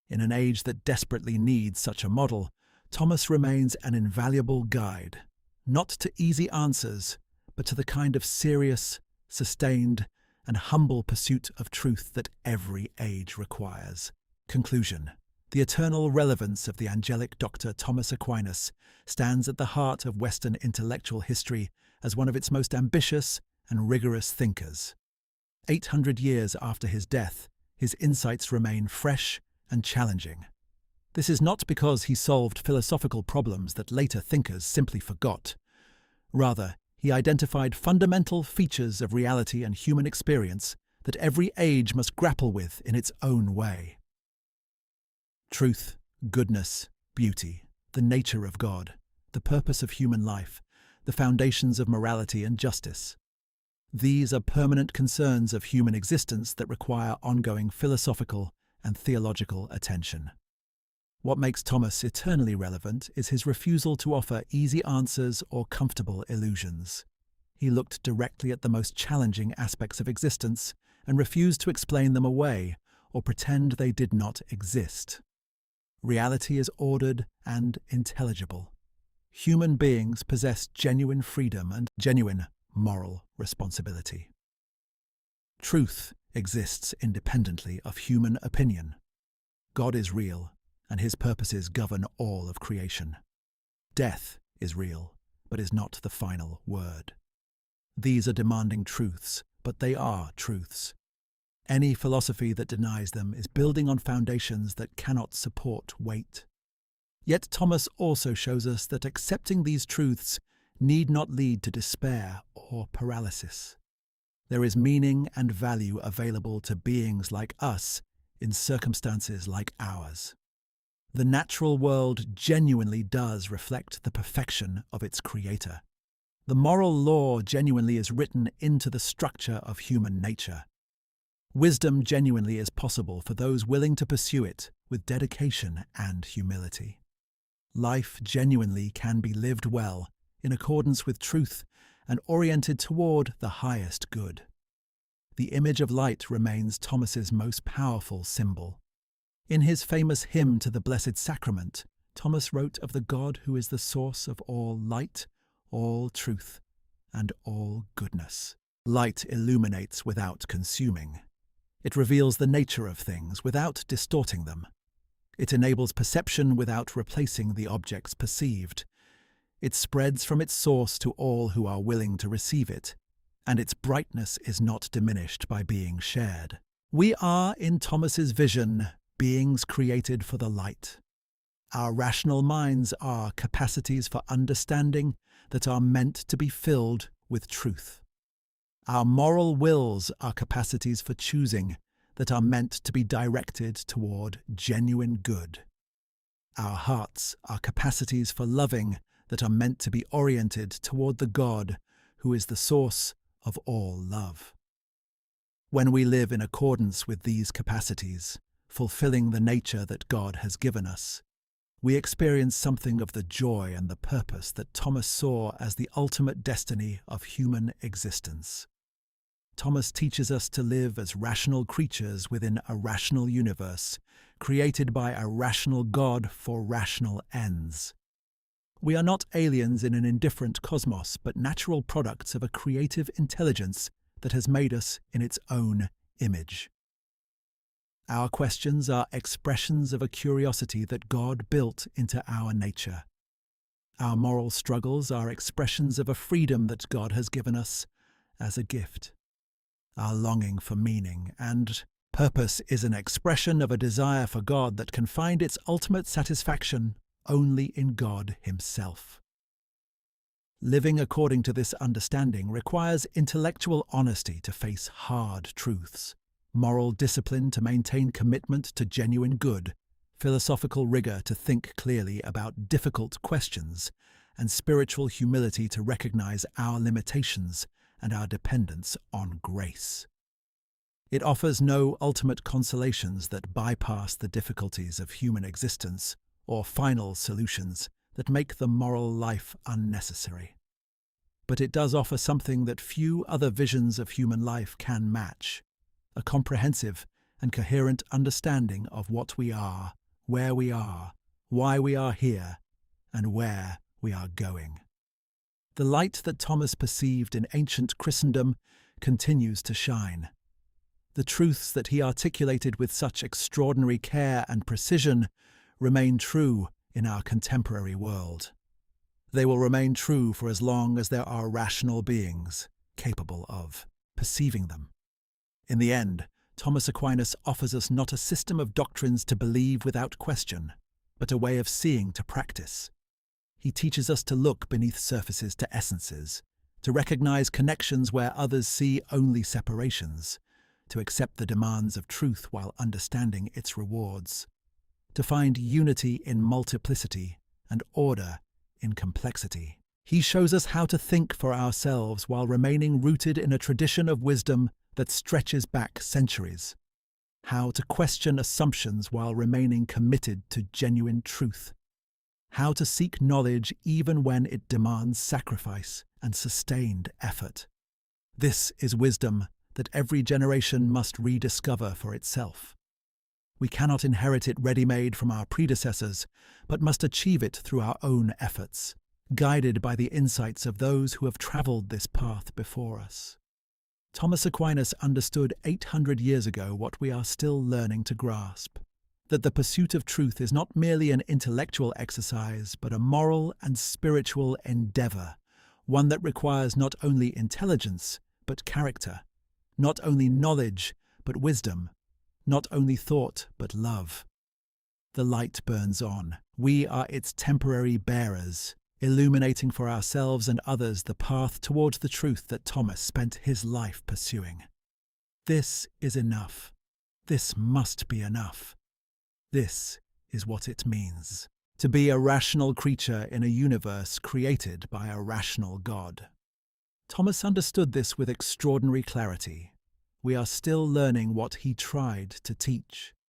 In an age that desperately needs such a model, Thomas remains an invaluable guide, not to easy answers, but to the kind of serious, sustained, and humble pursuit of truth that every age requires. Conclusion. The eternal relevance of the angelic Dr. Thomas Aquinas stands at the heart of Western intellectual history as one of its most ambitious and rigorous thinkers. 800 years after his death, his insights remain fresh and challenging. This is not because he solved philosophical problems that later thinkers simply forgot. Rather, he identified fundamental features of reality and human experience that every age must grapple with in its own way. Truth, goodness, beauty, the nature of God, the purpose of human life, the foundations of morality and justice. These are permanent concerns of human existence that require ongoing philosophical and theological attention. What makes Thomas eternally relevant is his refusal to offer easy answers or comfortable illusions. He looked directly at the most challenging aspects of existence and refused to explain them away or pretend they did not exist. Reality is ordered and intelligible. Human beings possess genuine freedom and genuine moral responsibility. Truth exists independently of human opinion. God is real, and his purposes govern all of creation. Death is real, but is not the final word. These are demanding truths, but they are truths. Any philosophy that denies them is building on foundations that cannot support weight. Yet Thomas also shows us that accepting these truths need not lead to despair or paralysis. There is meaning and value available to beings like us in circumstances like ours. The natural world genuinely does reflect the perfection of its creator. The moral law genuinely is written into the structure of human nature. Wisdom genuinely is possible for those willing to pursue it with dedication and humility. Life genuinely can be lived well, in accordance with truth and oriented toward the highest good. The image of light remains Thomas's most powerful symbol. In his famous hymn to the Blessed Sacrament, Thomas wrote of the God who is the source of all light, all truth, and all goodness. Light illuminates without consuming. It reveals the nature of things without distorting them. It enables perception without replacing the objects perceived. It spreads from its source to all who are willing to receive it, and its brightness is not diminished by being shared. We are, in Thomas's vision, beings created for the light. Our rational minds are capacities for understanding that are meant to be filled with truth. Our moral wills are capacities for choosing that are meant to be directed toward genuine good. Our hearts are capacities for loving that are meant to be oriented toward the God who is the source of all love. When we live in accordance with these capacities, fulfilling the nature that God has given us, we experience something of the joy and the purpose that Thomas saw as the ultimate destiny of human existence. Thomas teaches us to live as rational creatures within a rational universe, created by a rational God for rational ends. We are not aliens in an indifferent cosmos, but natural products of a creative intelligence that has made us in its own image. Our questions are expressions of a curiosity that God built into our nature. Our moral struggles are expressions of a freedom that God has given us as a gift. Our longing for meaning and purpose is an expression of a desire for God that can find its ultimate satisfaction only in God Himself. Living according to this understanding requires intellectual honesty to face hard truths, moral discipline to maintain commitment to genuine good, philosophical rigor to think clearly about difficult questions, and spiritual humility to recognize our limitations and our dependence on grace. It offers no ultimate consolations that bypass the difficulties of human existence or final solutions that make the moral life unnecessary. But it does offer something that few other visions of human life can match: a comprehensive and coherent understanding of what we are, where we are, why we are here, and where we are going. The light that Thomas perceived in ancient Christendom continues to shine. The truths that he articulated with such extraordinary care and precision remain true in our contemporary world. They will remain true for as long as there are rational beings capable of perceiving them. In the end, Thomas Aquinas offers us not a system of doctrines to believe without question, but a way of seeing to practice. He teaches us to look beneath surfaces to essences, to recognize connections where others see only separations, to accept the demands of truth while understanding its rewards, to find unity in multiplicity and order in complexity. He shows us how to think for ourselves while remaining rooted in a tradition of wisdom that stretches back centuries, how to question assumptions while remaining committed to genuine truth, how to seek knowledge even when it demands sacrifice and sustained effort. This is wisdom that every generation must rediscover for itself. We cannot inherit it ready-made from our predecessors, but must achieve it through our own efforts, guided by the insights of those who have travelled this path before us. Thomas Aquinas understood 800 years ago what we are still learning to grasp: that the pursuit of truth is not merely an intellectual exercise, but a moral and spiritual endeavour, one that requires not only intelligence, but character, not only knowledge, but wisdom, not only thought, but love. The light burns on. We are its temporary bearers, illuminating for ourselves and others the path towards the truth that Thomas spent his life pursuing. This is enough. This must be enough. This is what it means to be a rational creature in a universe created by a rational God. Thomas understood this with extraordinary clarity. We are still learning what he tried to teach.